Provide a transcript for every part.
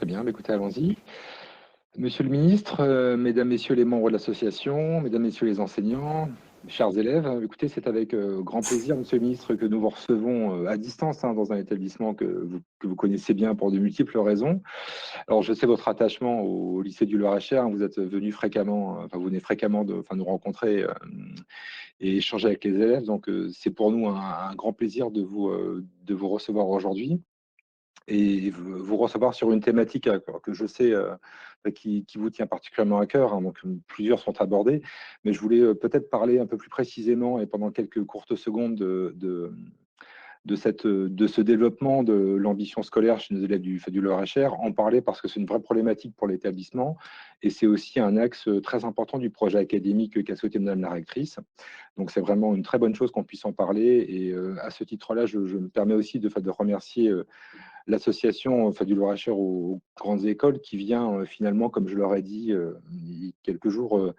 bien, bah, écoutez, allons-y. Monsieur le ministre, mesdames, messieurs les membres de l'association, mesdames, messieurs les enseignants, chers élèves, écoutez, c'est avec grand plaisir, monsieur le ministre, que nous vous recevons à distance dans un établissement que vous connaissez bien pour de multiples raisons. Alors, je sais votre attachement au lycée du Loir-et-Cher, vous êtes venu fréquemment, enfin, vous venez fréquemment nous rencontrer et échanger avec les élèves, donc c'est pour nous un grand plaisir de vous recevoir aujourd'hui et vous recevoir sur une thématique que je sais qui vous tient particulièrement à cœur, donc plusieurs sont abordés, mais je voulais peut-être parler un peu plus précisément et pendant quelques courtes secondes de ce développement de l'ambition scolaire chez nos élèves du Loir-et-Cher, en parler parce que c'est une vraie problématique pour l'établissement et c'est aussi un axe très important du projet académique qu'a souhaité Madame la rectrice. Donc c'est vraiment une très bonne chose qu'on puisse en parler et à ce titre-là, je me permets aussi de remercier l'association du Loir-et-Cher aux grandes écoles qui vient finalement, comme je leur ai dit il y a quelques jours,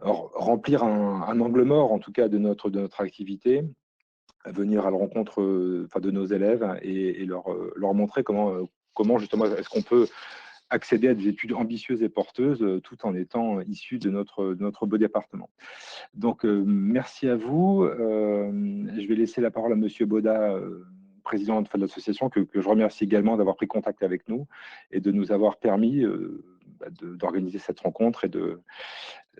remplir un angle mort en tout cas de notre activité, à venir à la rencontre de nos élèves et leur montrer comment justement est-ce qu'on peut accéder à des études ambitieuses et porteuses tout en étant issu de notre beau département. Donc, merci à vous. Je vais laisser la parole à Monsieur Boda, président de l'association, que je remercie également d'avoir pris contact avec nous et de nous avoir permis d'organiser cette rencontre et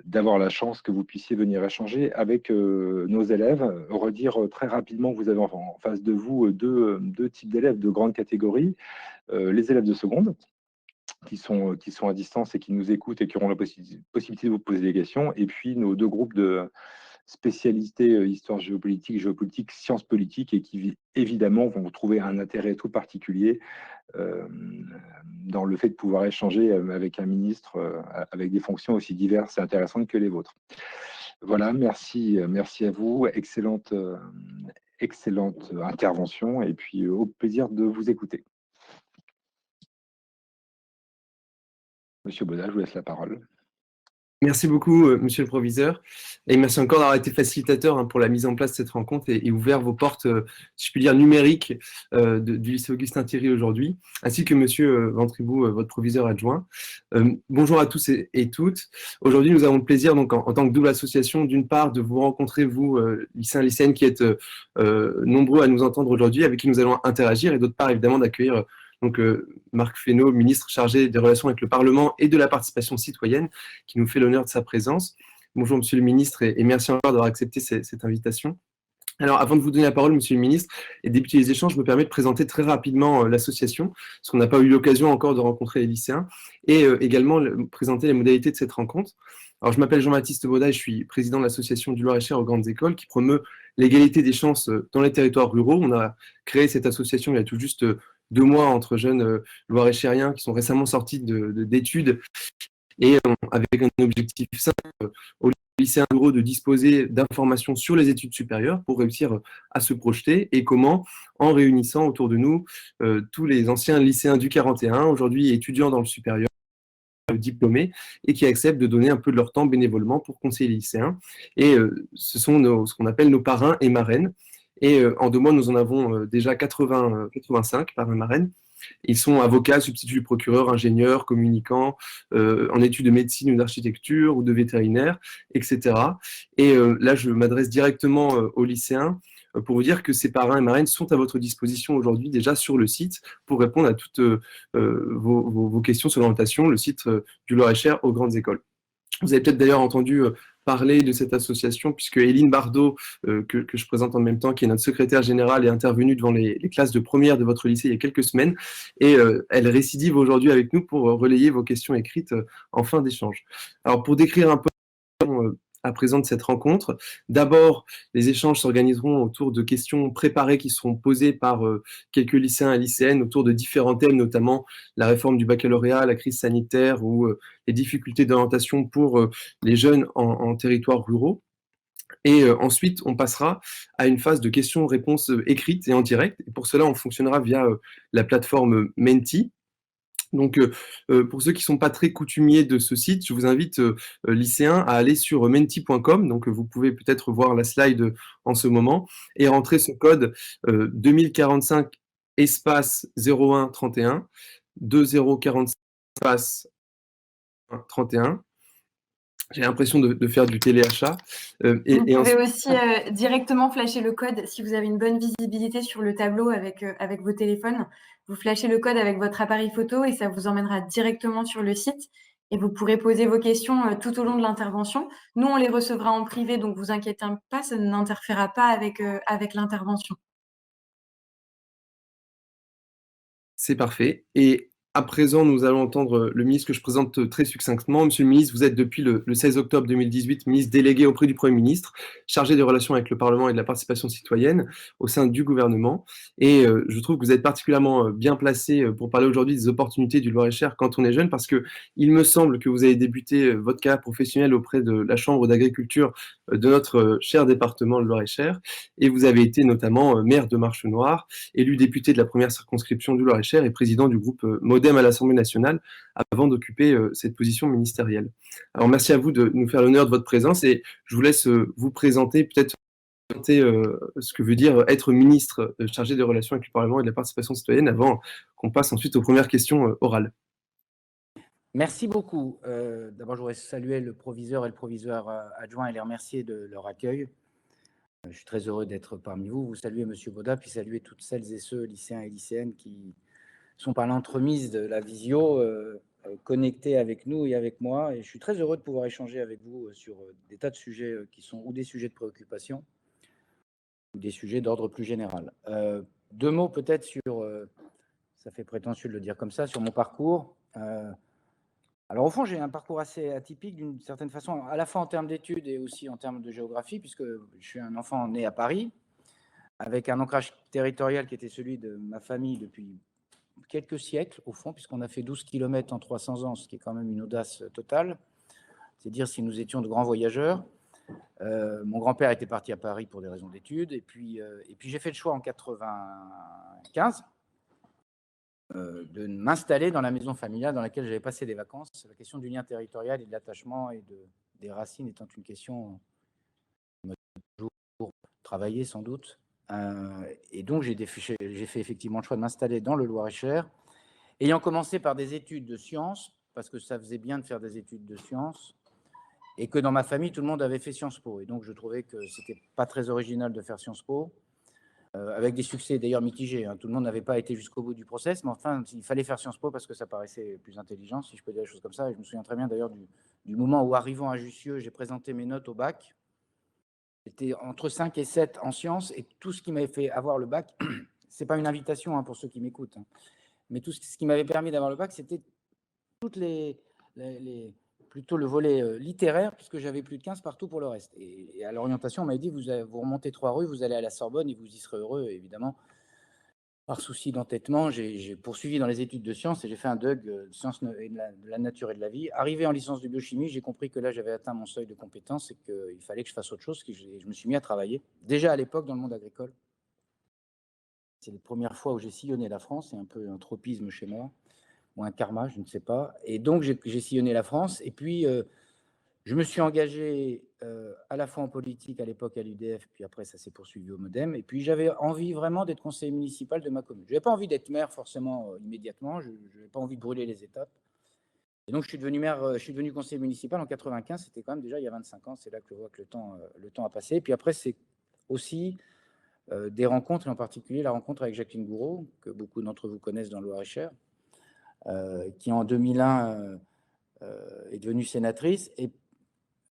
d'avoir la chance que vous puissiez venir échanger avec nos élèves. Redire très rapidement, vous avez en face de vous deux types d'élèves de grande catégorie. Les élèves de seconde, qui sont à distance et qui nous écoutent et qui auront la possibilité de vous poser des questions. Et puis nos deux groupes de spécialités histoire géopolitique, sciences politiques, et qui évidemment vont trouver un intérêt tout particulier euh, dans le fait de pouvoir échanger avec un ministre avec des fonctions aussi diverses et intéressantes que les vôtres. Voilà, merci à vous. Excellente intervention et puis au plaisir de vous écouter. Monsieur Boda, je vous laisse la parole. Merci beaucoup, monsieur le proviseur. Et merci encore d'avoir été facilitateur pour la mise en place de cette rencontre et ouvert vos portes, si je puis dire, numériques du lycée Augustin-Thierry aujourd'hui, ainsi que monsieur Ventribou, votre proviseur adjoint. Bonjour à tous et toutes. Aujourd'hui, nous avons le plaisir, donc, en tant que double association, d'une part, de vous rencontrer, vous, lycéens, lycéennes, qui êtes nombreux à nous entendre aujourd'hui, avec qui nous allons interagir, et d'autre part, évidemment, d'accueillir Marc Fesneau, ministre chargé des relations avec le Parlement et de la participation citoyenne, qui nous fait l'honneur de sa présence. Bonjour, monsieur le ministre, et merci encore d'avoir accepté cette invitation. Alors, avant de vous donner la parole, monsieur le ministre, et débuter les échanges, je me permets de présenter très rapidement l'association, parce qu'on n'a pas eu l'occasion encore de rencontrer les lycéens, et également présenter les modalités de cette rencontre. Alors, je m'appelle Jean-Baptiste Baudat et je suis président de l'association du Loir-et-Cher aux grandes écoles, qui promeut l'égalité des chances dans les territoires ruraux. On a créé cette association il y a tout juste 2 mois entre jeunes Loir-et-Chériens qui sont récemment sortis d'études et avec un objectif simple aux lycéens ruraux de disposer d'informations sur les études supérieures pour réussir à se projeter, et comment, en réunissant autour de nous tous les anciens lycéens du 41, aujourd'hui étudiants dans le supérieur, diplômés, et qui acceptent de donner un peu de leur temps bénévolement pour conseiller les lycéens. Et ce sont ce qu'on appelle nos parrains et marraines. Et en 2 mois, nous en avons déjà 85 parrains et marraines. Ils sont avocats, substituts du procureur, ingénieurs, communicants, en études de médecine ou d'architecture ou de vétérinaire, etc. Et là, je m'adresse directement aux lycéens pour vous dire que ces parrains et marraines sont à votre disposition aujourd'hui déjà sur le site pour répondre à toutes vos questions sur l'orientation, le site du Loir-et-Cher aux grandes écoles. Vous avez peut-être d'ailleurs entendu parler de cette association, puisque Éline Bardot, que je présente en même temps, qui est notre secrétaire générale, est intervenue devant les classes de première de votre lycée il y a quelques semaines, et elle récidive aujourd'hui avec nous pour relayer vos questions écrites en fin d'échange. Alors, pour décrire un peu à présent de cette rencontre. D'abord, les échanges s'organiseront autour de questions préparées qui seront posées par quelques lycéens et lycéennes autour de différents thèmes, notamment la réforme du baccalauréat, la crise sanitaire ou les difficultés d'orientation pour les jeunes en territoires ruraux. Et ensuite, on passera à une phase de questions-réponses écrites et en direct. Et pour cela, on fonctionnera via la plateforme Menti. Donc, pour ceux qui ne sont pas très coutumiers de ce site, je vous invite, lycéens, à aller sur menti.com. Donc, vous pouvez peut-être voir la slide en ce moment et rentrer ce code 2045 espace 0131 2046 31. J'ai l'impression de faire du téléachat. Vous pouvez aussi directement flasher le code. Si vous avez une bonne visibilité sur le tableau avec vos téléphones, vous flashez le code avec votre appareil photo et ça vous emmènera directement sur le site. Et vous pourrez poser vos questions tout au long de l'intervention. Nous, on les recevra en privé, donc vous inquiétez pas, ça n'interférera pas avec l'intervention. C'est parfait. Et à présent, nous allons entendre le ministre que je présente très succinctement. Monsieur le ministre, vous êtes depuis le 16 octobre 2018 ministre délégué auprès du Premier ministre, chargé des relations avec le Parlement et de la participation citoyenne au sein du gouvernement. Et je trouve que vous êtes particulièrement bien placé pour parler aujourd'hui des opportunités du Loir-et-Cher quand on est jeune, parce que il me semble que vous avez débuté votre carrière professionnelle auprès de la Chambre d'agriculture de notre cher département de Loir-et-Cher, et vous avez été notamment maire de Marche-Noire, élu député de la première circonscription du Loir-et-Cher et président du groupe MoDem à l'Assemblée nationale avant d'occuper cette position ministérielle. Alors merci à vous de nous faire l'honneur de votre présence et je vous laisse vous présenter, peut-être ce que veut dire être ministre chargé des relations avec le Parlement et de la participation citoyenne avant qu'on passe ensuite aux premières questions orales. Merci beaucoup. D'abord, je voudrais saluer le proviseur et le proviseur adjoint et les remercier de leur accueil. Je suis très heureux d'être parmi vous. Vous saluez M. Boda, puis saluer toutes celles et ceux, lycéens et lycéennes, qui sont par l'entremise de la visio connectés avec nous et avec moi. Et je suis très heureux de pouvoir échanger avec vous sur des tas de sujets qui sont ou des sujets de préoccupation ou des sujets d'ordre plus général. Deux mots peut-être sur, ça fait prétentieux de le dire comme ça, sur mon parcours. Alors, au fond, j'ai un parcours assez atypique d'une certaine façon, à la fois en termes d'études et aussi en termes de géographie, puisque je suis un enfant né à Paris, avec un ancrage territorial qui était celui de ma famille depuis quelques siècles, au fond, puisqu'on a fait 12 km en 300 ans, ce qui est quand même une audace totale. C'est dire si nous étions de grands voyageurs. Mon grand-père était parti à Paris pour des raisons d'études, et puis j'ai fait le choix en 95 de m'installer dans la maison familiale dans laquelle j'avais passé des vacances. La question du lien territorial et de l'attachement et des racines étant une question qui m'a toujours travaillé sans doute. Et donc j'ai fait effectivement le choix de m'installer dans le Loir-et-Cher, ayant commencé par des études de sciences, parce que ça faisait bien de faire des études de sciences, et que dans ma famille, tout le monde avait fait Sciences Po. Et donc je trouvais que c'était pas très original de faire Sciences Po. Avec des succès d'ailleurs mitigés. Tout le monde n'avait pas été jusqu'au bout du process, mais enfin, il fallait faire Sciences Po parce que ça paraissait plus intelligent, si je peux dire des choses comme ça. Et je me souviens très bien d'ailleurs du moment où, arrivant à Jussieu, j'ai présenté mes notes au bac. J'étais entre 5 et 7 en sciences, et tout ce qui m'avait fait avoir le bac, c'est pas une invitation pour ceux qui m'écoutent, mais tout ce qui m'avait permis d'avoir le bac, c'était toutes plutôt le volet littéraire, puisque j'avais plus de 15 partout pour le reste. Et à l'orientation, on m'avait dit, vous remontez 3 rues, vous allez à la Sorbonne et vous y serez heureux. Et évidemment, par souci d'entêtement, j'ai poursuivi dans les études de sciences et j'ai fait un DUG de sciences de la nature et de la vie. Arrivé en licence de biochimie, j'ai compris que là, j'avais atteint mon seuil de compétence et qu'il fallait que je fasse autre chose. Je me suis mis à travailler, déjà à l'époque, dans le monde agricole. C'est les premières fois où j'ai sillonné la France, c'est un peu un tropisme chez moi, ou un karma, je ne sais pas. Et donc, j'ai sillonné la France. Et puis, je me suis engagé à la fois en politique à l'époque à l'UDF, puis après, ça s'est poursuivi au MoDem. Et puis, j'avais envie vraiment d'être conseiller municipal de ma commune. Je n'avais pas envie d'être maire forcément immédiatement. Je n'avais pas envie de brûler les étapes. Et donc, je suis devenu maire, je suis devenu conseiller municipal en 95. C'était quand même déjà il y a 25 ans. C'est là que je vois que le temps a passé. Et puis après, c'est aussi des rencontres, et en particulier la rencontre avec Jacqueline Gouraud, que beaucoup d'entre vous connaissent dans le Loir-et-Cher, qui en 2001 est devenue sénatrice. Et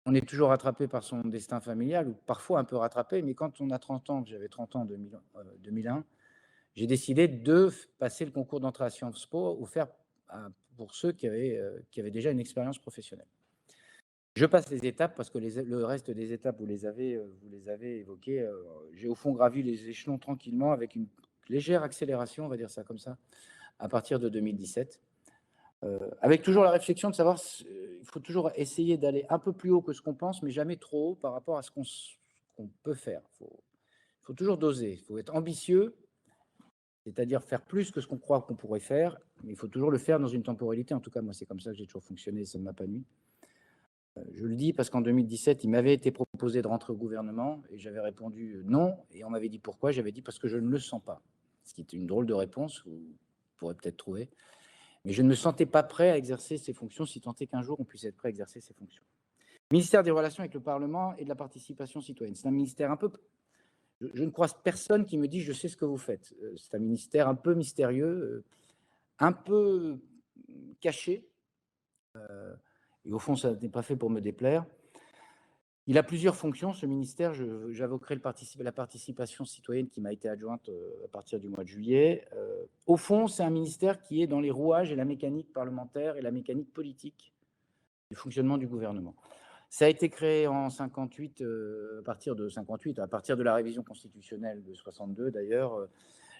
on est toujours rattrapé par son destin familial, ou parfois un peu rattrapé, mais quand on a 30 ans, j'avais 30 ans en 2001, j'ai décidé de passer le concours d'entrée à Sciences Po, offert pour ceux qui avaient déjà une expérience professionnelle. Je passe les étapes parce que le reste des étapes, vous les avez évoquées. J'ai au fond gravi les échelons tranquillement avec une légère accélération, on va dire ça comme ça, à partir de 2017. Avec toujours la réflexion de savoir il faut toujours essayer d'aller un peu plus haut que ce qu'on pense, mais jamais trop haut par rapport à ce qu'on peut faire. Il faut toujours doser, il faut être ambitieux, c'est-à-dire faire plus que ce qu'on croit qu'on pourrait faire, mais il faut toujours le faire dans une temporalité. En tout cas, moi, c'est comme ça que j'ai toujours fonctionné, ça ne m'a pas nui. Je le dis parce qu'en 2017, il m'avait été proposé de rentrer au gouvernement et j'avais répondu non, et on m'avait dit pourquoi, j'avais dit parce que je ne le sens pas, ce qui est une drôle de réponse, vous pourrez peut-être trouver. Mais je ne me sentais pas prêt à exercer ces fonctions, si tant est qu'un jour on puisse être prêt à exercer ces fonctions. Ministère des Relations avec le Parlement et de la participation citoyenne. C'est un ministère un peu... Je ne croise personne qui me dit « je sais ce que vous faites ». C'est un ministère un peu mystérieux, un peu caché. Et au fond, ça n'est pas fait pour me déplaire. Il a plusieurs fonctions, ce ministère. J'invoquerai la participation citoyenne qui m'a été adjointe à partir du mois de juillet. Au fond, c'est un ministère qui est dans les rouages et la mécanique parlementaire et la mécanique politique du fonctionnement du gouvernement. Ça a été créé en 58, à partir de la révision constitutionnelle de 62 d'ailleurs.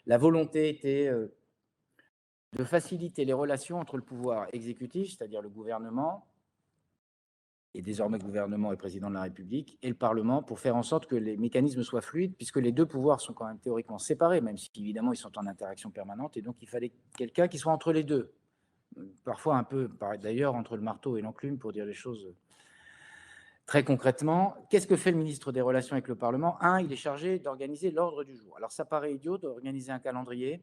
La volonté était de faciliter les relations entre le pouvoir exécutif, c'est-à-dire le gouvernement, et désormais gouvernement et président de la République, et le Parlement, pour faire en sorte que les mécanismes soient fluides, puisque les deux pouvoirs sont quand même théoriquement séparés, même si évidemment ils sont en interaction permanente, et donc il fallait quelqu'un qui soit entre les deux. Parfois un peu, d'ailleurs, entre le marteau et l'enclume, pour dire les choses très concrètement. Qu'est-ce que fait le ministre des Relations avec le Parlement? Il est chargé d'organiser l'ordre du jour. Alors ça paraît idiot d'organiser un calendrier,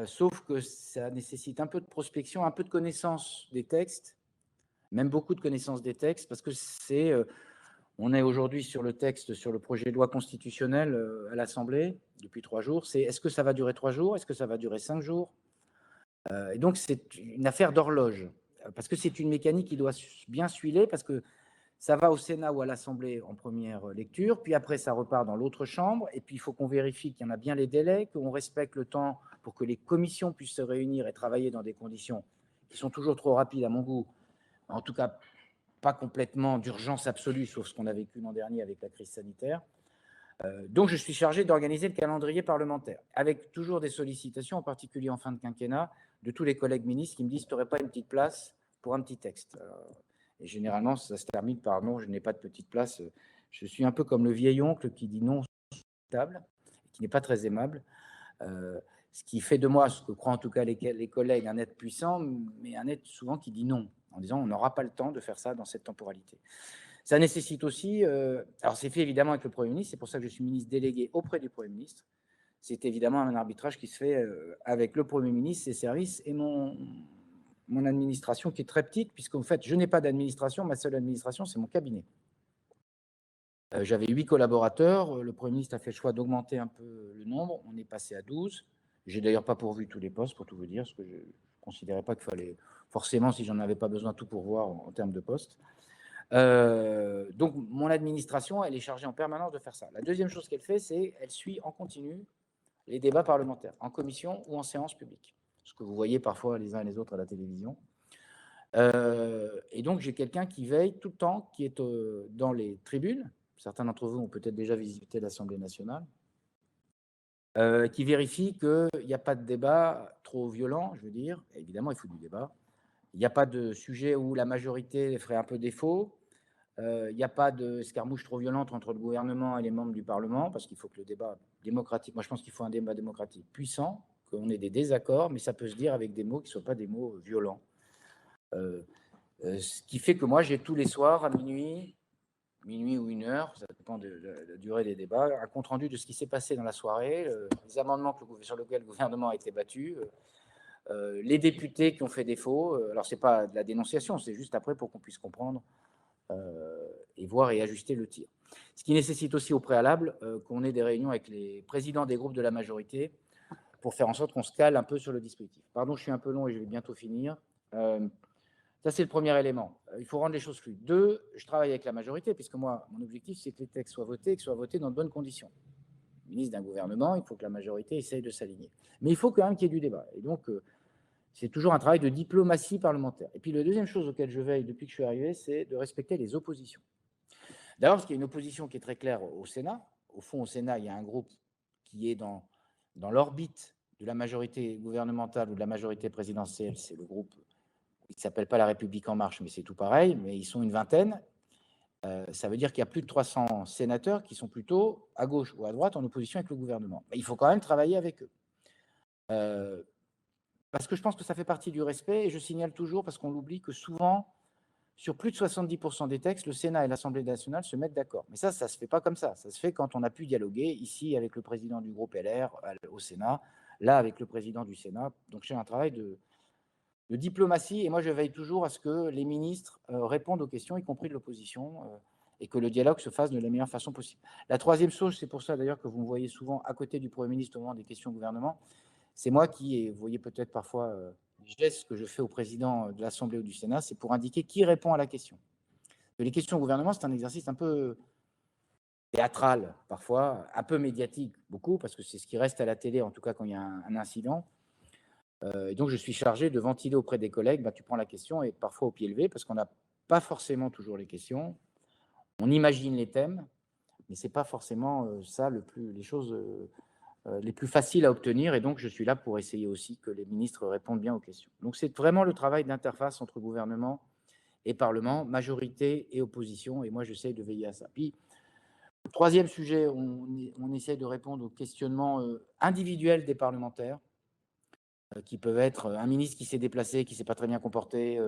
sauf que ça nécessite un peu de prospection, un peu de connaissance des textes, même beaucoup de connaissance des textes, parce que on est aujourd'hui sur le texte, sur le projet de loi constitutionnelle à l'Assemblée depuis 3 jours. C'est est-ce que ça va durer 3 jours? Est-ce que ça va durer 5 jours? Et donc, c'est une affaire d'horloge, parce que c'est une mécanique qui doit bien suivre, parce que ça va au Sénat ou à l'Assemblée en première lecture, puis après, ça repart dans l'autre chambre, et puis il faut qu'on vérifie qu'il y en a bien les délais, qu'on respecte le temps pour que les commissions puissent se réunir et travailler dans des conditions qui sont toujours trop rapides à mon goût, en tout cas pas complètement d'urgence absolue, sauf ce qu'on a vécu l'an dernier avec la crise sanitaire. Donc, je suis chargé d'organiser le calendrier parlementaire, avec toujours des sollicitations, en particulier en fin de quinquennat, de tous les collègues ministres qui me disent « tu n'aurais pas une petite place pour un petit texte ?» Et généralement, ça se termine par « non, je n'ai pas de petite place ». Je suis un peu comme le vieil oncle qui dit non sur table, qui n'est pas très aimable, ce qui fait de moi, ce que croient en tout cas les collègues, un être puissant, mais un être souvent qui dit non, en disant « on n'aura pas le temps de faire ça dans cette temporalité ». Ça nécessite aussi, alors c'est fait évidemment avec le Premier ministre, c'est pour ça que je suis ministre délégué auprès du Premier ministre. C'est évidemment un arbitrage qui se fait avec le Premier ministre, ses services et mon administration qui est très petite, puisqu'en fait, je n'ai pas d'administration, ma seule administration, c'est mon cabinet. J'avais 8 collaborateurs, le Premier ministre a fait le choix d'augmenter un peu le nombre, on est passé à 12. J'ai d'ailleurs pas pourvu tous les postes, pour tout vous dire, parce que je ne considérais pas qu'il fallait forcément, si j'en avais pas besoin, tout pourvoir en termes de postes. Donc, mon administration, elle est chargée en permanence de faire ça. La deuxième chose qu'elle fait, c'est qu'elle suit en continu les débats parlementaires, en commission ou en séance publique, ce que vous voyez parfois les uns et les autres à la télévision. Et donc, j'ai quelqu'un qui veille tout le temps, qui est dans les tribunes. Certains d'entre vous ont peut-être déjà visité l'Assemblée nationale, qui vérifie qu'il n'y a pas de débat trop violent, je veux dire. Évidemment, il faut du débat. Il n'y a pas de sujet où la majorité ferait un peu défaut. Il n'y a pas de escarmouche trop violente entre le gouvernement et les membres du Parlement, parce qu'il faut que le débat démocratique, moi je pense qu'il faut un débat démocratique puissant, qu'on ait des désaccords, mais ça peut se dire avec des mots qui ne soient pas des mots violents. Ce qui fait que moi j'ai tous les soirs à minuit ou 1 heure, ça dépend de la durée des débats, un compte-rendu de ce qui s'est passé dans la soirée, les amendements sur lesquels le gouvernement a été battu, les députés qui ont fait défaut. Alors ce n'est pas de la dénonciation, c'est juste après pour qu'on puisse comprendre et voir et ajuster le tir. Ce qui nécessite aussi au préalable qu'on ait des réunions avec les présidents des groupes de la majorité pour faire en sorte qu'on se cale un peu sur le dispositif. Pardon, je suis un peu long et je vais bientôt finir. Ça, c'est le premier élément. Il faut rendre les choses fluides. 2, je travaille avec la majorité, puisque moi, mon objectif, c'est que les textes soient votés et qu'ils soient votés dans de bonnes conditions. Ministre d'un gouvernement, il faut que la majorité essaye de s'aligner. Mais il faut quand même qu'il y ait du débat. Et donc, c'est toujours un travail de diplomatie parlementaire. Et puis, la deuxième chose auquel je veille depuis que je suis arrivé, c'est de respecter les oppositions. D'abord, parce qu'il y a une opposition qui est très claire au Sénat. Au fond, au Sénat, il y a un groupe qui est dans l'orbite de la majorité gouvernementale ou de la majorité présidentielle. C'est le groupe qui ne s'appelle pas La République En Marche, mais c'est tout pareil. Mais ils sont une vingtaine. Ça veut dire qu'il y a plus de 300 sénateurs qui sont plutôt à gauche ou à droite en opposition avec le gouvernement. Mais il faut quand même travailler avec eux. Parce que je pense que ça fait partie du respect, et je signale toujours, parce qu'on l'oublie, que souvent, sur plus de 70% des textes, le Sénat et l'Assemblée nationale se mettent d'accord. Mais ça ne se fait pas comme ça. Ça se fait quand on a pu dialoguer, ici avec le président du groupe LR au Sénat, là avec le président du Sénat. Donc j'ai un travail de diplomatie, et moi je veille toujours à ce que les ministres répondent aux questions, y compris de l'opposition, et que le dialogue se fasse de la meilleure façon possible. La troisième chose, c'est pour ça d'ailleurs que vous me voyez souvent à côté du Premier ministre au moment des questions au gouvernement, c'est moi qui, et vous voyez peut-être parfois les gestes que je fais au président de l'Assemblée ou du Sénat, c'est pour indiquer qui répond à la question. Les questions au gouvernement, c'est un exercice un peu théâtral, parfois, un peu médiatique, beaucoup, parce que c'est ce qui reste à la télé, en tout cas quand il y a un incident. Et donc, je suis chargé de ventiler auprès des collègues, bah, tu prends la question, et parfois au pied levé, parce qu'on n'a pas forcément toujours les questions. On imagine les thèmes, mais ce n'est pas forcément ça les choses les plus faciles à obtenir. Et donc, je suis là pour essayer aussi que les ministres répondent bien aux questions. Donc, c'est vraiment le travail d'interface entre gouvernement et Parlement, majorité et opposition. Et moi, j'essaie de veiller à ça. Puis, troisième sujet, on essaie de répondre aux questionnements individuels des parlementaires, qui peuvent être un ministre qui s'est déplacé, qui ne s'est pas très bien comporté,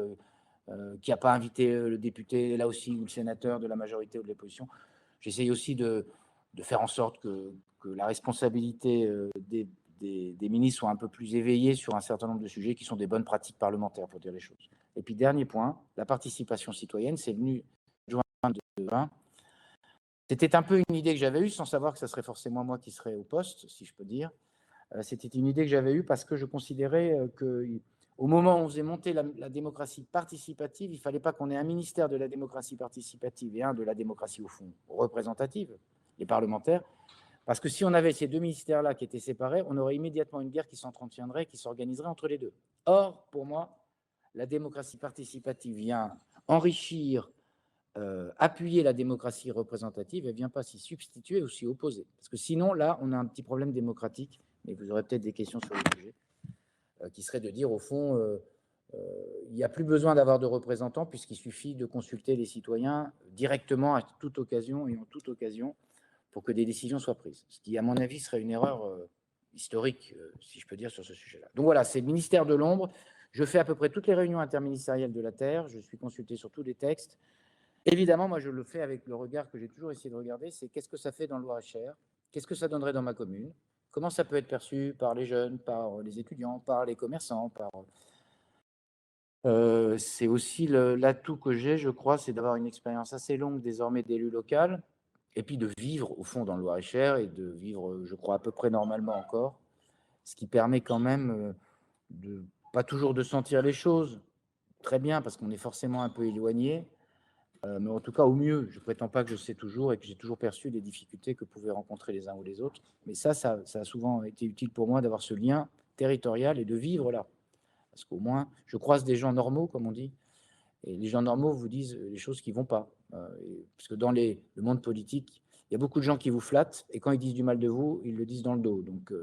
qui n'a pas invité le député, là aussi, ou le sénateur de la majorité ou de l'opposition. J'essaye aussi de faire en sorte que la responsabilité des ministres soit un peu plus éveillée sur un certain nombre de sujets qui sont des bonnes pratiques parlementaires, pour dire les choses. Et puis, dernier point, la participation citoyenne, c'est venu en juin 2020. C'était un peu une idée que j'avais eue, sans savoir que ce serait forcément moi qui serais au poste, si je peux dire. C'était une idée que j'avais eue parce que je considérais qu'au moment où on faisait monter la démocratie participative, il ne fallait pas qu'on ait un ministère de la démocratie participative et un de la démocratie, au fond, représentative, les parlementaires. Parce que si on avait ces deux ministères-là qui étaient séparés, on aurait immédiatement une guerre qui s'entretiendrait, qui s'organiserait entre les deux. Or, pour moi, la démocratie participative vient enrichir, appuyer la démocratie représentative, elle ne vient pas s'y substituer ou s'y opposer. Parce que sinon, là, on a un petit problème démocratique, mais vous aurez peut-être des questions sur le sujet, qui serait de dire, au fond, il n'y a plus besoin d'avoir de représentants, puisqu'il suffit de consulter les citoyens directement à toute occasion et en toute occasion pour que des décisions soient prises. Ce qui, à mon avis, serait une erreur historique, si je peux dire, sur ce sujet-là. Donc voilà, c'est le ministère de l'ombre. Je fais à peu près toutes les réunions interministérielles de la Terre. Je suis consulté sur tous les textes. Évidemment, moi, je le fais avec le regard que j'ai toujours essayé de regarder, c'est qu'est-ce que ça fait dans le Loir-et-Cher? Qu'est-ce que ça donnerait dans ma commune? Comment ça peut être perçu par les jeunes, par les étudiants, par les commerçants, c'est aussi l'atout que j'ai, je crois, c'est d'avoir une expérience assez longue désormais d'élu local, et puis de vivre, au fond, dans le Loir-et-Cher, et de vivre, je crois, à peu près normalement encore, ce qui permet quand même de pas toujours de sentir les choses très bien, parce qu'on est forcément un peu éloigné, mais en tout cas, au mieux. Je ne prétends pas que je sais toujours et que j'ai toujours perçu les difficultés que pouvaient rencontrer les uns ou les autres, mais ça a souvent été utile pour moi d'avoir ce lien territorial et de vivre là. Parce qu'au moins, je croise des gens normaux, comme on dit, et les gens normaux vous disent les choses qui ne vont pas. Parce que dans le monde politique, il y a beaucoup de gens qui vous flattent, et quand ils disent du mal de vous, ils le disent dans le dos. Donc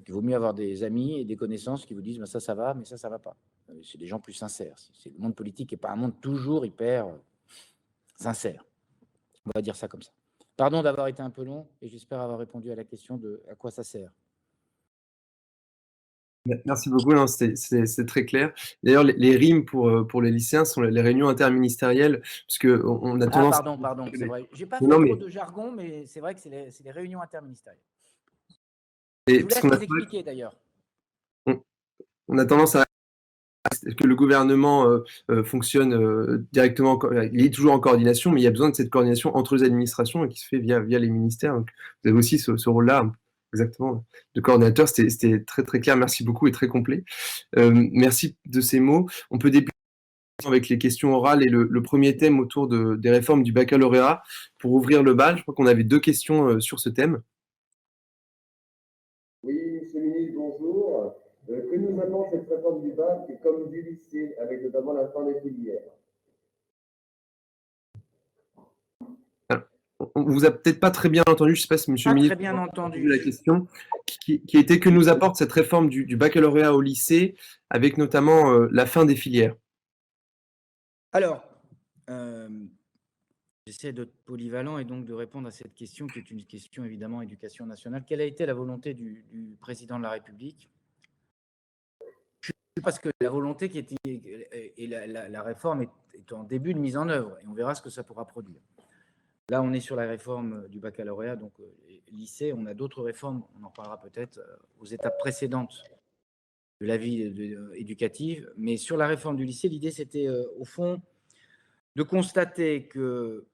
il vaut mieux avoir des amis et des connaissances qui vous disent ça va, mais ça ne va pas. C'est des gens plus sincères. Le monde politique n'est pas un monde toujours hyper sincère. On va dire ça comme ça. Pardon d'avoir été un peu long, et j'espère avoir répondu à la question de à quoi ça sert. Merci beaucoup, c'est très clair. D'ailleurs, les RIM pour les lycéens sont les réunions interministérielles, puisqu'on a tendance... Pardon, c'est vrai. Je n'ai pas fait trop de jargon, mais c'est vrai que c'est les réunions interministérielles. Je vous laisse les expliquer d'ailleurs. On a tendance à que le gouvernement fonctionne directement, il est toujours en coordination, mais il y a besoin de cette coordination entre les administrations et qui se fait via les ministères. Donc, vous avez aussi ce rôle-là, exactement, de coordinateur. C'était très, très clair. Merci beaucoup et très complet. Merci de ces mots. On peut débuter avec les questions orales et le premier thème autour des réformes du baccalauréat. Pour ouvrir le bal, je crois qu'on avait 2 questions sur ce thème. Oui, monsieur le ministre, bonjour. Que nous apporte cette réforme du bac comme du lycée, avec notamment la fin des filières? On vous a peut-être pas très bien entendu, je ne sais pas si monsieur le ministre très bien entendu la question, qui était que nous apporte cette réforme du baccalauréat au lycée, avec notamment la fin des filières. Alors, j'essaie d'être polyvalent et donc de répondre à cette question, qui est une question évidemment éducation nationale. Quelle a été la volonté du président de la République? Parce que la volonté qui était, et la réforme est en début de mise en œuvre, et on verra ce que ça pourra produire. Là, on est sur la réforme du baccalauréat, donc lycée. On a d'autres réformes, on en parlera peut-être aux étapes précédentes la vie éducative. Mais sur la réforme du lycée, l'idée, c'était au fond de constater que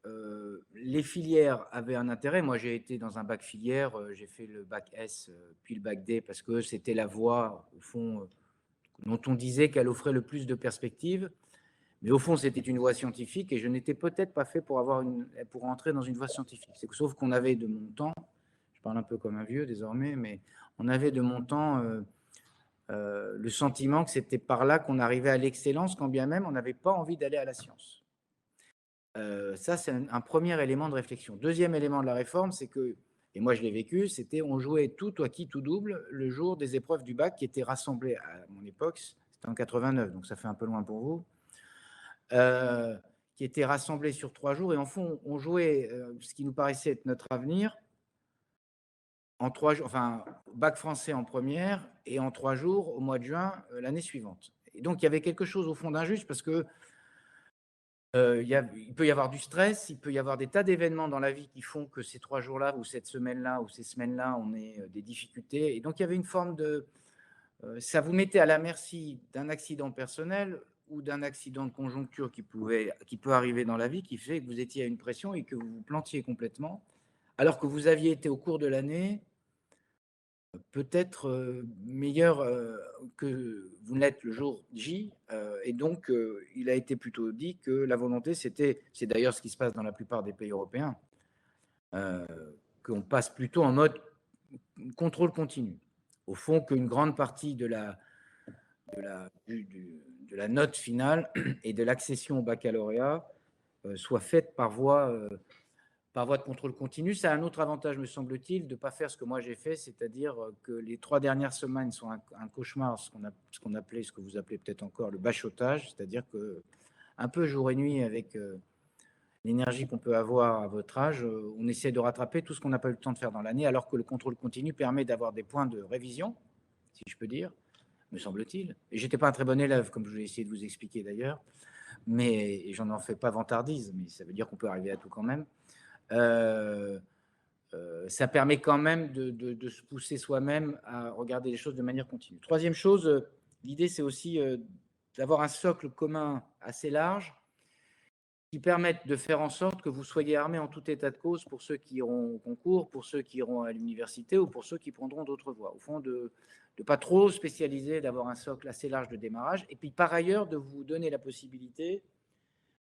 les filières avaient un intérêt. Moi, j'ai été dans un bac filière, j'ai fait le bac S, puis le bac D, parce que c'était la voie, au fond, dont on disait qu'elle offrait le plus de perspectives. Mais au fond, c'était une voie scientifique et je n'étais peut-être pas fait pour entrer dans une voie scientifique. Sauf qu'on avait de mon temps, je parle un peu comme un vieux désormais, mais on avait de mon temps le sentiment que c'était par là qu'on arrivait à l'excellence, quand bien même on n'avait pas envie d'aller à la science. Ça, c'est un premier élément de réflexion. Deuxième élément de la réforme, c'est que, et moi je l'ai vécu, c'était on jouait tout acquis, tout double le jour des épreuves du bac qui étaient rassemblées à mon époque, c'était en 89, donc ça fait un peu loin pour vous, qui étaient rassemblées sur 3 jours. Et en fond, on jouait ce qui nous paraissait être notre avenir en 3 jours, enfin, bac français en première et en 3 jours au mois de juin l'année suivante. Et donc, il y avait quelque chose au fond d'injuste parce que il peut y avoir du stress, il peut y avoir des tas d'événements dans la vie qui font que ces 3 jours-là ou cette semaine-là ou ces semaines-là, on ait des difficultés. Et donc, il y avait une forme de... ça vous mettait à la merci d'un accident personnel ou d'un accident de conjoncture qui peut arriver dans la vie, qui fait que vous étiez à une pression et que vous vous plantiez complètement, alors que vous aviez été au cours de l'année peut-être meilleur que vous n'êtes le jour J. Et donc, il a été plutôt dit que la volonté, c'est d'ailleurs ce qui se passe dans la plupart des pays européens, qu'on passe plutôt en mode contrôle continu. Au fond, qu'une grande partie de la note finale et de l'accession au baccalauréat soit faite par voie de contrôle continu. Ça a un autre avantage, me semble-t-il, de ne pas faire ce que moi j'ai fait, c'est-à-dire que les 3 dernières semaines sont un cauchemar, ce qu'on appelait, ce que vous appelez peut-être encore le bachotage, c'est-à-dire que un peu jour et nuit avec l'énergie qu'on peut avoir à votre âge, on essaie de rattraper tout ce qu'on n'a pas eu le temps de faire dans l'année, alors que le contrôle continu permet d'avoir des points de révision, si je peux dire, me semble-t-il. Et j'étais pas un très bon élève, comme je vais essayer de vous expliquer d'ailleurs, mais j'en en fais pas vantardise, mais ça veut dire qu'on peut arriver à tout quand même. Ça permet quand même de se pousser soi-même à regarder les choses de manière continue. Troisième chose, l'idée, c'est aussi d'avoir un socle commun assez large qui permette de faire en sorte que vous soyez armés en tout état de cause pour ceux qui iront au concours, pour ceux qui iront à l'université ou pour ceux qui prendront d'autres voies. Au fond, de ne pas trop spécialiser, d'avoir un socle assez large de démarrage et puis par ailleurs de vous donner la possibilité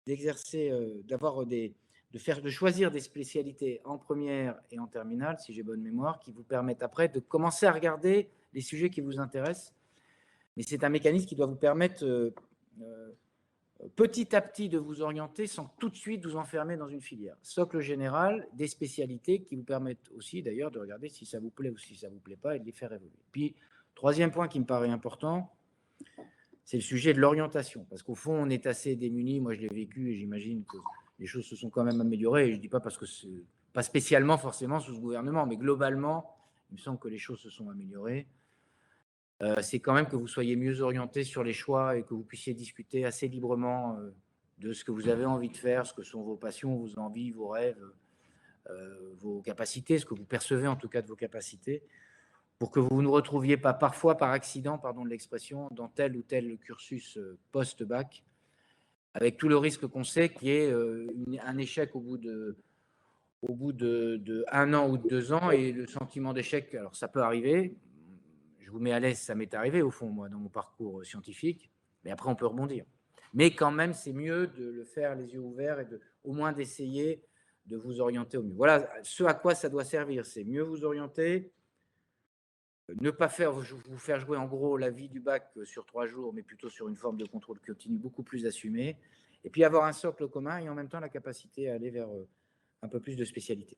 d'exercer, de choisir des spécialités en première et en terminale, si j'ai bonne mémoire, qui vous permettent après de commencer à regarder les sujets qui vous intéressent. Mais c'est un mécanisme qui doit vous permettre petit à petit de vous orienter sans tout de suite vous enfermer dans une filière. Socle général, des spécialités qui vous permettent aussi d'ailleurs de regarder si ça vous plaît ou si ça ne vous plaît pas et de les faire évoluer. Puis, troisième point qui me paraît important, c'est le sujet de l'orientation. Parce qu'au fond, on est assez démunis. Moi, je l'ai vécu et j'imagine que les choses se sont quand même améliorées. Et je ne dis pas parce que c'est pas spécialement forcément sous ce gouvernement, mais globalement, il me semble que les choses se sont améliorées. C'est quand même que vous soyez mieux orientés sur les choix et que vous puissiez discuter assez librement de ce que vous avez envie de faire, ce que sont vos passions, vos envies, vos rêves, vos capacités, ce que vous percevez en tout cas de vos capacités, pour que vous ne retrouviez pas parfois par accident, pardon de l'expression, dans tel ou tel cursus post-bac, avec tout le risque qu'on sait qu'il y ait un échec au bout de 1 an ou de 2 ans et le sentiment d'échec, alors ça peut arriver, je vous mets à l'aise, ça m'est arrivé au fond, moi, dans mon parcours scientifique, mais après on peut rebondir. Mais quand même, c'est mieux de le faire les yeux ouverts et au moins d'essayer de vous orienter au mieux. Voilà ce à quoi ça doit servir, c'est mieux vous orienter, ne pas vous faire jouer en gros la vie du bac sur 3 jours, mais plutôt sur une forme de contrôle continu beaucoup plus assumée, et puis avoir un socle commun et en même temps la capacité à aller vers un peu plus de spécialité.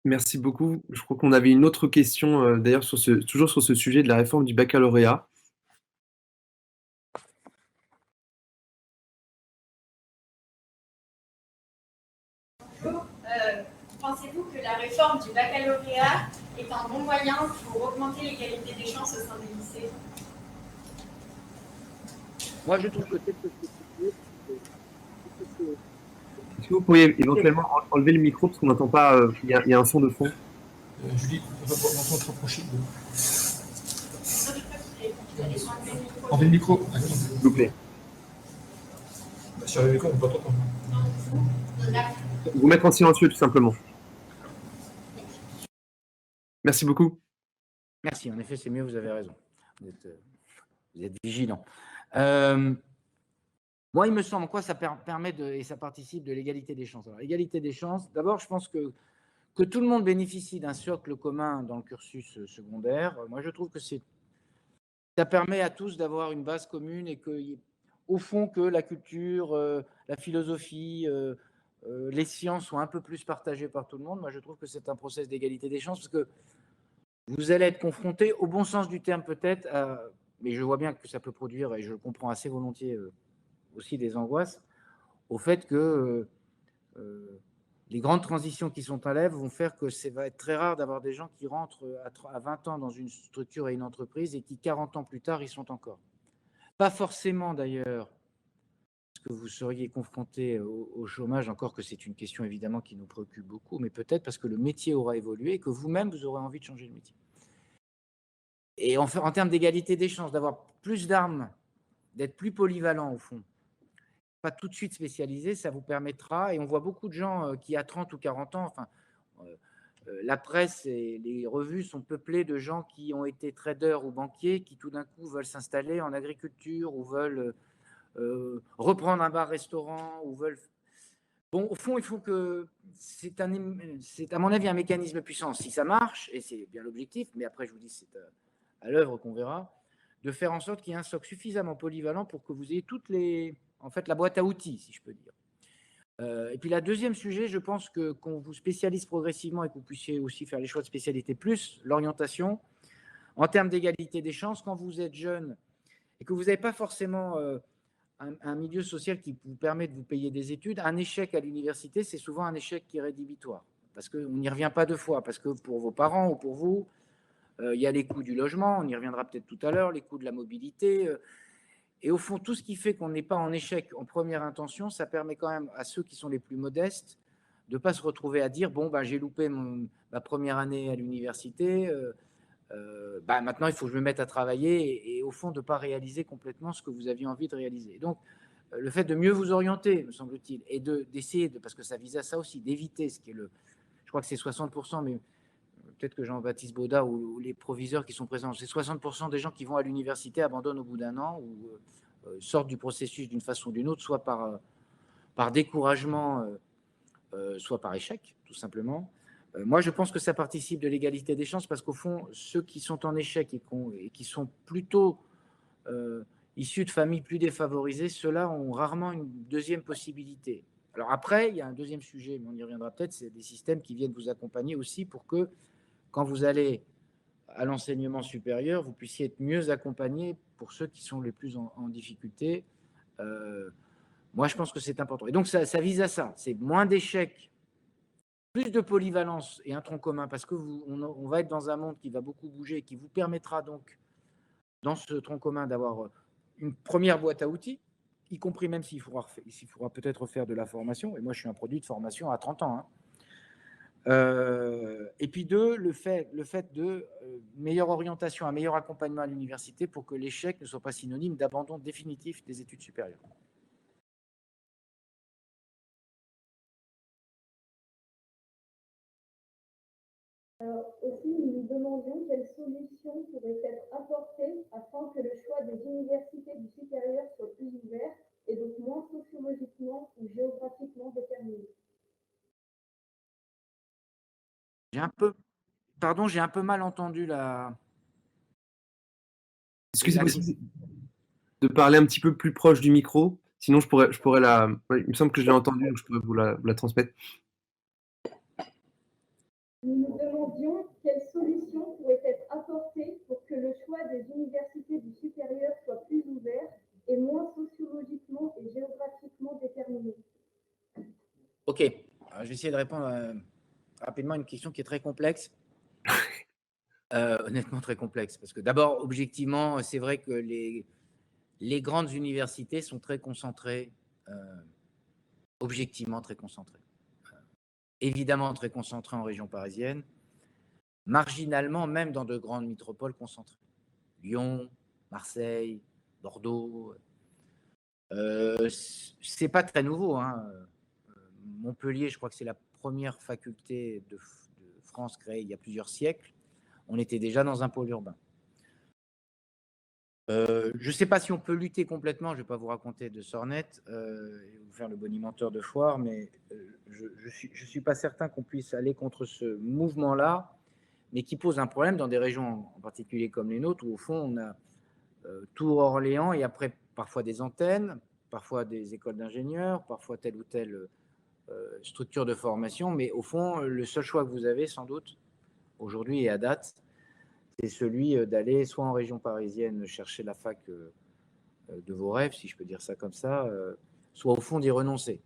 Merci beaucoup. Je crois qu'on avait une autre question, d'ailleurs, toujours sur ce sujet de la réforme du baccalauréat. Pensez-vous que la réforme du baccalauréat est un bon moyen pour augmenter l'égalité des chances au sein des lycées? Moi, je trouve que c'est Est-ce que vous pourriez éventuellement enlever le micro parce qu'on n'entend pas, il y a un son de fond. Julie, on va te rapprocher. Enlevez le micro. S'il vous plaît. Sur le micro, on ne peut pas t'entendre. Vous mettre en silencieux, tout simplement. Merci beaucoup. Merci, en effet, c'est mieux, vous avez raison. Vous êtes vigilant. Moi, il me semble, quoi, ça permet et ça participe de l'égalité des chances. Alors, l'égalité des chances, d'abord, je pense que tout le monde bénéficie d'un socle commun dans le cursus secondaire. Moi, je trouve que ça permet à tous d'avoir une base commune et qu'au fond, que la culture, la philosophie, les sciences soient un peu plus partagées par tout le monde. Moi, je trouve que c'est un process d'égalité des chances parce que vous allez être confronté, au bon sens du terme peut-être, mais je vois bien que ça peut produire, et je le comprends assez volontiers aussi, des angoisses, au fait que les grandes transitions qui sont à l'œuvre vont faire que ça va être très rare d'avoir des gens qui rentrent à 20 ans dans une structure et une entreprise et qui, 40 ans plus tard, y sont encore. Pas forcément d'ailleurs parce que vous seriez confronté au chômage, encore que c'est une question évidemment qui nous préoccupe beaucoup, mais peut-être parce que le métier aura évolué et que vous-même, vous aurez envie de changer de métier. Et en termes d'égalité des chances, d'avoir plus d'armes, d'être plus polyvalent au fond, pas tout de suite spécialisé, ça vous permettra, et on voit beaucoup de gens qui à 30 ou 40 ans, enfin, la presse et les revues sont peuplées de gens qui ont été traders ou banquiers, qui tout d'un coup veulent s'installer en agriculture ou veulent reprendre un bar-restaurant ou veulent... Bon, au fond, il faut que... C'est à mon avis un mécanisme puissant, si ça marche, et c'est bien l'objectif, mais après je vous dis, c'est à l'œuvre qu'on verra, de faire en sorte qu'il y ait un socle suffisamment polyvalent pour que vous ayez toutes les... En fait, la boîte à outils, si je peux dire. Et puis, la deuxième sujet, je pense qu'on vous spécialise progressivement et que vous puissiez aussi faire les choix de spécialité, plus l'orientation. En termes d'égalité des chances, quand vous êtes jeune et que vous n'avez pas forcément un milieu social qui vous permet de vous payer des études, un échec à l'université, c'est souvent un échec qui est rédhibitoire. Parce qu'on n'y revient pas deux fois. Parce que pour vos parents ou pour vous, il y a les coûts du logement, on y reviendra peut-être tout à l'heure, les coûts de la mobilité. Et au fond, tout ce qui fait qu'on n'est pas en échec en première intention, ça permet quand même à ceux qui sont les plus modestes de ne pas se retrouver à dire « bon, j'ai loupé ma première année à l'université, maintenant il faut que je me mette à travailler » et au fond, de ne pas réaliser complètement ce que vous aviez envie de réaliser. Et donc, le fait de mieux vous orienter, me semble-t-il, et d'essayer, parce que ça vise à ça aussi, d'éviter ce qui est je crois que c'est 60%, mais peut-être que Jean-Baptiste Baudard ou les proviseurs qui sont présents, c'est 60% des gens qui vont à l'université abandonnent au bout d'un an ou sortent du processus d'une façon ou d'une autre, soit par découragement, soit par échec, tout simplement. Moi, je pense que ça participe de l'égalité des chances parce qu'au fond, ceux qui sont en échec et qui sont plutôt issus de familles plus défavorisées, ceux-là ont rarement une deuxième possibilité. Alors après, il y a un deuxième sujet, mais on y reviendra peut-être, c'est des systèmes qui viennent vous accompagner aussi pour que quand vous allez à l'enseignement supérieur, vous puissiez être mieux accompagné pour ceux qui sont les plus en difficulté. Moi, je pense que c'est important. Et donc, ça vise à ça. C'est moins d'échecs, plus de polyvalence et un tronc commun, parce que on va être dans un monde qui va beaucoup bouger et qui vous permettra donc, dans ce tronc commun, d'avoir une première boîte à outils, y compris même s'il faudra peut-être faire de la formation. Et moi, je suis un produit de formation à 30 ans. Et puis deux, le fait de meilleure orientation, un meilleur accompagnement à l'université pour que l'échec ne soit pas synonyme d'abandon définitif des études supérieures. Alors aussi, nous nous demandions quelles solutions pourraient être apportées afin que le choix des universités du supérieur soit plus ouvert et donc moins sociologiquement ou géographiquement déterminé. J'ai un peu mal entendu la... Est-ce que c'est possible de parler un petit peu plus proche du micro? Sinon, je pourrais la... Il me semble que je l'ai entendu, donc je pourrais vous la transmettre. Nous nous demandions quelles solutions pourraient être apportées pour que le choix des universités du supérieur soit plus ouvert et moins sociologiquement et géographiquement déterminé. Ok, alors, je vais essayer de répondre rapidement à une question qui est très complexe. Honnêtement, très complexe. Parce que d'abord, objectivement, c'est vrai que les grandes universités sont très concentrées, objectivement très concentrées. Évidemment très concentrées en région parisienne, marginalement, même dans de grandes métropoles concentrées. Lyon, Marseille, Bordeaux. C'est pas très nouveau, hein. Montpellier, je crois que c'est la première faculté de France créée il y a plusieurs siècles. On était déjà dans un pôle urbain. Je ne sais pas si on peut lutter complètement, je ne vais pas vous raconter de sornettes et vous faire le bonimenteur de foire, mais je ne suis pas certain qu'on puisse aller contre ce mouvement-là, mais qui pose un problème dans des régions en particulier comme les nôtres, où au fond on a Tours-Orléans et après parfois des antennes, parfois des écoles d'ingénieurs, parfois telle ou telle structure de formation, mais au fond le seul choix que vous avez sans doute aujourd'hui et à date, c'est celui d'aller soit en région parisienne chercher la fac de vos rêves, si je peux dire ça comme ça, soit au fond d'y renoncer.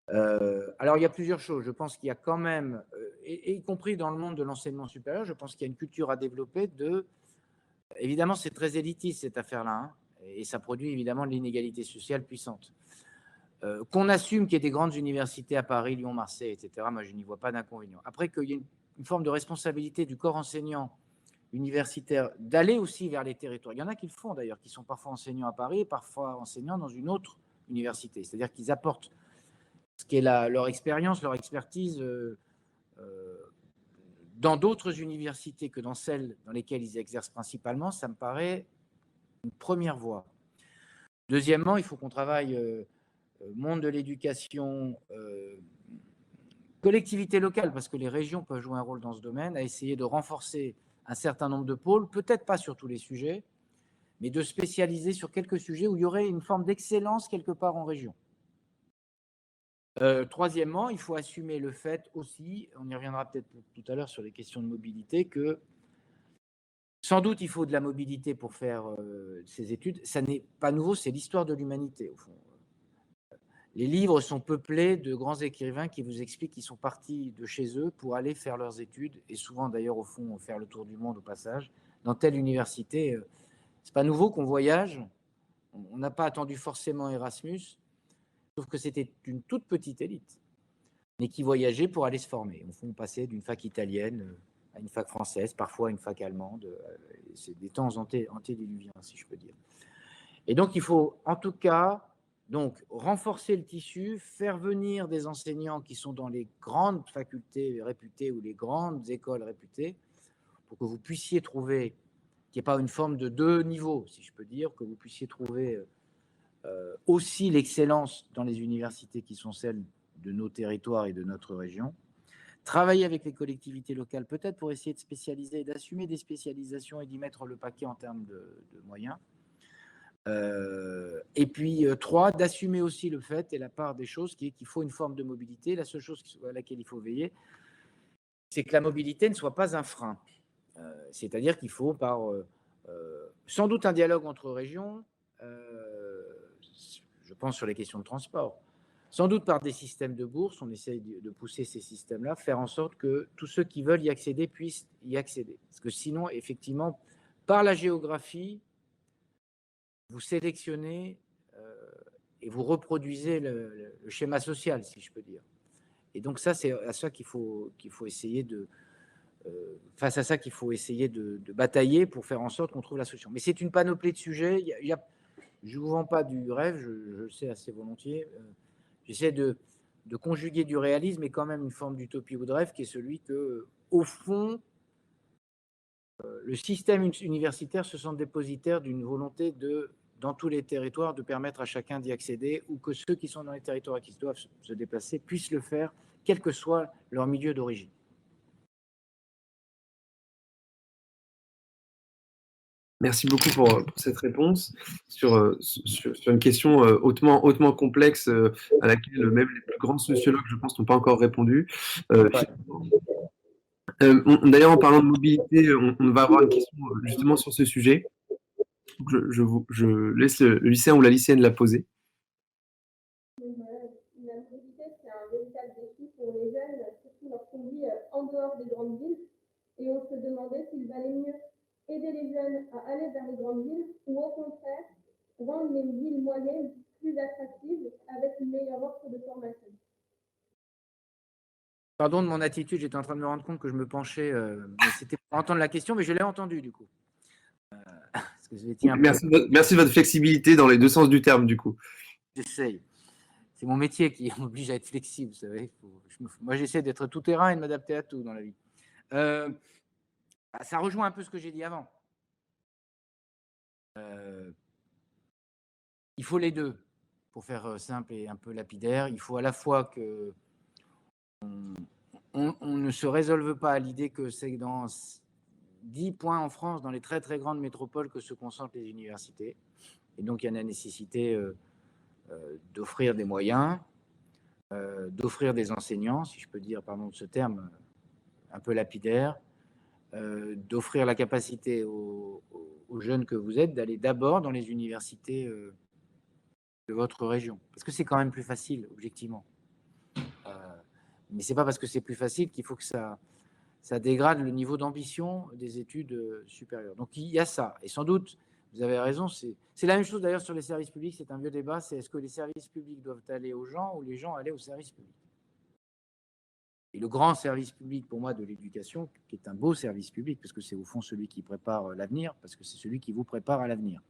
Alors, il y a plusieurs choses. Je pense qu'il y a quand même, et y compris dans le monde de l'enseignement supérieur, je pense qu'il y a une culture à développer évidemment, c'est très élitiste cette affaire-là, hein, et ça produit évidemment de l'inégalité sociale puissante. Qu'on assume qu'il y ait des grandes universités à Paris, Lyon, Marseille, etc., moi, je n'y vois pas d'inconvénient. Après, qu'il y ait une forme de responsabilité du corps enseignant universitaire d'aller aussi vers les territoires. Il y en a qui le font d'ailleurs, qui sont parfois enseignants à Paris et parfois enseignants dans une autre université. C'est-à-dire qu'ils apportent ce qui est leur expérience, leur expertise dans d'autres universités que dans celles dans lesquelles ils exercent principalement. Ça me paraît une première voie. Deuxièmement, il faut qu'on travaille monde de l'éducation, collectivités locales, parce que les régions peuvent jouer un rôle dans ce domaine, à essayer de renforcer un certain nombre de pôles, peut-être pas sur tous les sujets, mais de spécialiser sur quelques sujets où il y aurait une forme d'excellence quelque part en région. Troisièmement, il faut assumer le fait aussi, on y reviendra peut-être tout à l'heure sur les questions de mobilité, que sans doute il faut de la mobilité pour faire ces études. Ça n'est pas nouveau, c'est l'histoire de l'humanité au fond. Les livres sont peuplés de grands écrivains qui vous expliquent qu'ils sont partis de chez eux pour aller faire leurs études, et souvent d'ailleurs au fond faire le tour du monde au passage, dans telle université. C'est pas nouveau qu'on voyage, on n'a pas attendu forcément Erasmus, sauf que c'était une toute petite élite, mais qui voyageait pour aller se former. Au fond, on passait d'une fac italienne à une fac française, parfois à une fac allemande. C'est des temps antédiluviens, si je peux dire. Et donc il faut en tout cas donc renforcer le tissu, faire venir des enseignants qui sont dans les grandes facultés réputées ou les grandes écoles réputées, pour que vous puissiez trouver qu'il n'y ait pas une forme de deux niveaux, si je peux dire, que vous puissiez trouver aussi l'excellence dans les universités qui sont celles de nos territoires et de notre région. Travailler avec les collectivités locales, peut-être pour essayer de spécialiser, d'assumer des spécialisations et d'y mettre le paquet en termes de moyens. Et puis, 3, d'assumer aussi le fait et la part des choses qui est qu'il faut une forme de mobilité. La seule chose à laquelle il faut veiller, c'est que la mobilité ne soit pas un frein. C'est-à-dire qu'il faut, par sans doute un dialogue entre régions, je pense sur les questions de transport, sans doute par des systèmes de bourse, on essaye de pousser ces systèmes-là, faire en sorte que tous ceux qui veulent y accéder puissent y accéder. Parce que sinon, effectivement, par la géographie, vous sélectionnez et vous reproduisez le schéma social, si je peux dire. Et donc ça, c'est à ça qu'il faut essayer de face à ça qu'il faut essayer de batailler pour faire en sorte qu'on trouve la solution. Mais c'est une panoplie de sujets. Je ne vous vends pas du rêve, je le sais assez volontiers. J'essaie de conjuguer du réalisme et quand même une forme d'utopie ou de rêve qui est celui que, au fond, le système universitaire se sent dépositaire d'une volonté dans tous les territoires, de permettre à chacun d'y accéder, ou que ceux qui sont dans les territoires et qui doivent se déplacer puissent le faire, quel que soit leur milieu d'origine. Merci beaucoup pour cette réponse sur une question hautement complexe à laquelle même les plus grands sociologues, je pense, n'ont pas encore répondu. D'ailleurs, en parlant de mobilité, on va avoir une question justement sur ce sujet. Je laisse le lycéen ou la lycéenne la poser. La mobilité, c'est un véritable défi pour les jeunes, surtout lorsqu'on vit en dehors des grandes villes. Et on se demandait s'il valait mieux aider les jeunes à aller vers les grandes villes ou au contraire rendre les villes moyennes plus attractives avec une meilleure offre de formation. Pardon de mon attitude, j'étais en train de me rendre compte que je me penchais, mais c'était pour entendre la question, mais je l'ai entendue du coup. Parce que je l'étais un peu. Merci de votre flexibilité dans les deux sens du terme, du coup. J'essaye. C'est mon métier qui m'oblige à être flexible, vous savez. Moi, j'essaie d'être tout terrain et de m'adapter à tout dans la vie. Ça rejoint un peu ce que j'ai dit avant. Il faut les deux, pour faire simple et un peu lapidaire. Il faut à la fois que on ne se résolve pas à l'idée que c'est dans 10 points en France, dans les très très grandes métropoles, que se concentrent les universités. Et donc, il y a la nécessité d'offrir des moyens, d'offrir des enseignants, si je peux dire, pardon de ce terme un peu lapidaire, d'offrir la capacité aux jeunes que vous êtes d'aller d'abord dans les universités de votre région. Parce que c'est quand même plus facile, objectivement. Mais ce n'est pas parce que c'est plus facile qu'il faut que ça dégrade le niveau d'ambition des études supérieures. Donc, il y a ça. Et sans doute, vous avez raison, c'est la même chose d'ailleurs sur les services publics, c'est un vieux débat, c'est est-ce que les services publics doivent aller aux gens ou les gens aller aux services publics. Et le grand service public pour moi de l'éducation, qui est un beau service public, parce que c'est au fond celui qui prépare l'avenir, parce que c'est celui qui vous prépare à l'avenir.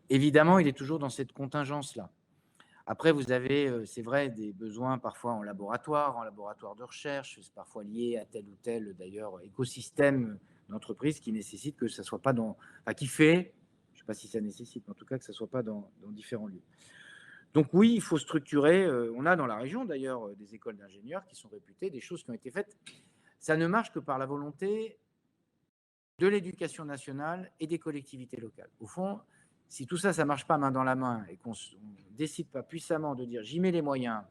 Évidemment, il est toujours dans cette contingence-là. Après, vous avez, c'est vrai, des besoins parfois en laboratoire de recherche, c'est parfois lié à tel ou tel, d'ailleurs, écosystème d'entreprise qui nécessite que ça ne soit pas dans... Enfin, qui fait, je ne sais pas si ça nécessite, mais en tout cas que ça ne soit pas dans différents lieux. Donc oui, il faut structurer. On a dans la région, d'ailleurs, des écoles d'ingénieurs qui sont réputées, des choses qui ont été faites. Ça ne marche que par la volonté de l'éducation nationale et des collectivités locales. Au fond, si tout ça, ça ne marche pas main dans la main et qu'on ne décide pas puissamment de dire j'y mets les moyens,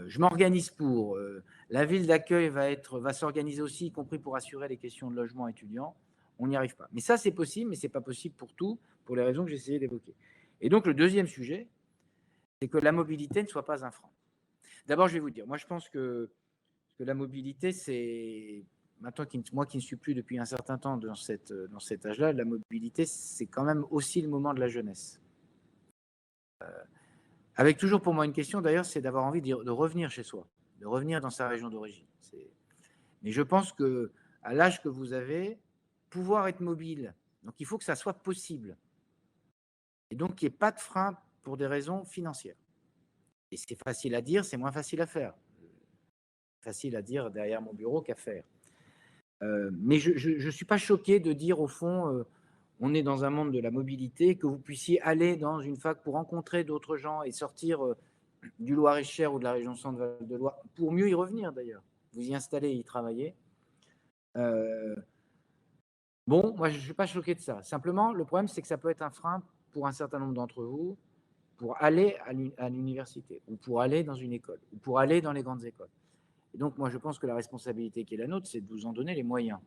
je m'organise pour, la ville d'accueil va s'organiser aussi, y compris pour assurer les questions de logement étudiant, on n'y arrive pas. Mais ça, c'est possible, mais ce n'est pas possible pour tout, pour les raisons que j'ai essayé d'évoquer. Et donc, le deuxième sujet, c'est que la mobilité ne soit pas un frein. D'abord, je vais vous dire, moi, je pense que la mobilité, c'est... Maintenant, moi qui ne suis plus depuis un certain temps dans cet âge-là, la mobilité, c'est quand même aussi le moment de la jeunesse. Avec toujours pour moi une question, d'ailleurs, c'est d'avoir envie de revenir chez soi, de revenir dans sa région d'origine. Mais je pense qu'à l'âge que vous avez, pouvoir être mobile, donc il faut que ça soit possible. Et donc, qu'il n'y ait pas de frein pour des raisons financières. Et c'est facile à dire, c'est moins facile à faire. Facile à dire derrière mon bureau qu'à faire. Mais je ne suis pas choqué de dire, au fond, on est dans un monde de la mobilité, que vous puissiez aller dans une fac pour rencontrer d'autres gens et sortir du Loir-et-Cher ou de la région Centre-Val de Loire, pour mieux y revenir d'ailleurs. Vous y installer et y travailler. Bon, moi, je ne suis pas choqué de ça. Simplement, le problème, c'est que ça peut être un frein pour un certain nombre d'entre vous pour aller à l'université, ou pour aller dans une école, ou pour aller dans les grandes écoles. Et donc, moi, je pense que la responsabilité qui est la nôtre, c'est de vous en donner les moyens.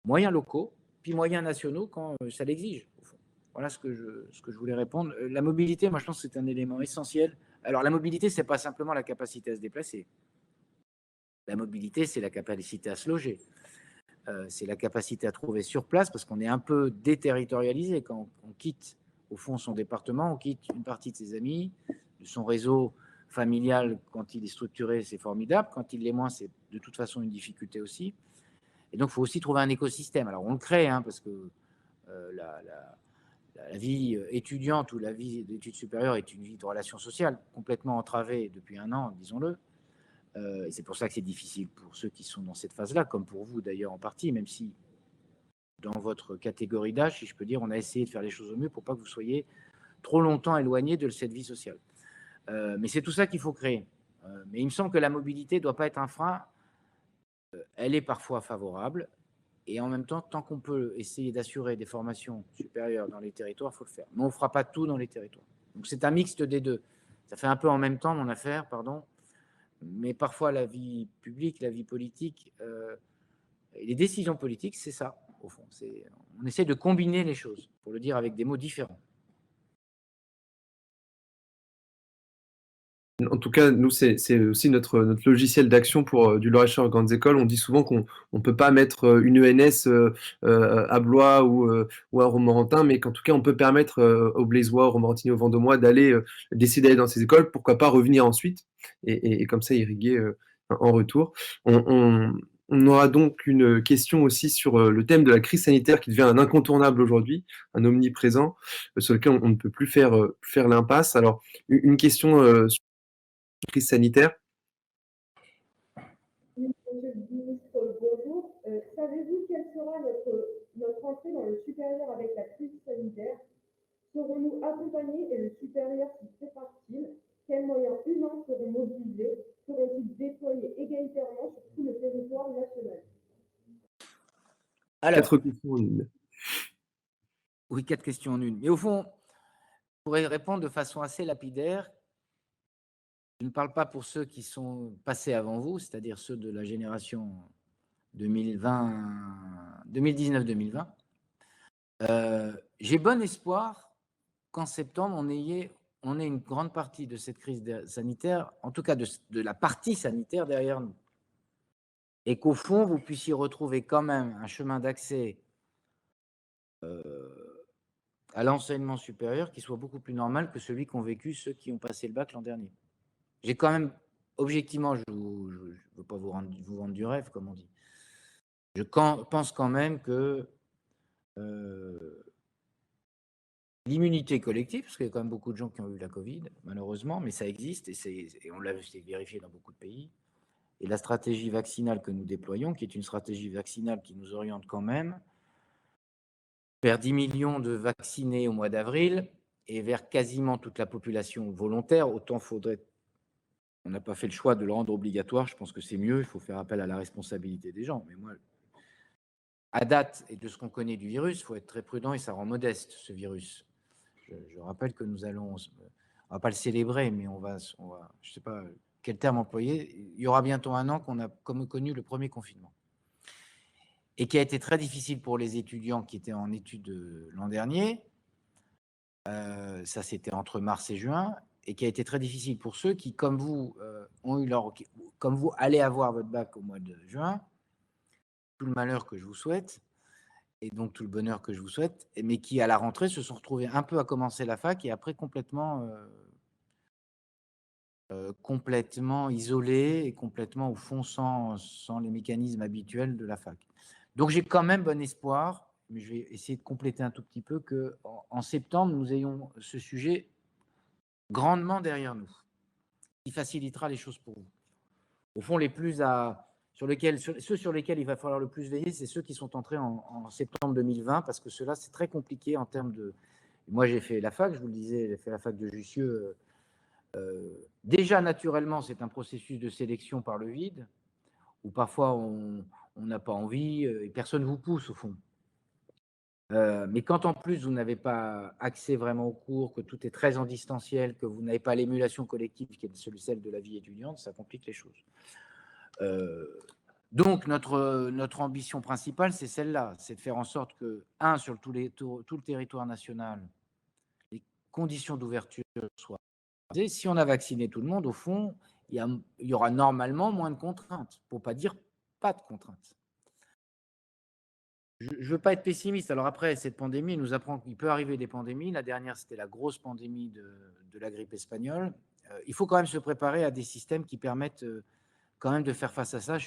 Moyens locaux, puis moyens nationaux quand ça l'exige, au fond. Voilà ce que je voulais répondre. La mobilité, moi, je pense que c'est un élément essentiel. Alors, la mobilité, ce n'est pas simplement la capacité à se déplacer. La mobilité, c'est la capacité à se loger. C'est la capacité à trouver sur place, parce qu'on est un peu déterritorialisé quand on quitte, au fond, son département, on quitte une partie de ses amis, de son réseau familial. Quand il est structuré, c'est formidable. Quand il l'est moins, c'est de toute façon une difficulté aussi. Et donc, il faut aussi trouver un écosystème. Alors, on le crée, parce que la vie étudiante ou la vie d'études supérieures est une vie de relations sociales complètement entravée depuis un an, disons-le. Et c'est pour ça que c'est difficile pour ceux qui sont dans cette phase-là, comme pour vous d'ailleurs en partie, même si dans votre catégorie d'âge, si je peux dire, on a essayé de faire les choses au mieux pour pas que vous soyez trop longtemps éloigné de cette vie sociale. Mais c'est tout ça qu'il faut créer. Mais il me semble que la mobilité ne doit pas être un frein. Elle est parfois favorable. Et en même temps, tant qu'on peut essayer d'assurer des formations supérieures dans les territoires, il faut le faire. Mais on ne fera pas tout dans les territoires. Donc c'est un mixte des deux. Ça fait un peu en même temps mon affaire, pardon. Mais parfois, la vie publique, la vie politique, et les décisions politiques, c'est ça, au fond. On essaie de combiner les choses, pour le dire avec des mots différents. En tout cas, nous, c'est aussi notre logiciel d'action pour du Loir-et-Cher grandes écoles. On dit souvent qu'on ne peut pas mettre une ENS à Blois ou à Romorantin, mais qu'en tout cas, on peut permettre aux Blaisois, aux Romorantinais, aux Vendômois d'essayer d'aller dans ces écoles, pourquoi pas revenir ensuite, et comme ça irriguer en retour. On aura donc une question aussi sur le thème de la crise sanitaire qui devient un incontournable aujourd'hui, un omniprésent, sur lequel on ne peut plus faire l'impasse. Alors, une question sur la crise sanitaire. Oui, monsieur le ministre, bonjour. Savez-vous quelle sera notre entrée dans le supérieur avec la crise sanitaire? Serons-nous accompagnés et le supérieur s'y prépare-t-il? Quels moyens humains seront mobilisés? Seront-ils déployés égalitairement sur tout le territoire national? Alors, 4 questions en une. oui, 4 questions en une. Mais au fond, je pourrais répondre de façon assez lapidaire. Je ne parle pas pour ceux qui sont passés avant vous, c'est-à-dire ceux de la génération 2019-2020. J'ai bon espoir qu'en septembre, on ait une grande partie de cette crise sanitaire, en tout cas de la partie sanitaire derrière nous. Et qu'au fond, vous puissiez retrouver quand même un chemin d'accès à l'enseignement supérieur qui soit beaucoup plus normal que celui qu'ont vécu ceux qui ont passé le bac l'an dernier. J'ai quand même, objectivement, je ne veux pas vous vendre du rêve, comme on dit. Je pense quand même que l'immunité collective, parce qu'il y a quand même beaucoup de gens qui ont eu la Covid, malheureusement, mais ça existe et on l'a vérifié dans beaucoup de pays. Et la stratégie vaccinale que nous déployons, qui est une stratégie vaccinale qui nous oriente quand même vers 10 millions de vaccinés au mois d'avril et vers quasiment toute la population volontaire, autant faudrait. On n'a pas fait le choix de le rendre obligatoire, je pense que c'est mieux, il faut faire appel à la responsabilité des gens. Mais moi, à date et de ce qu'on connaît du virus, il faut être très prudent et ça rend modeste ce virus. Je rappelle que nous allons, on ne va pas le célébrer, mais on va, je ne sais pas quel terme employer, il y aura bientôt 1 an qu'on a connu le premier confinement. Et qui a été très difficile pour les étudiants qui étaient en études l'an dernier. Ça, c'était entre mars et juin. Et qui a été très difficile pour ceux qui, comme vous, comme vous allez avoir votre bac au mois de juin, tout le malheur que je vous souhaite, et donc tout le bonheur que je vous souhaite, mais qui, à la rentrée, se sont retrouvés un peu à commencer la fac et après complètement isolés et complètement, au fond, sans les mécanismes habituels de la fac. Donc, j'ai quand même bon espoir, mais je vais essayer de compléter un tout petit peu, qu'en septembre, nous ayons ce sujet grandement derrière nous, qui facilitera les choses pour vous. Au fond, ceux sur lesquels il va falloir le plus veiller, c'est ceux qui sont entrés en septembre 2020, parce que ceux-là, c'est très compliqué en termes de... Moi, j'ai fait la fac, je vous le disais, j'ai fait la fac de Jussieu. Déjà, naturellement, c'est un processus de sélection par le vide, où parfois on n'a pas envie et personne ne vous pousse, au fond. Mais quand en plus vous n'avez pas accès vraiment aux cours, que tout est très en distanciel, que vous n'avez pas l'émulation collective qui est celle de la vie étudiante, ça complique les choses. Donc notre ambition principale, c'est celle-là, c'est de faire en sorte que, sur tout le territoire national, les conditions d'ouverture soient. Si on a vacciné tout le monde, au fond, il y aura normalement moins de contraintes, pour ne pas dire pas de contraintes. Je ne veux pas être pessimiste. Alors après, cette pandémie nous apprend qu'il peut arriver des pandémies. La dernière, c'était la grosse pandémie de la grippe espagnole. Il faut quand même se préparer à des systèmes qui permettent quand même de faire face à ça.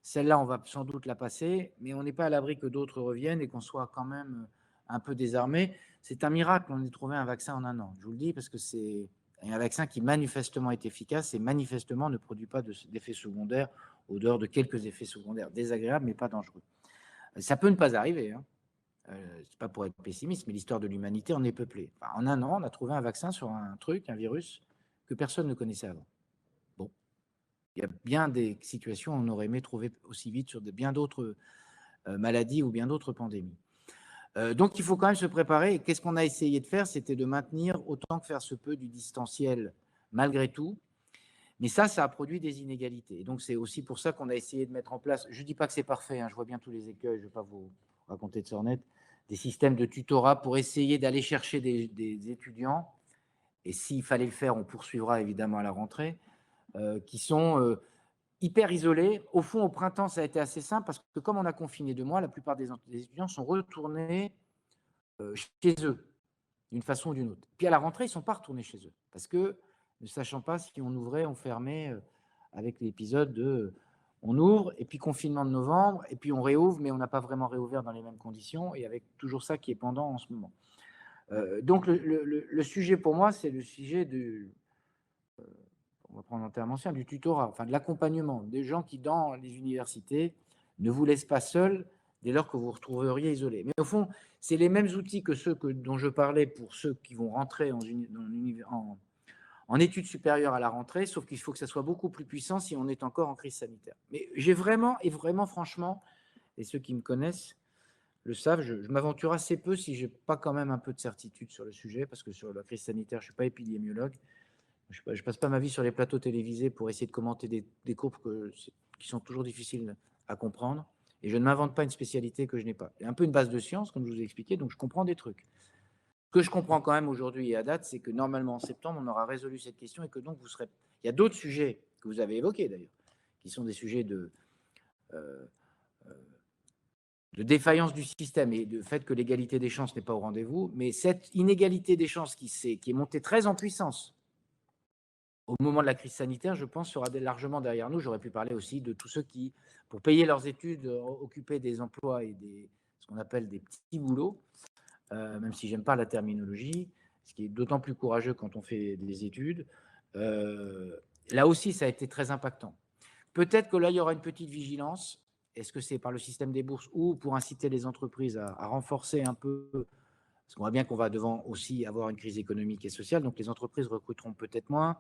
Celle-là, on va sans doute la passer, mais on n'est pas à l'abri que d'autres reviennent et qu'on soit quand même un peu désarmé. C'est un miracle qu'on ait trouvé un vaccin en 1 an. Je vous le dis parce que c'est un vaccin qui manifestement est efficace et manifestement ne produit pas d'effets secondaires, au dehors de quelques effets secondaires désagréables, mais pas dangereux. Ça peut ne pas arriver, hein. C'est pas pour être pessimiste, mais l'histoire de l'humanité en est peuplée. Enfin, en 1 an, on a trouvé un vaccin sur un virus que personne ne connaissait avant. Bon, il y a bien des situations où on aurait aimé trouver aussi vite sur bien d'autres maladies ou bien d'autres pandémies. Donc, il faut quand même se préparer. Et qu'est-ce qu'on a essayé de faire? C'était de maintenir autant que faire se peut du distanciel malgré tout. Mais ça a produit des inégalités. Et donc, c'est aussi pour ça qu'on a essayé de mettre en place, je ne dis pas que c'est parfait, hein, je vois bien tous les écueils, je ne vais pas vous raconter de sornettes, des systèmes de tutorat pour essayer d'aller chercher des étudiants et s'il fallait le faire, on poursuivra évidemment à la rentrée, qui sont hyper isolés. Au fond, au printemps, ça a été assez simple parce que comme on a confiné 2 mois, la plupart des étudiants sont retournés chez eux, d'une façon ou d'une autre. Puis à la rentrée, ils ne sont pas retournés chez eux parce que, ne sachant pas si on ouvrait, on fermait, avec l'épisode de on ouvre, et puis confinement de novembre, et puis on réouvre, mais on n'a pas vraiment réouvert dans les mêmes conditions, et avec toujours ça qui est pendant en ce moment. Donc le sujet pour moi, c'est le sujet du, on va prendre un terme ancien, du tutorat, enfin de l'accompagnement, des gens qui, dans les universités, ne vous laissent pas seuls dès lors que vous vous retrouveriez isolés. Mais au fond, c'est les mêmes outils que ceux dont je parlais pour ceux qui vont rentrer en études supérieures à la rentrée, sauf qu'il faut que ça soit beaucoup plus puissant si on est encore en crise sanitaire. Mais j'ai vraiment, et vraiment franchement, et ceux qui me connaissent le savent, je m'aventure assez peu si je n'ai pas quand même un peu de certitude sur le sujet, parce que sur la crise sanitaire, je ne suis pas épidémiologue. Je ne passe pas ma vie sur les plateaux télévisés pour essayer de commenter des courbes qui sont toujours difficiles à comprendre. Et je ne m'invente pas une spécialité que je n'ai pas. J'ai un peu une base de science, comme je vous ai expliqué, donc je comprends des trucs. Ce que je comprends quand même aujourd'hui et à date, c'est que normalement en septembre, on aura résolu cette question et que donc vous serez. Il y a d'autres sujets que vous avez évoqués d'ailleurs, qui sont des sujets de défaillance du système et de fait que l'égalité des chances n'est pas au rendez-vous. Mais cette inégalité des chances qui est montée très en puissance au moment de la crise sanitaire, je pense, sera largement derrière nous. J'aurais pu parler aussi de tous ceux qui, pour payer leurs études, occupaient des emplois et ce qu'on appelle des petits boulots. Même si j'aime pas la terminologie, ce qui est d'autant plus courageux quand on fait des études. Là aussi, ça a été très impactant. Peut-être que là, il y aura une petite vigilance. Est-ce que c'est par le système des bourses ou pour inciter les entreprises à renforcer un peu, parce qu'on voit bien qu'on va devant aussi avoir une crise économique et sociale, donc les entreprises recruteront peut-être moins.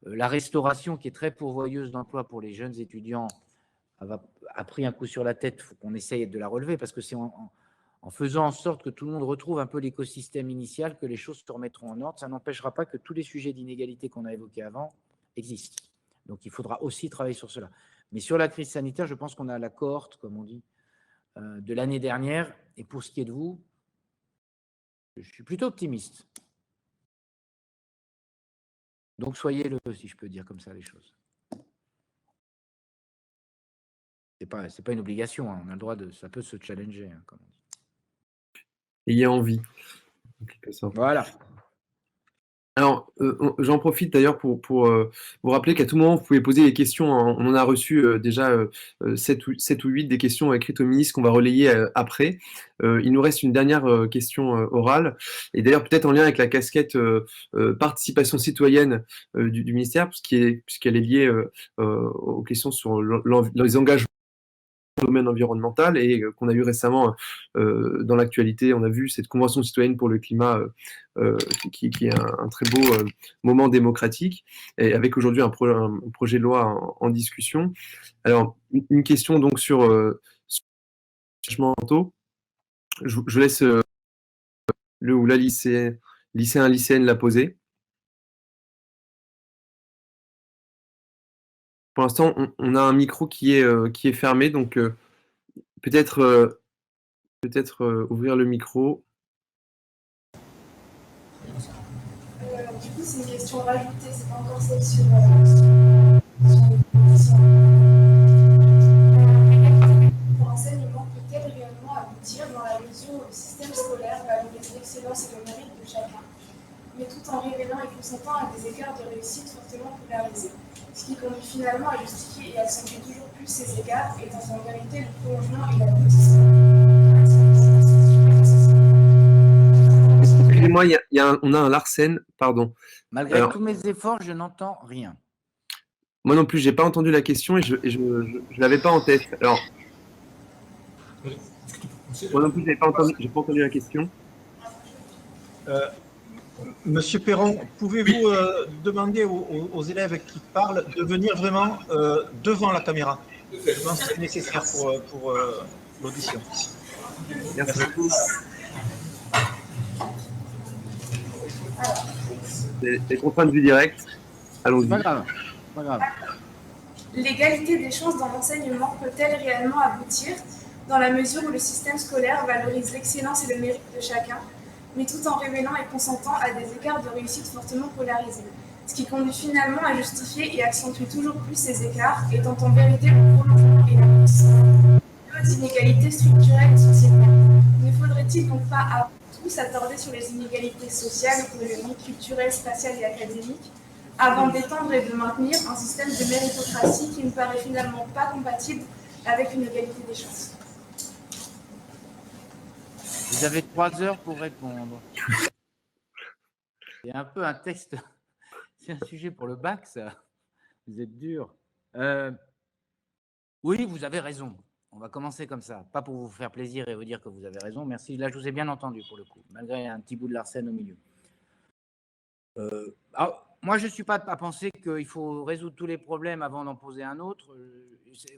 La restauration, qui est très pourvoyeuse d'emplois pour les jeunes étudiants, a pris un coup sur la tête. Il faut qu'on essaye de la relever, parce que c'est en faisant en sorte que tout le monde retrouve un peu l'écosystème initial, que les choses se remettront en ordre. Ça n'empêchera pas que tous les sujets d'inégalité qu'on a évoqués avant existent. Donc, il faudra aussi travailler sur cela. Mais sur la crise sanitaire, je pense qu'on a la cohorte, comme on dit, de l'année dernière. Et pour ce qui est de vous, je suis plutôt optimiste. Donc, soyez-le, si je peux dire comme ça les choses. C'est pas une obligation, hein. On a le droit ça peut se challenger, hein, comme on dit. Ayez envie. Voilà. Alors, j'en profite d'ailleurs pour vous rappeler qu'à tout moment, vous pouvez poser des questions. On en a reçu déjà 7 ou 8 des questions écrites au ministre qu'on va relayer après. Il nous reste une dernière question orale. Et d'ailleurs, peut-être en lien avec la casquette participation citoyenne du ministère, puisqu'elle est liée aux questions sur les engagements dans le domaine environnemental et qu'on a eu récemment dans l'actualité. On a vu cette convention citoyenne pour le climat qui est un très beau moment démocratique, et avec aujourd'hui un projet de loi en discussion. Alors, une question donc sur les engagements. Je laisse le ou la lycéen, lycéenne la poser. Pour l'instant, on a un micro qui est fermé, donc peut-être ouvrir le micro. Du coup, c'est une question rajoutée, c'est pas encore celle sur les conditions. L'enseignement peut-elle réellement aboutir dans la mesure où le système scolaire valorise l'excellence et le mérite de chacun, mais tout en révélant et consentant à des écarts de réussite fortement polarisés, ce qui conduit finalement à justifier et à accentuer toujours plus ces écarts, étant en vérité le prolongement et l'aboutissement. Excusez-moi, on a un Larsen, pardon. Malgré tous mes efforts, je n'entends rien. Moi non plus, j'ai pas entendu la question et je l'avais pas en tête. Alors, moi non plus, j'ai pas entendu la question. Monsieur Perron, pouvez-vous demander aux élèves qui parlent de venir vraiment devant la caméra? Je pense que c'est nécessaire pour l'audition. Merci beaucoup. Les contraintes du direct. Allons-y. Pas grave. Pas grave. L'égalité des chances dans l'enseignement peut-elle réellement aboutir dans la mesure où le système scolaire valorise l'excellence et le mérite de chacun, mais tout en révélant et consentant à des écarts de réussite fortement polarisés, ce qui conduit finalement à justifier et accentuer toujours plus ces écarts, étant en vérité le prolongement et l'aboutissement d'autres inégalités structurelles et sociétales. Ne faudrait-il donc pas avant tout s'attarder sur les inégalités sociales, économiques, culturelles, spatiales et académiques, avant d'étendre et de maintenir un système de méritocratie qui ne paraît finalement pas compatible avec une égalité des chances? Vous avez 3 heures pour répondre. C'est un peu un texte, c'est un sujet pour le bac, ça. Vous êtes dur. Oui, vous avez raison. On va commencer comme ça. Pas pour vous faire plaisir et vous dire que vous avez raison. Merci. Là, je vous ai bien entendu pour le coup, malgré un petit bout de Larsen au milieu. Moi, je ne suis pas à penser qu'il faut résoudre tous les problèmes avant d'en poser un autre.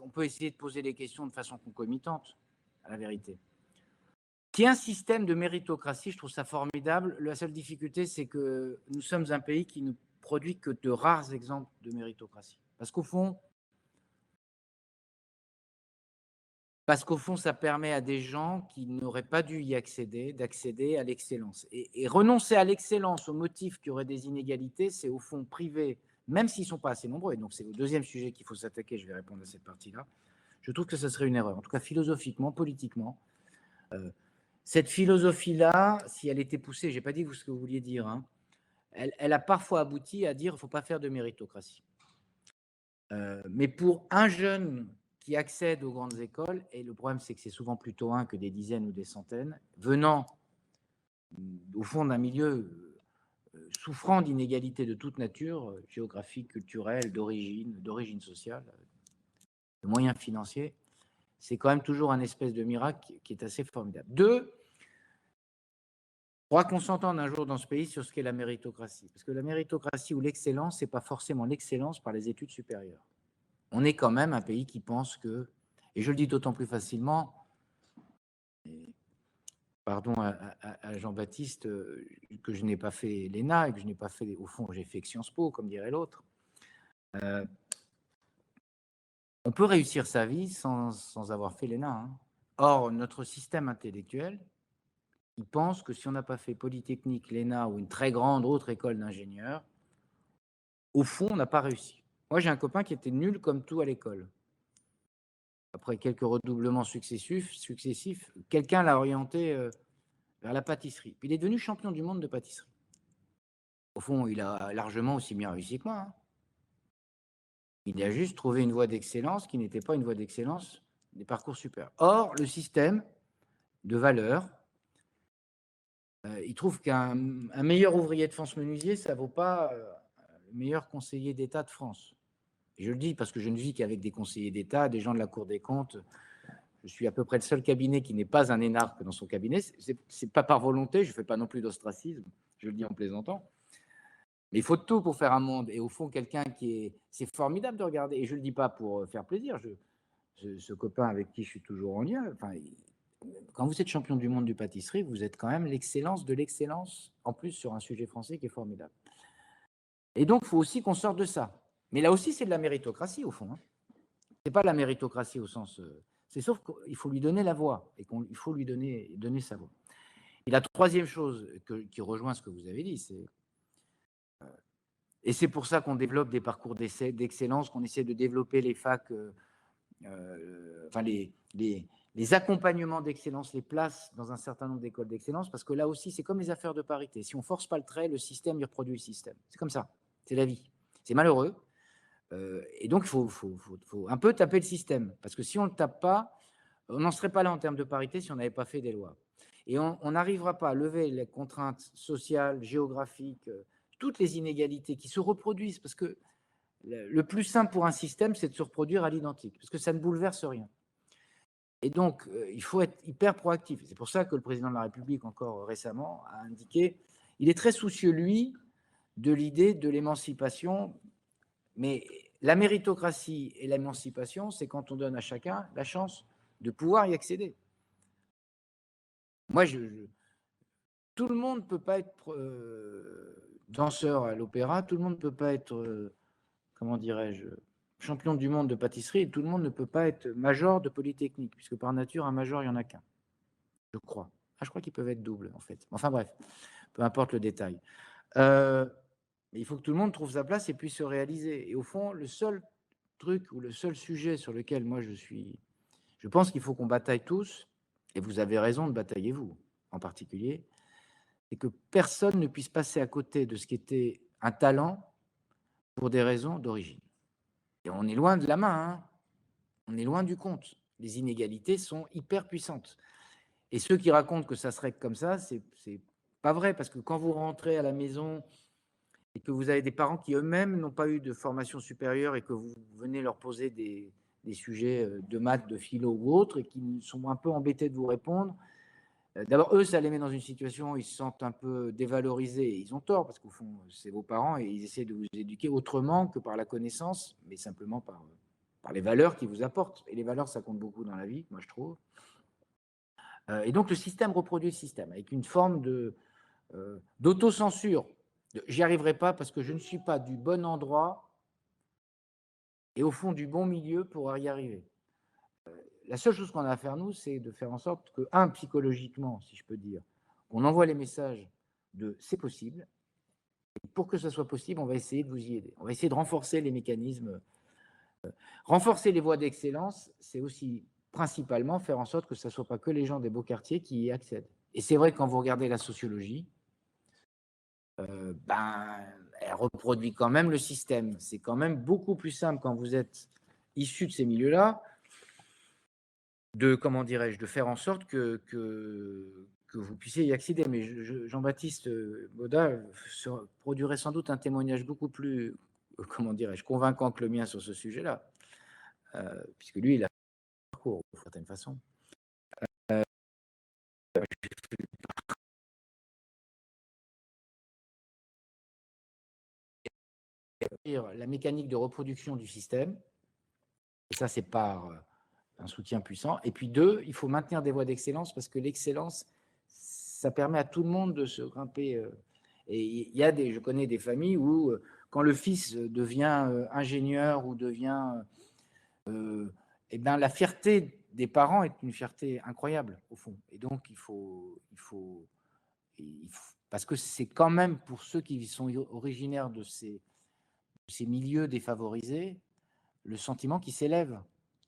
On peut essayer de poser les questions de façon concomitante, à la vérité. Qu'il y ait un système de méritocratie, je trouve ça formidable. La seule difficulté, c'est que nous sommes un pays qui ne produit que de rares exemples de méritocratie. Parce qu'au fond, ça permet à des gens qui n'auraient pas dû y accéder, d'accéder à l'excellence. Et renoncer à l'excellence au motif qu'il y aurait des inégalités, c'est au fond privé, même s'ils ne sont pas assez nombreux. Et donc, c'est le deuxième sujet qu'il faut s'attaquer. Je vais répondre à cette partie-là. Je trouve que ce serait une erreur. En tout cas, philosophiquement, politiquement. Cette philosophie-là, si elle était poussée, je n'ai pas dit ce que vous vouliez dire, hein, elle a parfois abouti à dire qu'il ne faut pas faire de méritocratie. Mais pour un jeune qui accède aux grandes écoles, et le problème c'est que c'est souvent plutôt un que des dizaines ou des centaines, venant au fond d'un milieu souffrant d'inégalités de toute nature, géographique, culturelle, d'origine sociale, de moyens financiers, c'est quand même toujours un espèce de miracle qui est assez formidable. 2, je crois qu'on s'entende un jour dans ce pays sur ce qu'est la méritocratie. Parce que la méritocratie ou l'excellence, ce n'est pas forcément l'excellence par les études supérieures. On est quand même un pays qui pense que, et je le dis d'autant plus facilement, pardon à Jean-Baptiste, que je n'ai pas fait l'ENA et que je n'ai pas fait, au fond, j'ai fait Sciences Po, comme dirait l'autre. On peut réussir sa vie sans avoir fait l'ENA. Hein. Or, notre système intellectuel, il pense que si on n'a pas fait Polytechnique, l'ENA ou une très grande autre école d'ingénieurs, au fond, on n'a pas réussi. Moi, j'ai un copain qui était nul comme tout à l'école. Après quelques redoublements successifs, quelqu'un l'a orienté vers la pâtisserie. Puis il est devenu champion du monde de pâtisserie. Au fond, il a largement aussi bien réussi que moi. Hein. Il a juste trouvé une voie d'excellence qui n'était pas une voie d'excellence des parcours supérieurs. Or, le système de valeurs, il trouve qu'un meilleur ouvrier de France menuisier, ça ne vaut pas le meilleur conseiller d'État de France. Et je le dis parce que je ne vis qu'avec des conseillers d'État, des gens de la Cour des comptes. Je suis à peu près le seul cabinet qui n'est pas un énarque dans son cabinet. Ce n'est pas par volonté, je ne fais pas non plus d'ostracisme, je le dis en plaisantant. Mais il faut tout pour faire un monde. Et au fond, quelqu'un c'est formidable de regarder. Et je ne le dis pas pour faire plaisir. Ce copain avec qui je suis toujours en lien, quand vous êtes champion du monde du pâtisserie, vous êtes quand même l'excellence de l'excellence, en plus sur un sujet français qui est formidable. Et donc, il faut aussi qu'on sorte de ça. Mais là aussi, c'est de la méritocratie, au fond. Hein. Ce n'est pas la méritocratie au sens... c'est sauf qu'il faut lui donner la voix et qu'il faut lui donner sa voix. Et la troisième chose qui rejoint ce que vous avez dit, c'est... et c'est pour ça qu'on développe des parcours d'excellence, qu'on essaie de développer les facs, les accompagnements d'excellence, les places dans un certain nombre d'écoles d'excellence, parce que là aussi, c'est comme les affaires de parité. Si on ne force pas le trait, le système, il reproduit le système. C'est comme ça. C'est la vie. C'est malheureux. Et donc, il faut un peu taper le système. Parce que si on ne le tape pas, on n'en serait pas là en termes de parité si on n'avait pas fait des lois. Et on n'arrivera pas à lever les contraintes sociales, géographiques, toutes les inégalités qui se reproduisent. Parce que le plus simple pour un système, c'est de se reproduire à l'identique. Parce que ça ne bouleverse rien. Et donc, il faut être hyper proactif. C'est pour ça que le président de la République, encore récemment, a indiqué, il est très soucieux, lui, de l'idée de l'émancipation. Mais la méritocratie et l'émancipation, c'est quand on donne à chacun la chance de pouvoir y accéder. Moi, tout le monde ne peut pas être danseur à l'opéra, tout le monde ne peut pas être, comment dirais-je, champion du monde de pâtisserie, et tout le monde ne peut pas être major de Polytechnique, puisque par nature, un major, il n'y en a qu'un, je crois. je crois qu'ils peuvent être doubles, en fait. Enfin bref, peu importe le détail. Mais il faut que tout le monde trouve sa place et puisse se réaliser. Et au fond, le seul truc ou le seul sujet sur lequel moi je pense qu'il faut qu'on bataille tous, et vous avez raison de batailler vous en particulier, c'est que personne ne puisse passer à côté de ce qui était un talent pour des raisons d'origine. Et on est loin de la main, hein. On est loin du compte. Les inégalités sont hyper puissantes. Et ceux qui racontent que ça serait comme ça, c'est pas vrai, parce que quand vous rentrez à la maison et que vous avez des parents qui eux-mêmes n'ont pas eu de formation supérieure et que vous venez leur poser des sujets de maths, de philo ou autres, et qui sont un peu embêtés de vous répondre, d'abord, eux, ça les met dans une situation où ils se sentent un peu dévalorisés. Et ils ont tort, parce qu'au fond, c'est vos parents et ils essaient de vous éduquer autrement que par la connaissance, mais simplement par les valeurs qu'ils vous apportent. Et les valeurs, ça compte beaucoup dans la vie, moi, je trouve. Et donc, le système reproduit le système, avec une forme d'autocensure. J'y arriverai pas parce que je ne suis pas du bon endroit et au fond du bon milieu pour y arriver. La seule chose qu'on a à faire, nous, c'est de faire en sorte que, psychologiquement, si je peux dire, qu'on envoie les messages de « c'est possible ». Et pour que ce soit possible, on va essayer de vous y aider. On va essayer de renforcer les mécanismes. Renforcer les voies d'excellence, c'est aussi principalement faire en sorte que ce ne soit pas que les gens des beaux quartiers qui y accèdent. Et c'est vrai que quand vous regardez la sociologie, elle reproduit quand même le système. C'est quand même beaucoup plus simple quand vous êtes issu de ces milieux-là de, comment dirais-je, de faire en sorte que vous puissiez y accéder. Mais Jean-Baptiste Boda produirait sans doute un témoignage beaucoup plus, comment dirais-je, convaincant que le mien sur ce sujet-là, puisque lui, il a un parcours, d'une certaine façon. La mécanique de reproduction du système, et ça, c'est par un soutien puissant. Et puis deux, il faut maintenir des voies d'excellence parce que l'excellence, ça permet à tout le monde de se grimper. Et il y a je connais des familles où quand le fils devient ingénieur ou devient, eh ben, la fierté des parents est une fierté incroyable au fond. Et donc il faut parce que c'est quand même pour ceux qui sont originaires de ces milieux défavorisés, le sentiment qui s'élève.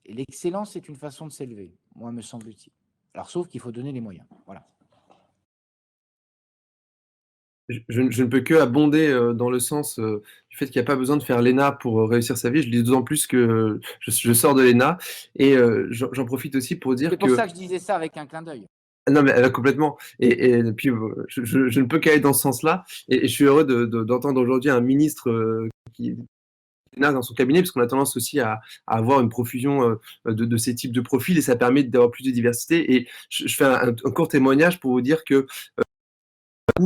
Et l'excellence, c'est une façon de s'élever, moi, me semble-t-il. Alors, sauf qu'il faut donner les moyens. Voilà. Je ne peux que abonder dans le sens du fait qu'il n'y a pas besoin de faire l'ENA pour réussir sa vie. Je le dis d'autant plus que je sors de l'ENA. Et j'en profite aussi pour dire que… C'est pour ça que je disais ça avec un clin d'œil. Non, mais complètement. Et puis, je ne peux qu'aller dans ce sens-là. Et je suis heureux d'entendre aujourd'hui un ministre qui dans son cabinet, parce qu'on a tendance aussi à avoir une profusion de ces types de profils, et ça permet d'avoir plus de diversité. Et je fais un court témoignage pour vous dire que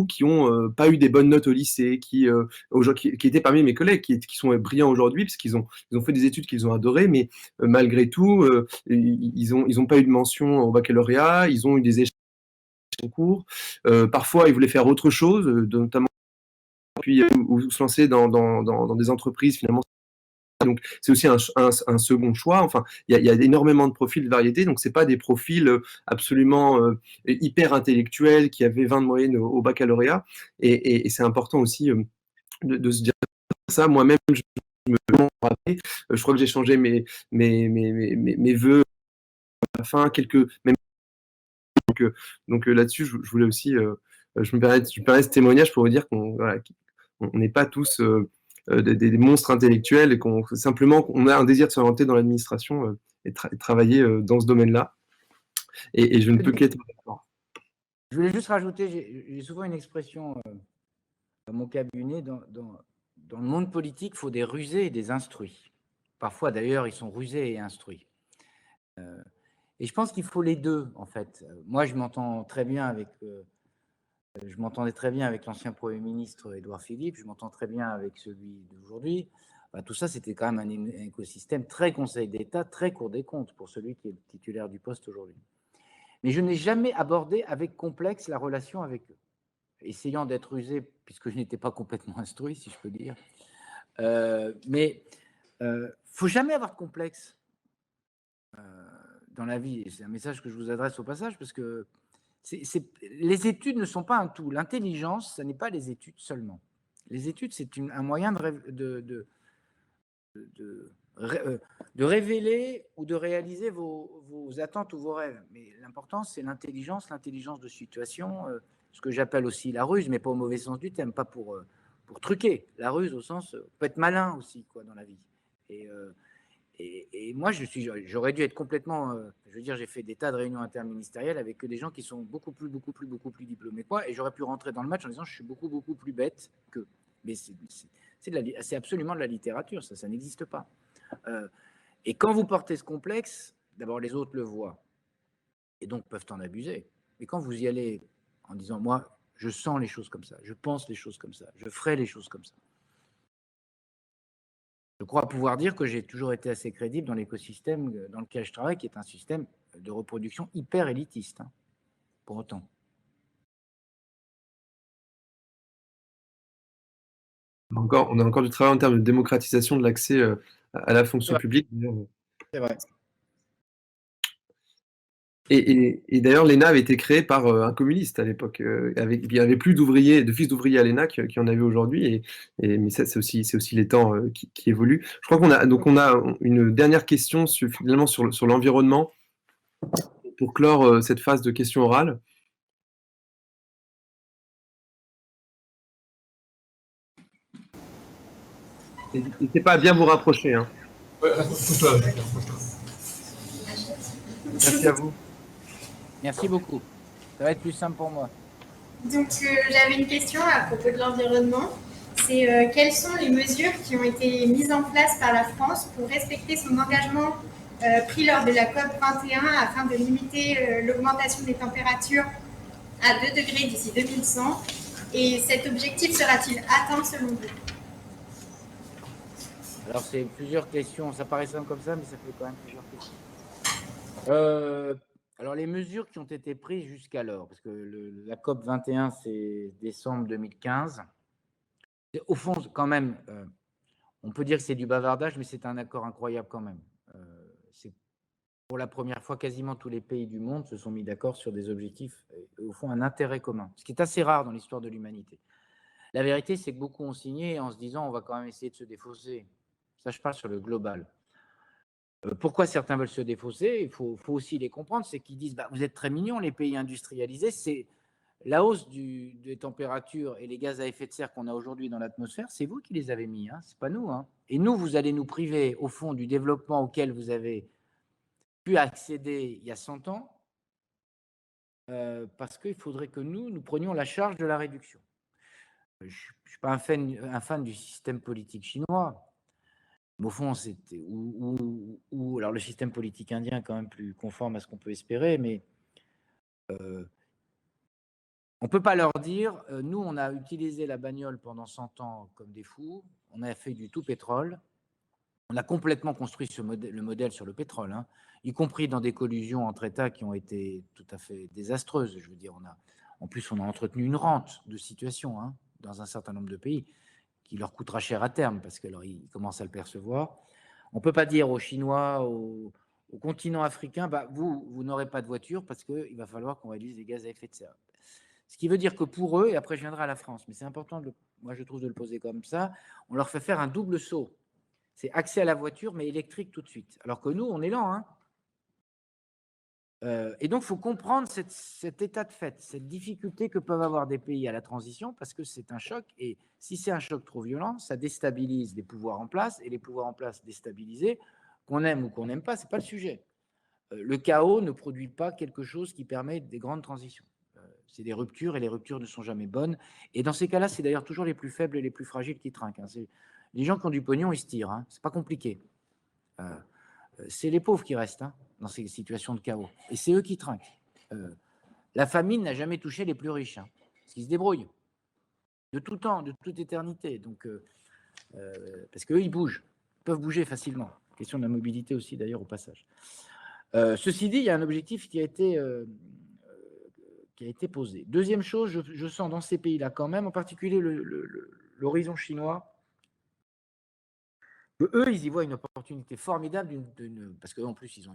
qui n'ont pas eu des bonnes notes au lycée, qui étaient parmi mes collègues, qui sont brillants aujourd'hui, parce qu'ils ont fait des études qu'ils ont adorées, mais malgré tout, ils ont pas eu de mention au baccalauréat, ils ont eu des échecs en cours. Parfois, ils voulaient faire autre chose, notamment puis ou se lancer dans des entreprises finalement. Donc, c'est aussi un second choix. Enfin, il y a énormément de profils de variété. Donc, c'est pas des profils absolument hyper intellectuels qui avaient 20 de moyenne au baccalauréat. Et c'est important aussi de se dire ça. Moi-même, je me rappelle, je crois que j'ai changé mes vœux à la fin, même. Donc là-dessus, je voulais aussi, je me permets ce témoignage pour vous dire qu'on n'est pas tous des monstres intellectuels et qu'on a un désir de s'orienter dans l'administration et travailler dans ce domaine-là. Et je ne peux qu'être d'accord. Je voulais juste rajouter, j'ai souvent une expression dans mon cabinet, dans le monde politique, il faut des rusés et des instruits. Parfois, d'ailleurs, ils sont rusés et instruits. Et je pense qu'il faut les deux, en fait. Moi, je m'entendais très bien avec l'ancien Premier ministre Édouard Philippe, je m'entends très bien avec celui d'aujourd'hui. Enfin, tout ça, c'était quand même un écosystème très Conseil d'État, très Cour des comptes pour celui qui est le titulaire du poste aujourd'hui. Mais je n'ai jamais abordé avec complexe la relation avec eux, essayant d'être rusé, puisque je n'étais pas complètement instruit, si je peux dire. Mais il ne faut jamais avoir de complexe dans la vie. Et c'est un message que je vous adresse au passage, parce que Les études ne sont pas un tout. L'intelligence, ce n'est pas les études seulement. Les études, c'est un moyen de révéler ou de réaliser vos attentes ou vos rêves. Mais l'important, c'est l'intelligence de situation, ce que j'appelle aussi la ruse, mais pas au mauvais sens du terme, pas pour truquer. La ruse au sens, peut être malin aussi, quoi, dans la vie. Et moi, j'aurais dû être complètement, je veux dire, j'ai fait des tas de réunions interministérielles avec que des gens qui sont beaucoup plus diplômés que moi, et j'aurais pu rentrer dans le match en disant je suis beaucoup plus bête qu'eux. Mais c'est absolument de la littérature, ça n'existe pas. Et quand vous portez ce complexe, d'abord les autres le voient, et donc peuvent en abuser. Mais quand vous y allez en disant moi, je sens les choses comme ça, je pense les choses comme ça, je ferai les choses comme ça. Je crois pouvoir dire que j'ai toujours été assez crédible dans l'écosystème dans lequel je travaille, qui est un système de reproduction hyper élitiste, hein, pour autant. On a encore du travail en termes de démocratisation de l'accès à la fonction publique. C'est vrai. Et d'ailleurs, l'ENA avait été créée par un communiste à l'époque. Il n'y avait plus de fils d'ouvriers à l'ENA qu'il y en avait aujourd'hui. Mais ça, c'est aussi les temps qui évoluent. Je crois qu'on a une dernière question finalement sur l'environnement pour clore cette phase de questions orales. N'hésitez pas à bien vous rapprocher. Hein. Merci à vous. Merci beaucoup. Ça va être plus simple pour moi. Donc, j'avais une question à propos de l'environnement. C'est quelles sont les mesures qui ont été mises en place par la France pour respecter son engagement pris lors de la COP 21 afin de limiter l'augmentation des températures à 2 degrés d'ici 2100? Et cet objectif sera-t-il atteint selon vous? Alors, c'est plusieurs questions. Ça paraît simple comme ça, mais ça fait quand même plusieurs questions. Alors, les mesures qui ont été prises jusqu'alors, parce que la COP 21, c'est décembre 2015. Au fond, quand même, on peut dire que c'est du bavardage, mais c'est un accord incroyable quand même. C'est pour la première fois, quasiment tous les pays du monde se sont mis d'accord sur des objectifs, au fond, un intérêt commun, ce qui est assez rare dans l'histoire de l'humanité. La vérité, c'est que beaucoup ont signé en se disant on va quand même essayer de se défausser. Ça, je parle sur le global. Pourquoi certains veulent se défausser? Il faut aussi les comprendre, c'est qu'ils disent vous êtes très mignons, les pays industrialisés, c'est la hausse des températures et les gaz à effet de serre qu'on a aujourd'hui dans l'atmosphère, c'est vous qui les avez mis, hein, c'est pas nous. Hein. Et nous, vous allez nous priver, au fond, du développement auquel vous avez pu accéder il y a 100 ans, parce qu'il faudrait que nous prenions la charge de la réduction. Je ne suis pas un fan du système politique chinois. Mais au fond, c'était alors le système politique indien est quand même plus conforme à ce qu'on peut espérer, mais on ne peut pas leur dire, nous, on a utilisé la bagnole pendant 100 ans comme des fous, on a fait du tout pétrole, on a complètement construit le modèle sur le pétrole, hein, y compris dans des collusions entre États qui ont été tout à fait désastreuses. Je veux dire, en plus, on a entretenu une rente de situation hein, dans un certain nombre de pays, qui leur coûtera cher à terme, parce qu'ils commencent à le percevoir. On ne peut pas dire aux Chinois, au continent africain, vous n'aurez pas de voiture parce qu'il va falloir qu'on réduise les gaz à effet de serre. Ce qui veut dire que pour eux, et après je viendrai à la France, mais c'est important, moi je trouve de le poser comme ça, on leur fait faire un double saut. C'est accès à la voiture, mais électrique tout de suite. Alors que nous, on est lent, hein. Et donc, il faut comprendre cet état de fait, cette difficulté que peuvent avoir des pays à la transition, parce que c'est un choc, et si c'est un choc trop violent, ça déstabilise les pouvoirs en place, et les pouvoirs en place déstabilisés, qu'on aime ou qu'on n'aime pas, ce n'est pas le sujet. Le chaos ne produit pas quelque chose qui permet des grandes transitions. C'est des ruptures, et les ruptures ne sont jamais bonnes. Et dans ces cas-là, c'est d'ailleurs toujours les plus faibles et les plus fragiles qui trinquent. Hein. Les gens qui ont du pognon, ils se tirent, hein. C'est pas compliqué. C'est les pauvres qui restent hein, dans ces situations de chaos. Et c'est eux qui trinquent. La famine n'a jamais touché les plus riches, hein, parce qu'ils se débrouillent. De tout temps, de toute éternité. Donc, parce qu'eux, ils bougent. Ils peuvent bouger facilement. Question de la mobilité aussi, d'ailleurs, au passage. Ceci dit, il y a un objectif qui a été posé. Deuxième chose, je sens dans ces pays-là quand même, en particulier l'horizon chinois, eux, ils y voient une opportunité formidable, parce qu'en plus, ils ont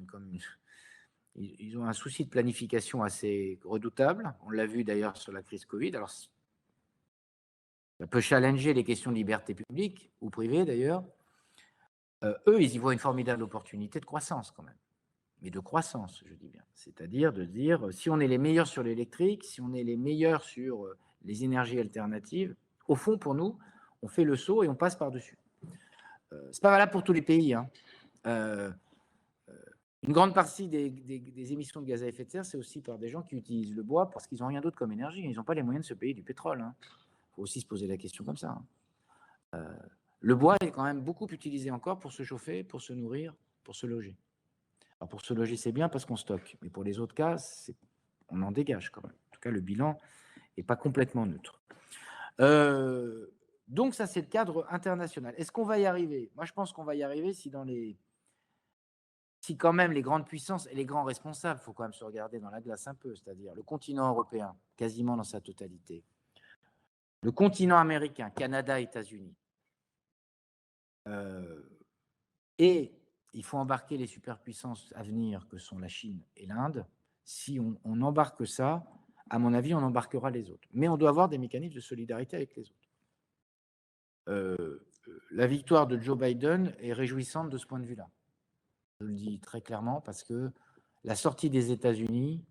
ils ont un souci de planification assez redoutable. On l'a vu d'ailleurs sur la crise Covid. Alors, ça peut challenger les questions de liberté publique ou privée d'ailleurs. Eux, ils y voient une formidable opportunité de croissance quand même. Mais de croissance, je dis bien. C'est-à-dire de dire, si on est les meilleurs sur l'électrique, si on est les meilleurs sur les énergies alternatives, au fond, pour nous, on fait le saut et on passe par-dessus. Ce n'est pas valable pour tous les pays. Hein. Une grande partie des émissions de gaz à effet de serre, c'est aussi par des gens qui utilisent le bois parce qu'ils n'ont rien d'autre comme énergie. Ils n'ont pas les moyens de se payer du pétrole. Il faut aussi se poser la question comme ça. Le bois est quand même beaucoup utilisé encore pour se chauffer, pour se nourrir, pour se loger. Alors pour se loger, c'est bien parce qu'on stocke. Mais pour les autres cas, on en dégage quand même. En tout cas, le bilan n'est pas complètement neutre. Donc ça, c'est le cadre international. Est-ce qu'on va y arriver? Moi, je pense qu'on va y arriver si quand même les grandes puissances et les grands responsables, il faut quand même se regarder dans la glace un peu, c'est-à-dire le continent européen, quasiment dans sa totalité, le continent américain, Canada, États-Unis, et il faut embarquer les superpuissances à venir que sont la Chine et l'Inde. Si on embarque ça, à mon avis, on embarquera les autres. Mais on doit avoir des mécanismes de solidarité avec les autres. La victoire de Joe Biden est réjouissante de ce point de vue-là. Je le dis très clairement parce que la sortie des États-Unis,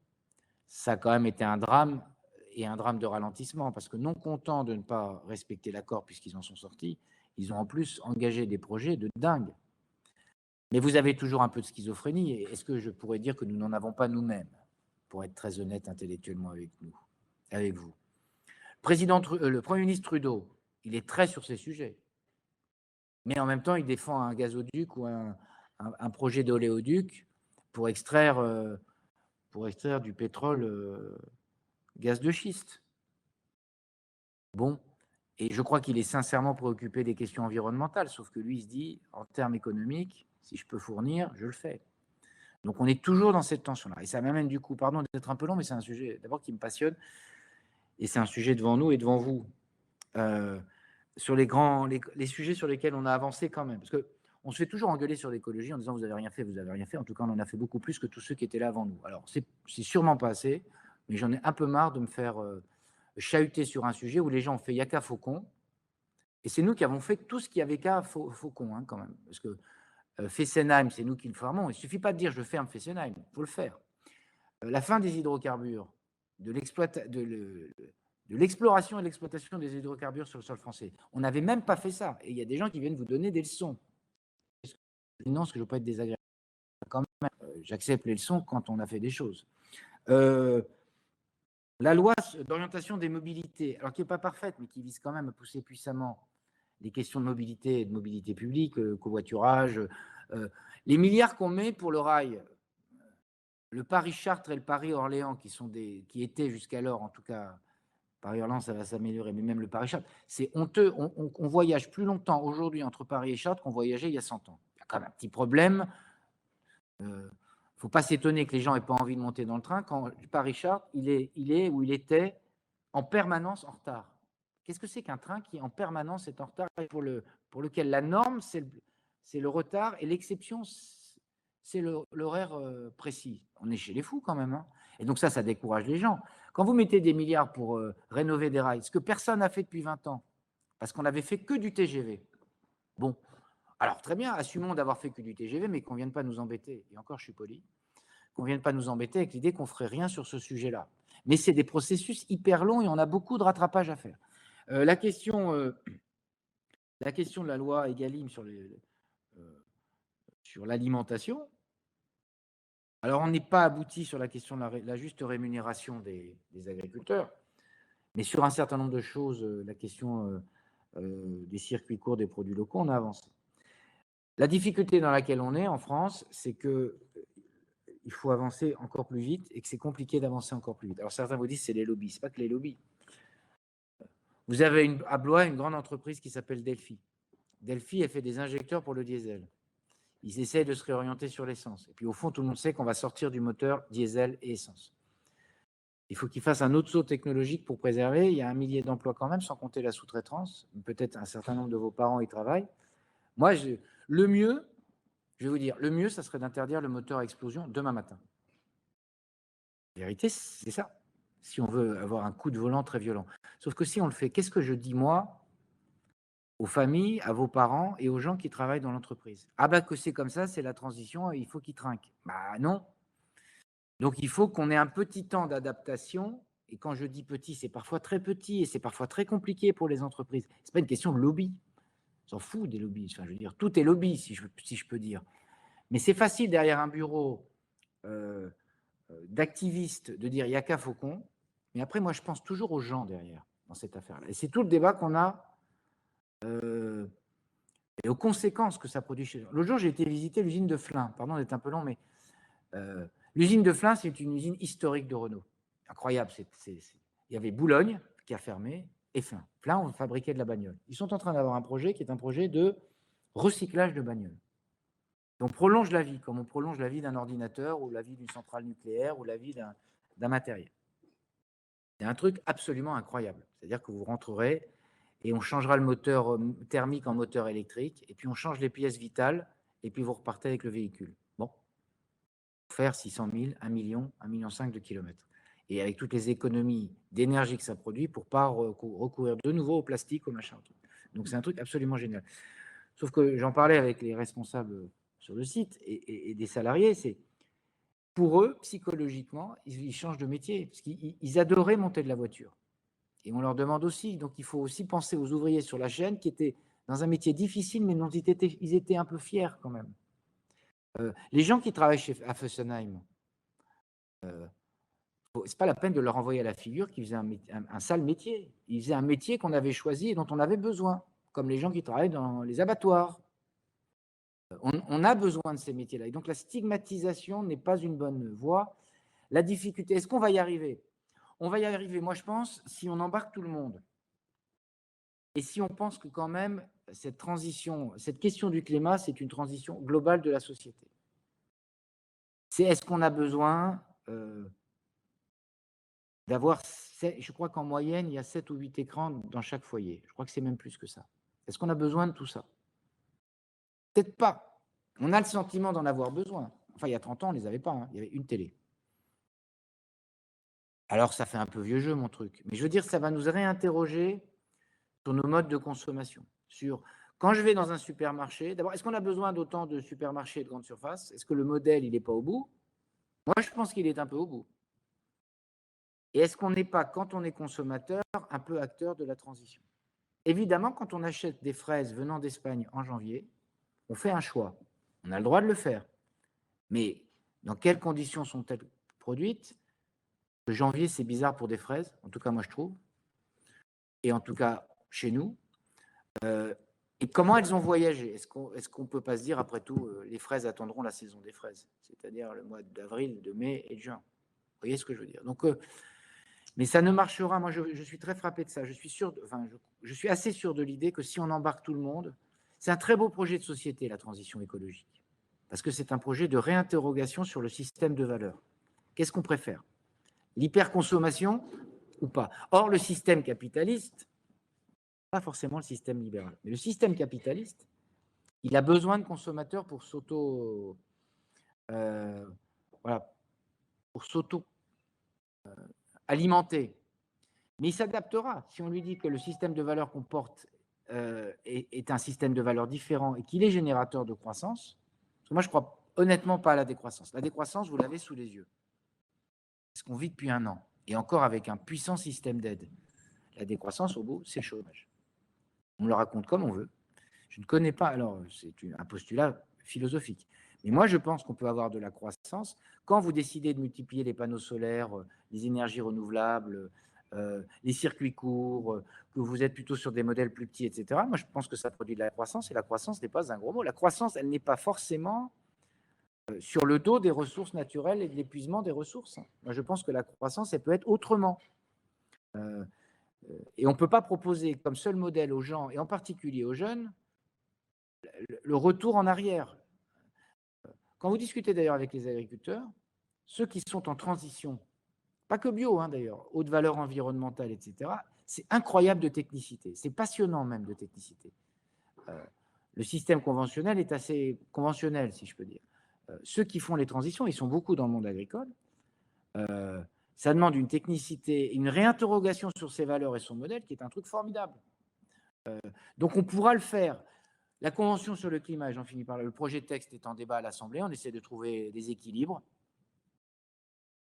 ça a quand même été un drame et un drame de ralentissement parce que non contents de ne pas respecter l'accord puisqu'ils en sont sortis, ils ont en plus engagé des projets de dingue. Mais vous avez toujours un peu de schizophrénie. Et est-ce que je pourrais dire que nous n'en avons pas nous-mêmes, pour être très honnête intellectuellement avec vous? Le Premier ministre Trudeau, il est très sur ces sujets. Mais en même temps, il défend un gazoduc ou un projet d'oléoduc pour extraire du pétrole gaz de schiste. Bon, et je crois qu'il est sincèrement préoccupé des questions environnementales, sauf que lui, il se dit, en termes économiques, si je peux fournir, je le fais. Donc on est toujours dans cette tension-là. Et ça m'amène du coup, pardon d'être un peu long, mais c'est un sujet d'abord qui me passionne, et c'est un sujet devant nous et devant vous, sur les sujets sur lesquels on a avancé quand même. Parce qu'on se fait toujours engueuler sur l'écologie en disant vous n'avez rien fait, vous n'avez rien fait. En tout cas, on en a fait beaucoup plus que tous ceux qui étaient là avant nous. Alors, c'est sûrement pas assez, mais j'en ai un peu marre de me faire chahuter sur un sujet où les gens ont fait yaka faucon, et c'est nous qui avons fait tout ce qu'il y avait qu'à faucon, hein, quand même. Parce que Fessenheim, c'est nous qui le fermons. Il ne suffit pas de dire je ferme Fessenheim, il faut le faire. La fin des hydrocarbures, de l'exploration et de l'exploitation des hydrocarbures sur le sol français. On n'avait même pas fait ça. Et il y a des gens qui viennent vous donner des leçons. Non, parce que je ne veux pas être désagréable. Quand même, j'accepte les leçons quand on a fait des choses. La loi d'orientation des mobilités, alors qui n'est pas parfaite, mais qui vise quand même à pousser puissamment les questions de mobilité et de mobilité publique, covoiturage, les milliards qu'on met pour le rail, le Paris-Chartres et le Paris-Orléans, qui étaient jusqu'alors, en tout cas, Paris-Orléans, ça va s'améliorer, mais même le Paris-Chartres, c'est honteux. On voyage plus longtemps aujourd'hui entre Paris et Chartres qu'on voyageait il y a 100 ans. Il y a quand même un petit problème. Il ne faut pas s'étonner que les gens n'aient pas envie de monter dans le train quand Paris-Chartres, il est ou il était en permanence en retard. Qu'est-ce que c'est qu'un train qui en permanence est en retard et pour lequel la norme, c'est le retard et l'exception, c'est l'horaire précis. On est chez les fous quand même. Hein. Et donc ça décourage les gens. Quand vous mettez des milliards pour rénover des rails, ce que personne n'a fait depuis 20 ans, parce qu'on n'avait fait que du TGV. Bon, alors très bien, assumons d'avoir fait que du TGV, mais qu'on ne vienne pas nous embêter, et encore je suis poli, qu'on ne vienne pas nous embêter avec l'idée qu'on ne ferait rien sur ce sujet-là. Mais c'est des processus hyper longs et on a beaucoup de rattrapage à faire. La question de la loi Egalim sur l'alimentation, alors on n'est pas abouti sur la question de la juste rémunération des agriculteurs, mais sur un certain nombre de choses, la question des circuits courts des produits locaux, on a avancé. La difficulté dans laquelle on est en France, c'est qu'il faut avancer encore plus vite et que c'est compliqué d'avancer encore plus vite. Alors certains vous disent que c'est les lobbies, ce n'est pas que les lobbies. Vous avez à Blois une grande entreprise qui s'appelle Delphi. Delphi, elle fait des injecteurs pour le diesel. Ils essaient de se réorienter sur l'essence. Et puis au fond, tout le monde sait qu'on va sortir du moteur diesel et essence. Il faut qu'ils fassent un autre saut technologique pour préserver. Il y a 1 millier d'emplois quand même, sans compter la sous-traitance. Peut-être un certain nombre de vos parents y travaillent. Moi, le mieux, je vais vous dire, le mieux, ça serait d'interdire le moteur à explosion demain matin. La vérité, c'est ça. Si on veut avoir un coup de volant très violent. Sauf que si on le fait, qu'est-ce que je dis moi aux familles, à vos parents et aux gens qui travaillent dans l'entreprise? Ah bah que c'est comme ça, c'est la transition, il faut qu'ils trinquent. Bah non. Donc il faut qu'on ait un petit temps d'adaptation. Et quand je dis petit, c'est parfois très petit et c'est parfois très compliqué pour les entreprises. C'est pas une question de lobby. On s'en fout des lobbies. Enfin, je veux dire, tout est lobby, si je peux dire. Mais c'est facile derrière un bureau d'activistes de dire il n'y a qu'à Faucon. Mais après, moi, je pense toujours aux gens derrière dans cette affaire-là. Et c'est tout le débat qu'on a et aux conséquences que ça produit chez eux. L'autre jour, j'ai été visiter l'usine de Flins. Pardon d'être un peu long, mais l'usine de Flins, c'est une usine historique de Renault. Incroyable. Il y avait Boulogne qui a fermé et Flins. Flins, on fabriquait de la bagnole. Ils sont en train d'avoir un projet qui est un projet de recyclage de bagnoles. On prolonge la vie, comme on prolonge la vie d'un ordinateur ou la vie d'une centrale nucléaire ou la vie d'un matériel. C'est un truc absolument incroyable. C'est-à-dire que vous rentrerez et on changera le moteur thermique en moteur électrique, et puis on change les pièces vitales, et puis vous repartez avec le véhicule. Bon, pour faire 600 000, 1 million, 1,5 million de kilomètres. Et avec toutes les économies d'énergie que ça produit pour ne pas recourir de nouveau au plastique, au machin. Donc c'est un truc absolument génial. Sauf que j'en parlais avec les responsables sur le site et des salariés, c'est pour eux, psychologiquement, ils changent de métier, parce qu'ils adoraient monter de la voiture. Et on leur demande aussi, donc il faut aussi penser aux ouvriers sur la chaîne qui étaient dans un métier difficile, mais dont ils étaient un peu fiers quand même. Les gens qui travaillent à Fessenheim, c'est pas la peine de leur envoyer à la figure qu'ils faisaient un sale métier. Ils faisaient un métier qu'on avait choisi et dont on avait besoin, comme les gens qui travaillent dans les abattoirs. On a besoin de ces métiers-là. Et donc la stigmatisation n'est pas une bonne voie. La difficulté, est-ce qu'on va y arriver? On va y arriver, moi je pense, si on embarque tout le monde. Et si on pense que quand même, cette transition, cette question du climat, c'est une transition globale de la société. C'est est-ce qu'on a besoin d'avoir, je crois qu'en moyenne, il y a 7 ou 8 écrans dans chaque foyer. Je crois que c'est même plus que ça. Est-ce qu'on a besoin de tout ça? Peut-être pas. On a le sentiment d'en avoir besoin. Enfin, il y a 30 ans, on ne les avait pas. Hein. Il y avait une télé. Alors, ça fait un peu vieux jeu, mon truc. Mais je veux dire, ça va nous réinterroger sur nos modes de consommation. Sur quand je vais dans un supermarché, d'abord, est-ce qu'on a besoin d'autant de supermarchés et de grandes surfaces? Est-ce que le modèle, il n'est pas au bout? Moi, je pense qu'il est un peu au bout. Et est-ce qu'on n'est pas, quand on est consommateur, un peu acteur de la transition? Évidemment, quand on achète des fraises venant d'Espagne en janvier, on fait un choix. On a le droit de le faire. Mais dans quelles conditions sont-elles produites? Le janvier, c'est bizarre pour des fraises, en tout cas, moi, je trouve. Et en tout cas, chez nous. Et comment elles ont voyagé? Est-ce qu'on ne peut pas se dire, après tout, les fraises attendront la saison des fraises, c'est-à-dire le mois d'avril, de mai et de juin. Vous voyez ce que je veux dire? Donc, mais ça ne marchera. Moi, je suis très frappé de ça. Je suis assez sûr de l'idée que si on embarque tout le monde, c'est un très beau projet de société, la transition écologique, parce que c'est un projet de réinterrogation sur le système de valeurs. Qu'est-ce qu'on préfère? L'hyperconsommation ou pas? Or, le système capitaliste, pas forcément le système libéral, mais le système capitaliste, il a besoin de consommateurs pour alimenter. Mais il s'adaptera. Si on lui dit que le système de valeurs qu'on porte est un système de valeurs différent et qu'il est générateur de croissance, parce que moi je ne crois honnêtement pas à la décroissance. La décroissance, vous l'avez sous les yeux. C'est ce qu'on vit depuis 1 an, et encore avec un puissant système d'aide. La décroissance, au bout, c'est le chômage. On le raconte comme on veut. Je ne connais pas, alors c'est un postulat philosophique. Mais moi, je pense qu'on peut avoir de la croissance quand vous décidez de multiplier les panneaux solaires, les énergies renouvelables, les circuits courts, que vous êtes plutôt sur des modèles plus petits, etc. Moi, je pense que ça produit de la croissance, et la croissance n'est pas un gros mot. La croissance, elle n'est pas forcément sur le dos des ressources naturelles et de l'épuisement des ressources. Moi, je pense que la croissance, elle peut être autrement. Et on ne peut pas proposer comme seul modèle aux gens, et en particulier aux jeunes, le retour en arrière. Quand vous discutez d'ailleurs avec les agriculteurs, ceux qui sont en transition, pas que bio d'ailleurs, haute valeur environnementale, etc., c'est incroyable de technicité, c'est passionnant même de technicité. Le système conventionnel est assez conventionnel, si je peux dire. Ceux qui font les transitions, ils sont beaucoup dans le monde agricole, Ça demande une technicité, une réinterrogation sur ses valeurs et son modèle qui est un truc formidable. Donc, on pourra le faire. La Convention sur le climat, et j'en finis par là, le projet de texte est en débat à l'Assemblée, on essaie de trouver des équilibres.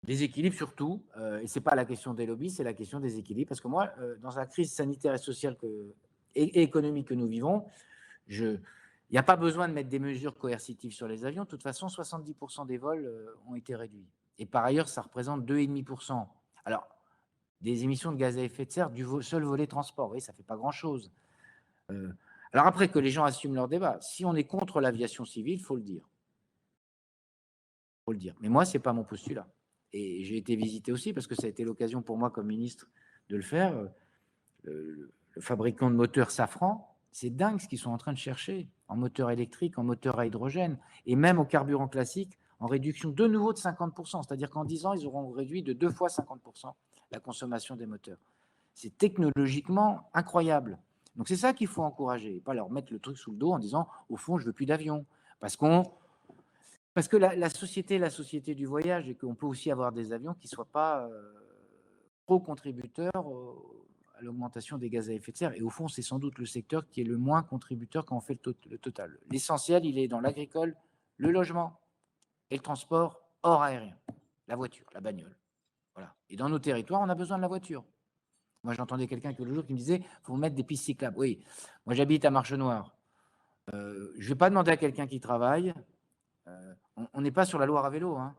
Des équilibres surtout, et ce n'est pas la question des lobbies, c'est la question des équilibres. Parce que moi, dans la crise sanitaire et sociale et économique que nous vivons, il n'y a pas besoin de mettre des mesures coercitives sur les avions. De toute façon, 70% des vols ont été réduits. Et par ailleurs, ça représente 2,5%. Alors, des émissions de gaz à effet de serre du seul volet transport, oui, ça ne fait pas grand-chose. Alors après, que les gens assument leur débat. Si on est contre l'aviation civile, il faut le dire. Mais moi, ce n'est pas mon postulat. Et j'ai été visité aussi, parce que ça a été l'occasion pour moi, comme ministre, de le faire. Le fabricant de moteurs Safran, c'est dingue ce qu'ils sont en train de chercher en moteur électrique, en moteur à hydrogène, et même au carburant classique, en réduction de nouveau de 50%. C'est-à-dire qu'en 10 ans, ils auront réduit de 2 fois 50% la consommation des moteurs. C'est technologiquement incroyable. Donc c'est ça qu'il faut encourager, et pas leur mettre le truc sous le dos en disant « au fond, je ne veux plus d'avion ». Parce que la société du voyage, et qu'on peut aussi avoir des avions qui ne soient pas trop contributeurs à l'augmentation des gaz à effet de serre. Et au fond, c'est sans doute le secteur qui est le moins contributeur quand on fait le total. L'essentiel, il est dans l'agricole, le logement et le transport hors aérien, la voiture, la bagnole. Voilà. Et dans nos territoires, on a besoin de la voiture. Moi, j'entendais quelqu'un le jour qui me disait « il faut mettre des pistes cyclables ». Oui, moi, j'habite à Marchenoir. Je ne vais pas demander à quelqu'un qui travaille. On n'est pas sur la Loire à vélo. Hein.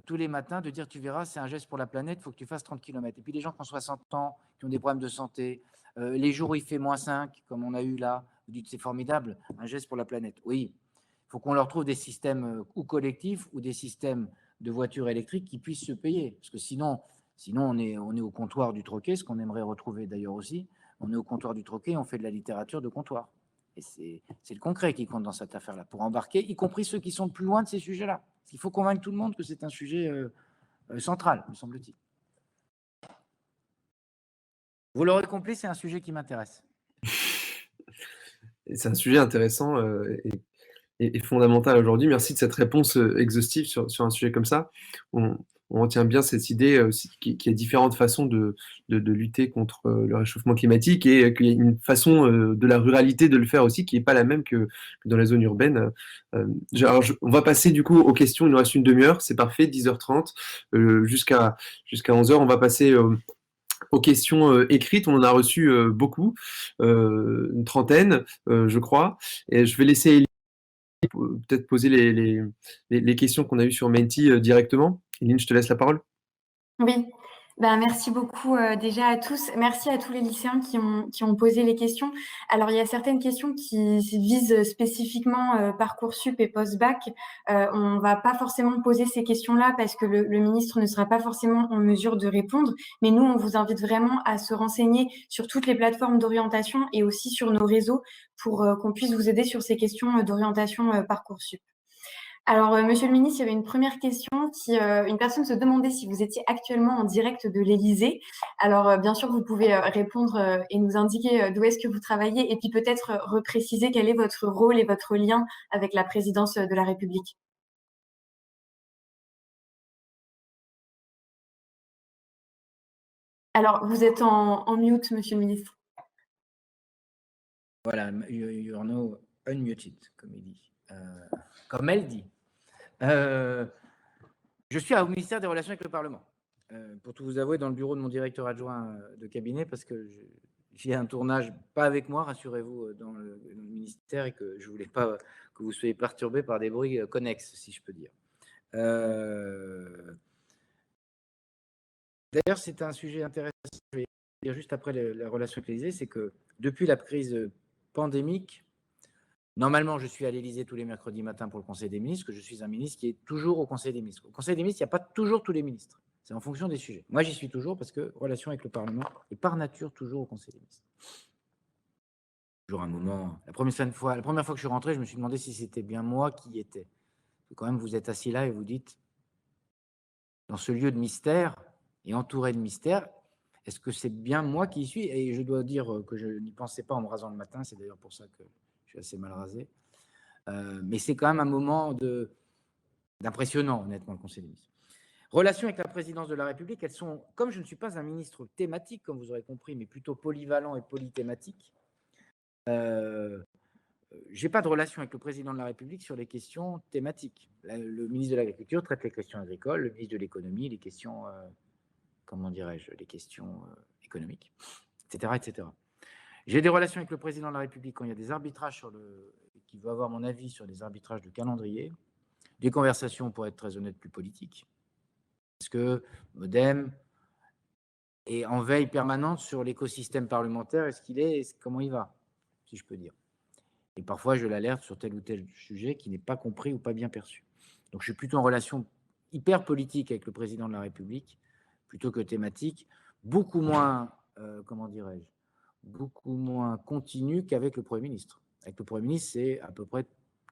Tous les matins, de dire « tu verras, c'est un geste pour la planète, il faut que tu fasses 30 km ». Et puis les gens qui ont 60 ans, qui ont des problèmes de santé, les jours où il fait -5, comme on a eu là, vous dites « c'est formidable, un geste pour la planète ». Oui, il faut qu'on leur trouve des systèmes ou collectifs ou des systèmes de voitures électriques qui puissent se payer. Parce que sinon on est au comptoir du troquet, ce qu'on aimerait retrouver d'ailleurs aussi. On est au comptoir du troquet, on fait de la littérature de comptoir. Et c'est le concret qui compte dans cette affaire-là, pour embarquer, y compris ceux qui sont le plus loin de ces sujets-là. Il faut convaincre tout le monde que c'est un sujet central, me semble-t-il. Vous l'aurez compris, c'est un sujet qui m'intéresse. C'est un sujet intéressant et fondamental aujourd'hui. Merci de cette réponse exhaustive sur un sujet comme ça. On retient bien cette idée qu'il y a différentes façons de lutter contre le réchauffement climatique et qu'il y a une façon de la ruralité de le faire aussi qui n'est pas la même que dans les zones urbaines. On va passer du coup aux questions. Il nous reste une demi-heure, c'est parfait, 10h30 jusqu'à 11h. On va passer aux questions écrites. On en a reçu beaucoup, une trentaine, je crois. Et je vais laisser Elie peut-être poser les questions qu'on a eues sur Menti directement. Eline, je te laisse la parole. Oui, merci beaucoup déjà à tous. Merci à tous les lycéens qui ont posé les questions. Alors, il y a certaines questions qui visent spécifiquement Parcoursup et post-bac. On ne va pas forcément poser ces questions-là parce que le ministre ne sera pas forcément en mesure de répondre. Mais nous, on vous invite vraiment à se renseigner sur toutes les plateformes d'orientation et aussi sur nos réseaux pour qu'on puisse vous aider sur ces questions d'orientation Parcoursup. Alors, Monsieur le ministre, il y avait une première question une personne se demandait si vous étiez actuellement en direct de l'Élysée. Alors, bien sûr, vous pouvez répondre et nous indiquer d'où est-ce que vous travaillez et puis peut-être repréciser quel est votre rôle et votre lien avec la présidence de la République. Alors, vous êtes en mute, Monsieur le ministre. Voilà, you're now unmuted, comme il dit. Comme elle dit. Je suis au ministère des Relations avec le Parlement. Pour tout vous avouer, dans le bureau de mon directeur adjoint de cabinet, parce que j'ai un tournage, pas avec moi, rassurez-vous, dans le ministère, et que je ne voulais pas que vous soyez perturbés par des bruits connexes, si je peux dire. D'ailleurs, c'est un sujet intéressant, je vais dire juste après la relation avec l'Élysée, c'est que depuis la crise pandémique, normalement, je suis à l'Élysée tous les mercredis matins pour le Conseil des ministres, que je suis un ministre qui est toujours au Conseil des ministres. Au Conseil des ministres, il n'y a pas toujours tous les ministres. C'est en fonction des sujets. Moi, j'y suis toujours parce que relation avec le Parlement est par nature toujours au Conseil des ministres. Toujours un moment. La première fois que je suis rentré, je me suis demandé si c'était bien moi qui y étais. Quand même, vous êtes assis là et vous dites, dans ce lieu de mystère et entouré de mystère, est-ce que c'est bien moi qui y suis? Et je dois dire que je n'y pensais pas en me rasant le matin. C'est d'ailleurs pour ça que je suis assez mal rasé. Mais c'est quand même un moment d'impressionnant, honnêtement, le Conseil des ministres. Relations avec la présidence de la République, elles sont, comme je ne suis pas un ministre thématique, comme vous aurez compris, mais plutôt polyvalent et polythématique, je n'ai pas de relation avec le président de la République sur les questions thématiques. Le ministre de l'Agriculture traite les questions agricoles, le ministre de l'Économie, les questions, comment dirais-je, les questions économiques, etc., etc. J'ai des relations avec le président de la République quand il y a des arbitrages qui veut avoir mon avis sur des arbitrages de calendrier, des conversations, pour être très honnête, plus politiques, parce que MoDem est en veille permanente sur l'écosystème parlementaire, est-ce qu'il est, comment il va, si je peux dire. Et parfois, je l'alerte sur tel ou tel sujet qui n'est pas compris ou pas bien perçu. Donc, je suis plutôt en relation hyper politique avec le président de la République, plutôt que thématique, beaucoup moins, comment dirais-je, beaucoup moins continue qu'avec le Premier ministre. Avec le Premier ministre, c'est à peu près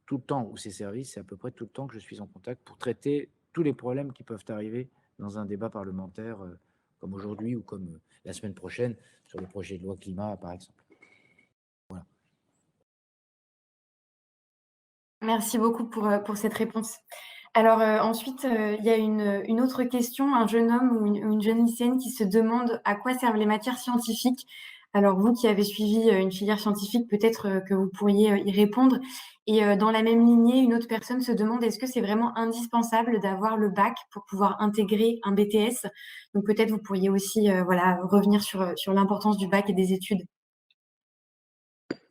tout le temps, ou ses services, c'est à peu près tout le temps que je suis en contact pour traiter tous les problèmes qui peuvent arriver dans un débat parlementaire, comme aujourd'hui ou comme la semaine prochaine, sur le projet de loi climat, par exemple. Voilà. Merci beaucoup pour cette réponse. Alors ensuite, il y a une autre question, un jeune homme ou une jeune lycéenne qui se demande à quoi servent les matières scientifiques. Alors vous qui avez suivi une filière scientifique, peut-être que vous pourriez y répondre. Et dans la même lignée, une autre personne se demande est-ce que c'est vraiment indispensable d'avoir le bac pour pouvoir intégrer un BTS? Donc peut-être vous pourriez aussi voilà, revenir sur l'importance du bac et des études.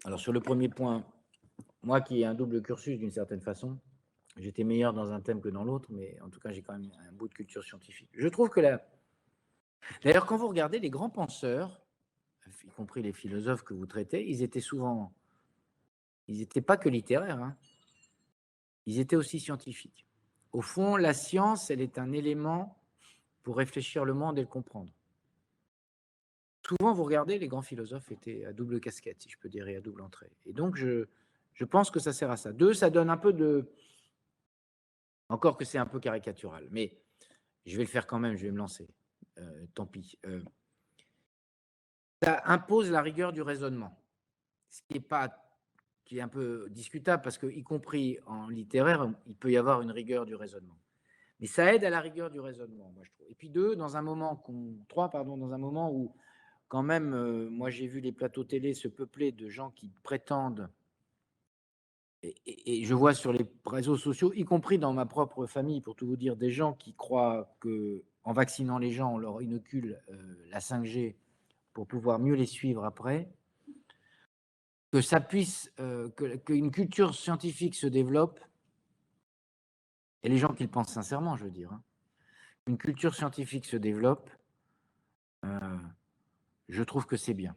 Alors sur le premier point, moi qui ai un double cursus d'une certaine façon, j'étais meilleur dans un thème que dans l'autre, mais en tout cas j'ai quand même un bout de culture scientifique. Je trouve que d'ailleurs quand vous regardez les grands penseurs, y compris les philosophes que vous traitez, ils étaient souvent, ils n'étaient pas que littéraires, hein. Ils étaient aussi scientifiques. Au fond, la science, elle est un élément pour réfléchir le monde et le comprendre. Souvent, vous regardez, les grands philosophes étaient à double casquette, si je peux dire, et à double entrée. Et donc, je pense que ça sert à ça. Deux, ça donne un peu de... Encore que c'est un peu caricatural, mais je vais le faire quand même, je vais me lancer. Tant pis. Ça impose la rigueur du raisonnement, ce qui est un peu discutable, parce que, y compris en littéraire, il peut y avoir une rigueur du raisonnement. Mais ça aide à la rigueur du raisonnement, moi, je trouve. Et puis dans un moment où, quand même, moi, j'ai vu les plateaux télé se peupler de gens qui prétendent, et je vois sur les réseaux sociaux, y compris dans ma propre famille, pour tout vous dire, des gens qui croient qu'en vaccinant les gens, on leur inocule la 5G pour pouvoir mieux les suivre après, que ça puisse, qu'une culture scientifique se développe, et les gens qui le pensent sincèrement, je veux dire, hein, une culture scientifique se développe, je trouve que c'est bien.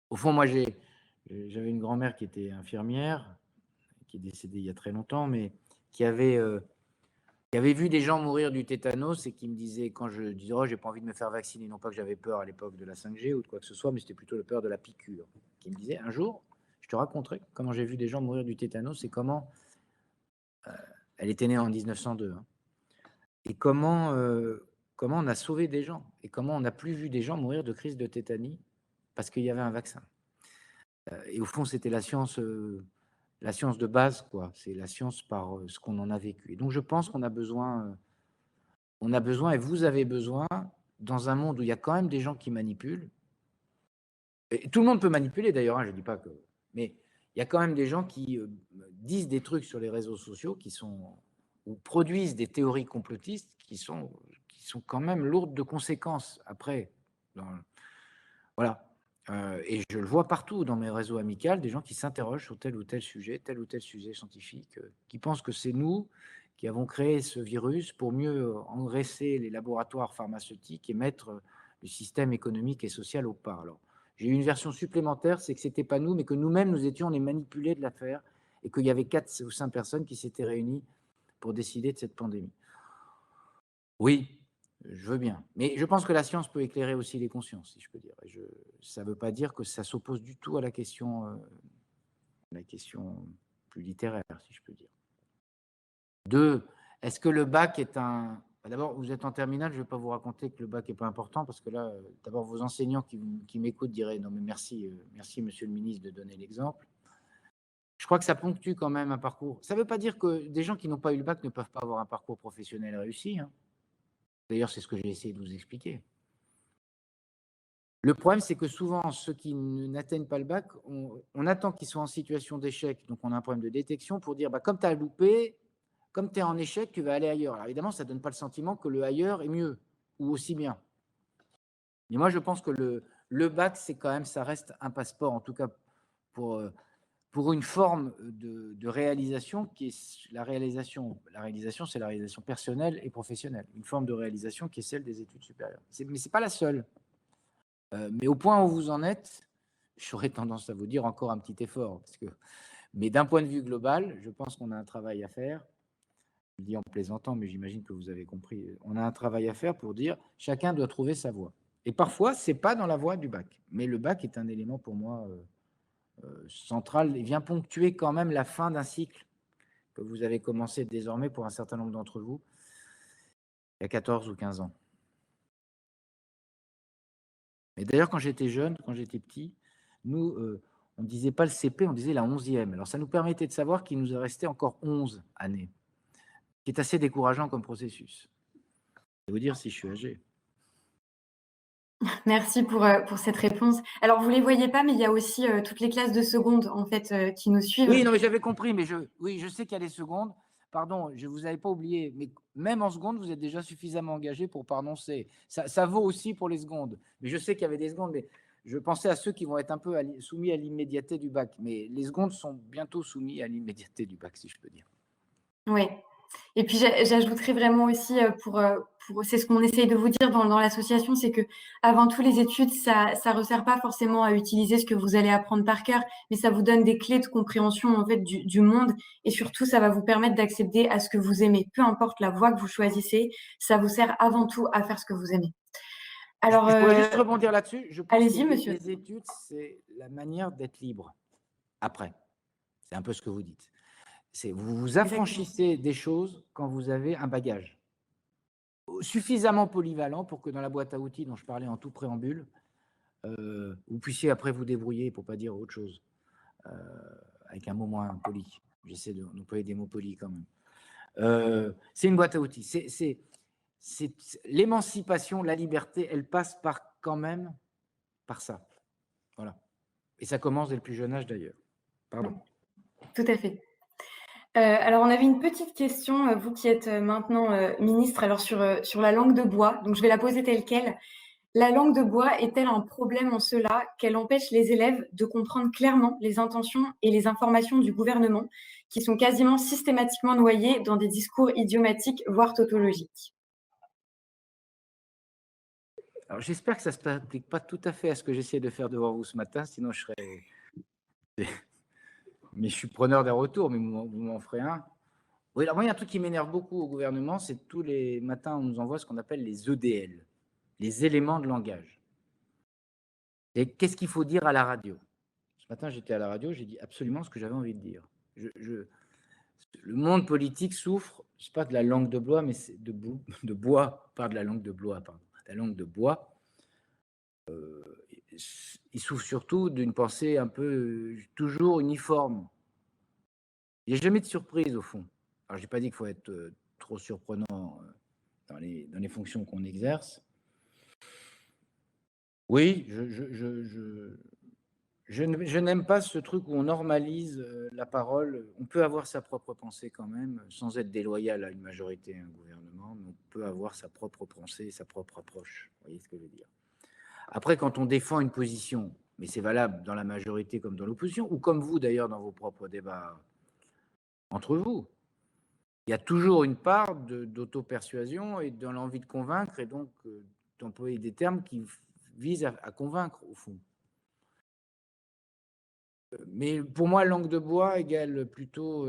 Au fond, moi, j'avais une grand-mère qui était infirmière, qui est décédée il y a très longtemps, mais qui avait vu des gens mourir du tétanos et qui me disait, quand je disais, oh, j'ai pas envie de me faire vacciner, non pas que j'avais peur à l'époque de la 5G ou de quoi que ce soit, mais c'était plutôt la peur de la piqûre, qui me disait, un jour, je te raconterai comment j'ai vu des gens mourir du tétanos et comment, elle était née en 1902, hein, et comment on a sauvé des gens et comment on n'a plus vu des gens mourir de crise de tétanie parce qu'il y avait un vaccin. Et au fond, c'était la science de base, quoi. C'est la science par ce qu'on en a vécu. Et donc, je pense qu'on a besoin, et vous avez besoin, dans un monde où il y a quand même des gens qui manipulent, et tout le monde peut manipuler d'ailleurs, hein, je ne dis pas que, mais il y a quand même des gens qui disent des trucs sur les réseaux sociaux ou produisent des théories complotistes qui sont quand même lourdes de conséquences après. Voilà. Et je le vois partout dans mes réseaux amicaux, des gens qui s'interrogent sur tel ou tel sujet scientifique, qui pensent que c'est nous qui avons créé ce virus pour mieux engraisser les laboratoires pharmaceutiques et mettre le système économique et social au pas. Alors, j'ai eu une version supplémentaire, c'est que ce n'était pas nous, mais que nous-mêmes, nous étions les manipulés de l'affaire et qu'il y avait 4 ou 5 personnes qui s'étaient réunies pour décider de cette pandémie. Oui, je veux bien. Mais je pense que la science peut éclairer aussi les consciences, si je peux dire. Ça ne veut pas dire que ça s'oppose du tout à la question plus littéraire, si je peux dire. 2, est-ce que le bac est un... D'abord, vous êtes en terminale, je ne vais pas vous raconter que le bac n'est pas important, parce que là, d'abord, vos enseignants qui m'écoutent diraient « Non, mais merci, monsieur le ministre, de donner l'exemple ». Je crois que ça ponctue quand même un parcours. Ça ne veut pas dire que des gens qui n'ont pas eu le bac ne peuvent pas avoir un parcours professionnel réussi, hein. D'ailleurs, c'est ce que j'ai essayé de vous expliquer. Le problème, c'est que souvent, ceux qui n'atteignent pas le bac, on attend qu'ils soient en situation d'échec, donc on a un problème de détection pour dire, bah, comme tu as loupé, comme tu es en échec, tu vas aller ailleurs. Alors évidemment, ça ne donne pas le sentiment que le ailleurs est mieux ou aussi bien. Mais moi, je pense que le bac, c'est quand même, ça reste un passeport, en tout cas pour une forme de réalisation qui est la réalisation. La réalisation, c'est la réalisation personnelle et professionnelle. Une forme de réalisation qui est celle des études supérieures. Mais ce n'est pas la seule. Mais au point où vous en êtes, j'aurais tendance à vous dire encore un petit effort. Mais d'un point de vue global, je pense qu'on a un travail à faire. Je le dis en plaisantant, mais j'imagine que vous avez compris. On a un travail à faire pour dire chacun doit trouver sa voie. Et parfois, ce n'est pas dans la voie du bac. Mais le bac est un élément pour moi central. Il vient ponctuer quand même la fin d'un cycle que vous avez commencé désormais pour un certain nombre d'entre vous il y a 14 ou 15 ans. Et d'ailleurs, quand j'étais jeune, quand j'étais petit, nous, on ne disait pas le CP, on disait la 11e. Alors, ça nous permettait de savoir qu'il nous est resté encore 11 années, qui est assez décourageant comme processus. Je vais vous dire si je suis âgé. Merci pour cette réponse. Alors, vous ne les voyez pas, mais il y a aussi toutes les classes de seconde, en fait, qui nous suivent. Oui, non, mais j'avais compris, mais je sais qu'il y a les secondes. Pardon, je ne vous avais pas oublié, mais même en seconde, vous êtes déjà suffisamment engagé pour prononcer. Ça vaut aussi pour les secondes. Mais je sais qu'il y avait des secondes, mais je pensais à ceux qui vont être un peu soumis à l'immédiateté du bac. Mais les secondes sont bientôt soumis à l'immédiateté du bac, si je peux dire. Oui. Et puis, j'ajouterais vraiment aussi, c'est ce qu'on essaye de vous dire dans l'association, c'est que avant tout, les études, ça ne resserre pas forcément à utiliser ce que vous allez apprendre par cœur, mais ça vous donne des clés de compréhension en fait, du monde. Et surtout, ça va vous permettre d'accéder à ce que vous aimez. Peu importe la voie que vous choisissez, ça vous sert avant tout à faire ce que vous aimez. Alors, je pourrais juste rebondir là-dessus. Je pense allez-y, que monsieur. les études, c'est la manière d'être libre. Après, c'est un peu ce que vous dites. Vous vous affranchissez des choses quand vous avez un bagage suffisamment polyvalent pour que dans la boîte à outils dont je parlais en tout préambule, vous puissiez après vous débrouiller pour ne pas dire autre chose, avec un mot moins poli. J'essaie d'employer des mots polis quand même. C'est une boîte à outils. C'est l'émancipation, la liberté, elle passe quand même par ça. Voilà. Et ça commence dès le plus jeune âge d'ailleurs. Pardon. Tout à fait. Alors, on avait une petite question, vous qui êtes maintenant ministre, alors sur la langue de bois. Donc, je vais la poser telle quelle. La langue de bois est-elle un problème en cela qu'elle empêche les élèves de comprendre clairement les intentions et les informations du gouvernement, qui sont quasiment systématiquement noyées dans des discours idiomatiques, voire tautologiques? Alors, j'espère que ça ne s'applique pas tout à fait à ce que j'essaie de faire devant vous ce matin, sinon je serais... Mais je suis preneur des retours, mais vous m'en ferez un. Oui, alors moi, il y a un truc qui m'énerve beaucoup au gouvernement, c'est que tous les matins, on nous envoie ce qu'on appelle les EDL, les éléments de langage. Et qu'est-ce qu'il faut dire à la radio? Ce matin, j'étais à la radio, j'ai dit absolument ce que j'avais envie de dire. Le monde politique souffre, je ne sais pas de la langue de bois, mais c'est de bois, pas de la langue de bois, pardon, la langue de bois. Il souffre surtout d'une pensée un peu toujours uniforme. Il n'y a jamais de surprise au fond. Alors, je n'ai pas dit qu'il faut être trop surprenant dans les fonctions qu'on exerce. Oui, je n'aime pas ce truc où on normalise la parole. On peut avoir sa propre pensée quand même, sans être déloyal à une majorité, à un gouvernement, mais on peut avoir sa propre pensée, sa propre approche. Vous voyez ce que je veux dire? Après, quand on défend une position, mais c'est valable dans la majorité comme dans l'opposition, ou comme vous d'ailleurs dans vos propres débats entre vous, il y a toujours une part d'auto-persuasion et dans l'envie de convaincre, et donc d'employer des termes qui visent à convaincre au fond. Mais pour moi, langue de bois égale plutôt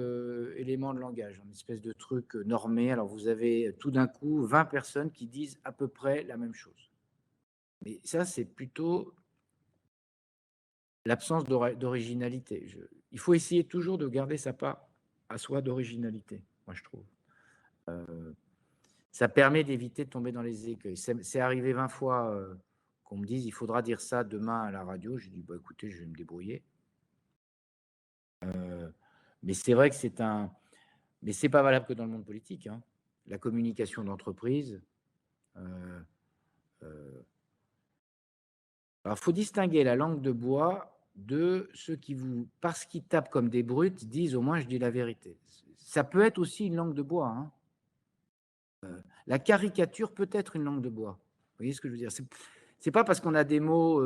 élément de langage, une espèce de truc normé. Alors vous avez tout d'un coup 20 personnes qui disent à peu près la même chose. Mais ça, c'est plutôt l'absence d'originalité. Il faut essayer toujours de garder sa part à soi d'originalité, moi je trouve. Ça permet d'éviter de tomber dans les écueils. C'est arrivé 20 fois qu'on me dise il faudra dire ça demain à la radio. J'ai dit bah, écoutez, je vais me débrouiller. Mais c'est vrai que mais c'est pas valable que dans le monde politique. Hein. La communication d'entreprise, Alors, il faut distinguer la langue de bois de ceux qui vous, parce qu'ils tapent comme des brutes, disent au moins je dis la vérité. Ça peut être aussi une langue de bois. Hein. La caricature peut être une langue de bois. Vous voyez ce que je veux dire? C'est pas parce qu'on a des mots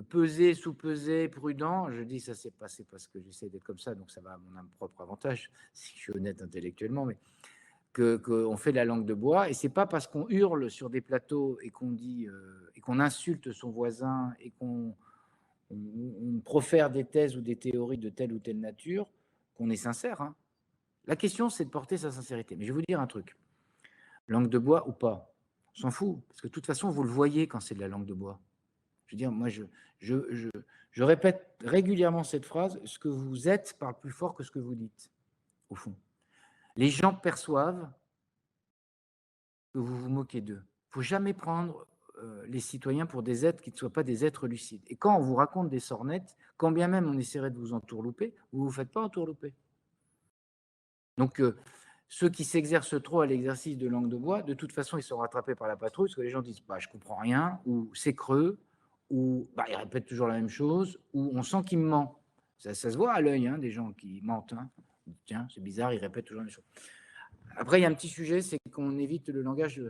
pesés, sous-pesés, prudents. Je dis ça, c'est parce que j'essaie d'être comme ça, donc ça va à mon propre avantage, si je suis honnête intellectuellement, mais qu'on fait de la langue de bois. Et c'est pas parce qu'on hurle sur des plateaux et qu'on dit et qu'on insulte son voisin et qu'on profère des thèses ou des théories de telle ou telle nature qu'on est sincère. Hein. La question, c'est de porter sa sincérité. Mais je vais vous dire un truc. Langue de bois ou pas, on s'en fout, parce que de toute façon, vous le voyez quand c'est de la langue de bois. Je veux dire, moi, je répète régulièrement cette phrase, ce que vous êtes parle plus fort que ce que vous dites, au fond. Les gens perçoivent que vous vous moquez d'eux. Il ne faut jamais prendre les citoyens pour des êtres qui ne soient pas des êtres lucides. Et quand on vous raconte des sornettes, quand bien même on essaierait de vous entourlouper, vous ne vous faites pas entourlouper. Donc, ceux qui s'exercent trop à l'exercice de langue de bois, de toute façon, ils sont rattrapés par la patrouille, parce que les gens disent bah, « je ne comprends rien » ou « c'est creux » ou bah, « il répète toujours la même chose » ou « on sent qu'il me ment ». Ça se voit à l'œil, hein, des gens qui mentent. Hein. Tiens, c'est bizarre, ils répètent toujours la même chose. Après, il y a un petit sujet, c'est qu'on évite le langage.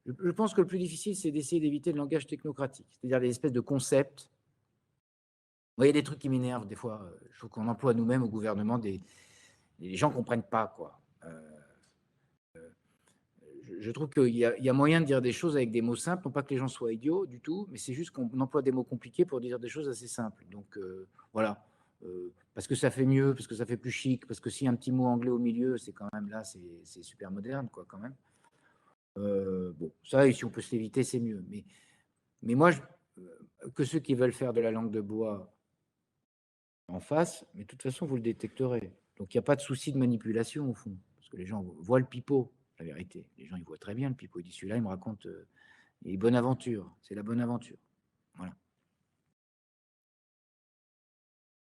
Je pense que le plus difficile, c'est d'essayer d'éviter le langage technocratique, c'est-à-dire des espèces de concepts. Vous voyez, des trucs qui m'énervent, des fois, je trouve qu'on emploie nous-mêmes au gouvernement les gens ne comprennent pas, quoi. Je trouve qu'il y a moyen de dire des choses avec des mots simples, non pas que les gens soient idiots du tout, mais c'est juste qu'on emploie des mots compliqués pour dire des choses assez simples. Donc, voilà. Parce que ça fait mieux, parce que ça fait plus chic, parce que s'il y a un petit mot anglais au milieu, c'est quand même là, c'est super moderne, quoi, quand même. Bon, ça, si on peut se l'éviter, c'est mieux. Mais moi, que ceux qui veulent faire de la langue de bois en face, mais de toute façon, vous le détecterez. Donc, il n'y a pas de souci de manipulation, au fond, parce que les gens voient le pipeau, la vérité. Les gens, ils voient très bien le pipeau. Ils disent, celui-là, il me raconte les bonnes aventures. C'est la bonne aventure. Voilà.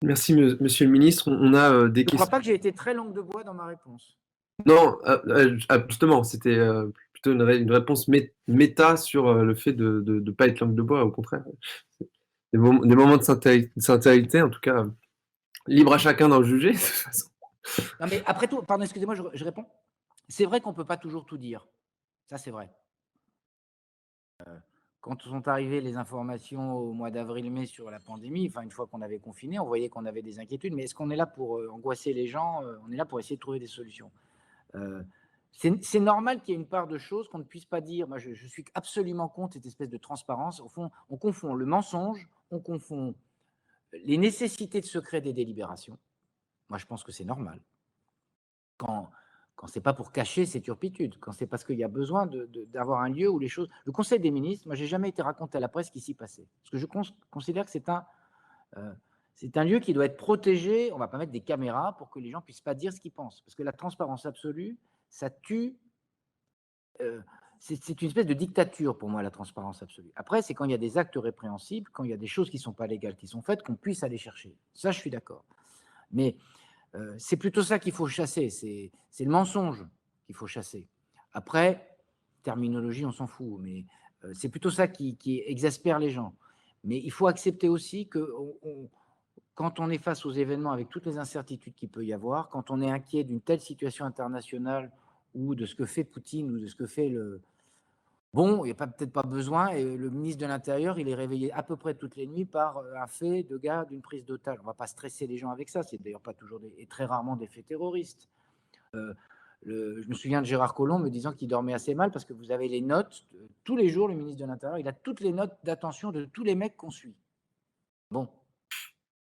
Merci, monsieur le ministre. On a des questions. Je ne crois pas que j'ai été très langue de bois dans ma réponse. Non, justement, c'était plutôt une réponse méta sur le fait de ne pas être langue de bois, au contraire. Des moments de sincérité, en tout cas, libre à chacun d'en juger, de toute façon. Non, mais après tout, pardon, excusez-moi, je réponds. C'est vrai qu'on ne peut pas toujours tout dire. Ça, c'est vrai. Quand sont arrivées les informations au mois d'avril-mai sur la pandémie, enfin, une fois qu'on avait confiné, on voyait qu'on avait des inquiétudes. Mais est-ce qu'on est là pour angoisser les gens? On est là pour essayer de trouver des solutions. C'est normal qu'il y ait une part de choses qu'on ne puisse pas dire. Moi, je suis absolument contre cette espèce de transparence. Au fond, on confond le mensonge, on confond les nécessités de secret des délibérations. Moi, je pense que c'est normal. Quand ce n'est pas pour cacher ses turpitudes, quand c'est parce qu'il y a besoin d'avoir un lieu où les choses… Le Conseil des ministres, moi, je n'ai jamais été raconté à la presse ce qui s'y passait. Parce que je considère que c'est un lieu qui doit être protégé. On ne va pas mettre des caméras pour que les gens ne puissent pas dire ce qu'ils pensent. Parce que la transparence absolue, ça tue… c'est une espèce de dictature pour moi, la transparence absolue. Après, c'est quand il y a des actes répréhensibles, quand il y a des choses qui ne sont pas légales qui sont faites, qu'on puisse aller chercher. Ça, je suis d'accord. Mais c'est plutôt ça qu'il faut chasser, c'est le mensonge qu'il faut chasser. Après, terminologie, on s'en fout, mais c'est plutôt ça qui exaspère les gens. Mais il faut accepter aussi que quand on est face aux événements avec toutes les incertitudes qu'il peut y avoir, quand on est inquiet d'une telle situation internationale ou de ce que fait Poutine ou de ce que fait le… Bon, il n'y a peut-être pas besoin, et le ministre de l'Intérieur, il est réveillé à peu près toutes les nuits par un fait de gars d'une prise d'otage. On ne va pas stresser les gens avec ça, c'est d'ailleurs pas toujours et très rarement des faits terroristes. Je me souviens de Gérard Collomb me disant qu'il dormait assez mal parce que vous avez les notes, tous les jours, le ministre de l'Intérieur, il a toutes les notes d'attention de tous les mecs qu'on suit. Bon,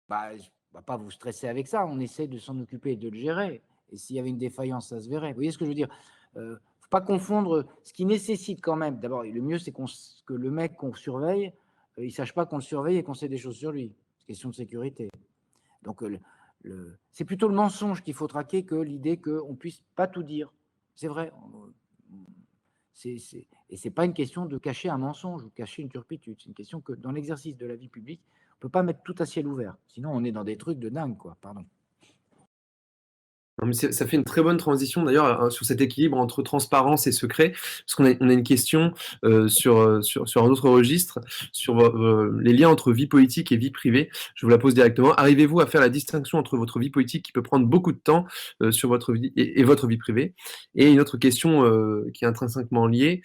bah, je ne vais pas vous stresser avec ça, on essaie de s'en occuper et de le gérer. Et s'il y avait une défaillance, ça se verrait. Vous voyez ce que je veux dire ? Pas confondre ce qui nécessite quand même. D'abord, le mieux, c'est que le mec qu'on surveille, il ne sache pas qu'on le surveille et qu'on sait des choses sur lui. C'est question de sécurité. Donc, c'est plutôt le mensonge qu'il faut traquer que l'idée qu'on ne puisse pas tout dire. C'est vrai. Et ce n'est pas une question de cacher un mensonge ou cacher une turpitude. C'est une question que dans l'exercice de la vie publique, on ne peut pas mettre tout à ciel ouvert. Sinon, on est dans des trucs de dingue, quoi. Pardon. Non, mais ça fait une très bonne transition d'ailleurs sur cet équilibre entre transparence et secret, parce qu'on a une question sur un autre registre, sur les liens entre vie politique et vie privée. Je vous la pose directement. Arrivez-vous à faire la distinction entre votre vie politique qui peut prendre beaucoup de temps sur votre vie et votre vie privée? Et une autre question qui est intrinsèquement liée,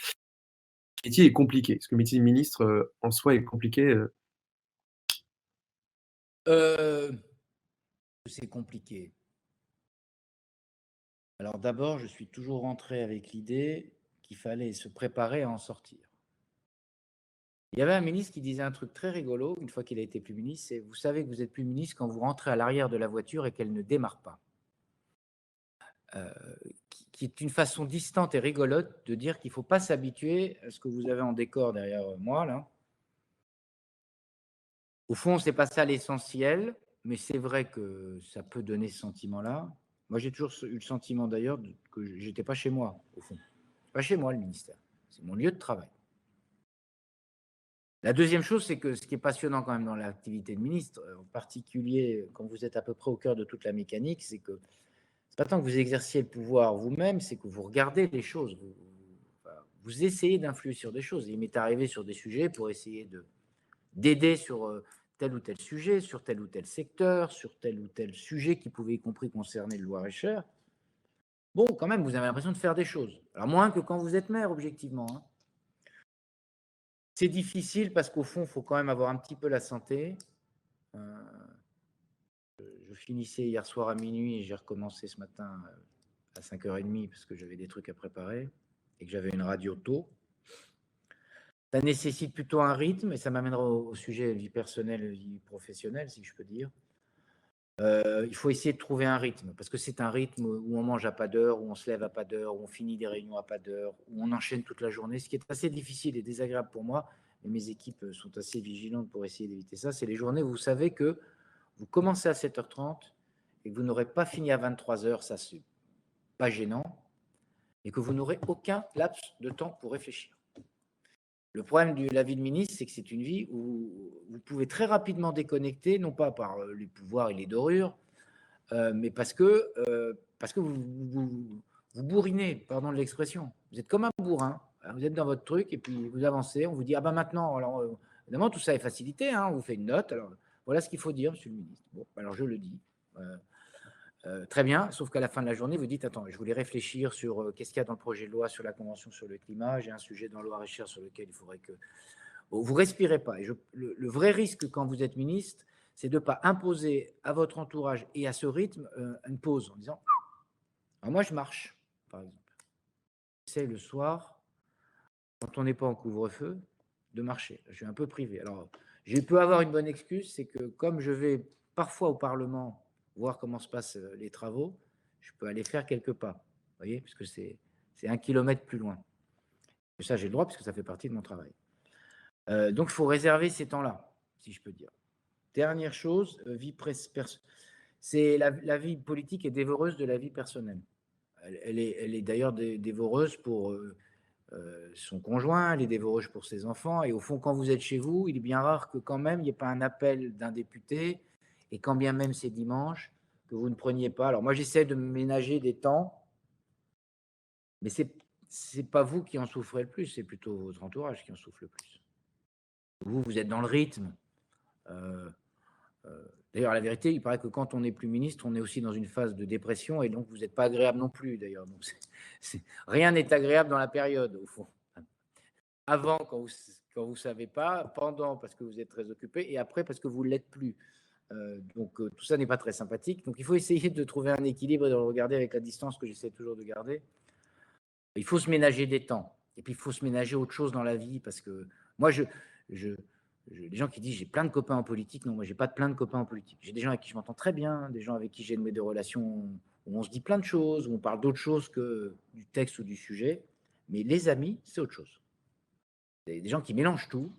le métier est compliqué. Est-ce que le métier de ministre en soi est compliqué? C'est compliqué. Alors d'abord, je suis toujours rentré avec l'idée qu'il fallait se préparer à en sortir. Il y avait un ministre qui disait un truc très rigolo, une fois qu'il a été plus ministre, c'est « vous savez que vous êtes plus ministre quand vous rentrez à l'arrière de la voiture et qu'elle ne démarre pas ». Qui est une façon distante et rigolote de dire qu'il ne faut pas s'habituer à ce que vous avez en décor derrière moi, là. Au fond, ce n'est pas ça l'essentiel, mais c'est vrai que ça peut donner ce sentiment-là. Moi, j'ai toujours eu le sentiment d'ailleurs que je n'étais pas chez moi, au fond. Pas chez moi, le ministère. C'est mon lieu de travail. La deuxième chose, c'est que ce qui est passionnant quand même dans l'activité de ministre, en particulier quand vous êtes à peu près au cœur de toute la mécanique, c'est que c'est pas tant que vous exerciez le pouvoir vous-même, c'est que vous regardez les choses. Vous essayez d'influer sur des choses. Il m'est arrivé sur des sujets pour essayer d'aider sur tel ou tel sujet, sur tel ou tel secteur, sur tel ou tel sujet qui pouvait y compris concerner le Loir-et-Cher. Bon, quand même, vous avez l'impression de faire des choses. Alors, moins que quand vous êtes maire, objectivement. Hein. C'est difficile parce qu'au fond, il faut quand même avoir un petit peu la santé. Je finissais hier soir à minuit et j'ai recommencé ce matin à 5h30 parce que j'avais des trucs à préparer et que j'avais une radio tôt. Ça nécessite plutôt un rythme, et ça m'amènera au sujet vie personnelle et vie professionnelle, si je peux dire. Il faut essayer de trouver un rythme, parce que c'est un rythme où on mange à pas d'heure, où on se lève à pas d'heure, où on finit des réunions à pas d'heure, où on enchaîne toute la journée, ce qui est assez difficile et désagréable pour moi, et mes équipes sont assez vigilantes pour essayer d'éviter ça. C'est les journées où vous savez que vous commencez à 7h30 et que vous n'aurez pas fini à 23h, ça c'est pas gênant, et que vous n'aurez aucun laps de temps pour réfléchir. Le problème de la vie de ministre, c'est que c'est une vie où vous pouvez très rapidement déconnecter, non pas par les pouvoirs et les dorures, mais parce que vous bourrinez, pardon de l'expression. Vous êtes comme un bourrin, vous êtes dans votre truc et puis vous avancez, on vous dit « Ah ben maintenant, alors évidemment tout ça est facilité, hein, on vous fait une note, alors voilà ce qu'il faut dire, monsieur le ministre. » Bon, alors je le dis. Très bien, sauf qu'à la fin de la journée, vous dites, attends, je voulais réfléchir sur qu'est-ce qu'il y a dans le projet de loi sur la Convention sur le climat, j'ai un sujet dans le Loir-et-Cher sur lequel il faudrait que... Bon, vous ne respirez pas. Et le vrai risque quand vous êtes ministre, c'est de ne pas imposer à votre entourage et à ce rythme une pause en disant, alors moi je marche, par exemple. J'essaie le soir, quand on n'est pas en couvre-feu, de marcher. Je suis un peu privé. Alors, je peux avoir une bonne excuse, c'est que comme je vais parfois au Parlement voir comment se passent les travaux, je peux aller faire quelques pas, vous voyez, puisque c'est 1 kilomètre plus loin. Et ça, j'ai le droit, parce que ça fait partie de mon travail. Donc, il faut réserver ces temps-là, si je peux dire. Dernière chose, c'est la vie politique est dévoreuse de la vie personnelle. Elle est d'ailleurs dévoreuse pour son conjoint, elle est dévoreuse pour ses enfants, et au fond, quand vous êtes chez vous, il est bien rare que quand même, il n'y ait pas un appel d'un député, et quand bien même c'est dimanche, que vous ne preniez pas. Alors moi, j'essaie de ménager des temps, mais ce n'est pas vous qui en souffrez le plus, c'est plutôt votre entourage qui en souffre le plus. Vous êtes dans le rythme. D'ailleurs, la vérité, il paraît que quand on n'est plus ministre, on est aussi dans une phase de dépression, et donc vous n'êtes pas agréable non plus, d'ailleurs. Donc rien n'est agréable dans la période, au fond. Avant, quand vous ne savez pas, pendant, parce que vous êtes très occupé, et après, parce que vous ne l'êtes plus. Donc tout ça n'est pas très sympathique. Donc il faut essayer de trouver un équilibre et de le regarder avec la distance que j'essaie toujours de garder. Il faut se ménager des temps. Et puis il faut se ménager autre chose dans la vie, parce que moi, les gens qui disent j'ai plein de copains en politique, non, moi j'ai pas plein de copains en politique. J'ai des gens avec qui je m'entends très bien, des gens avec qui j'ai noué des relations où on se dit plein de choses, où on parle d'autre chose que du texte ou du sujet. Mais les amis, c'est autre chose. C'est des gens qui mélangent tout.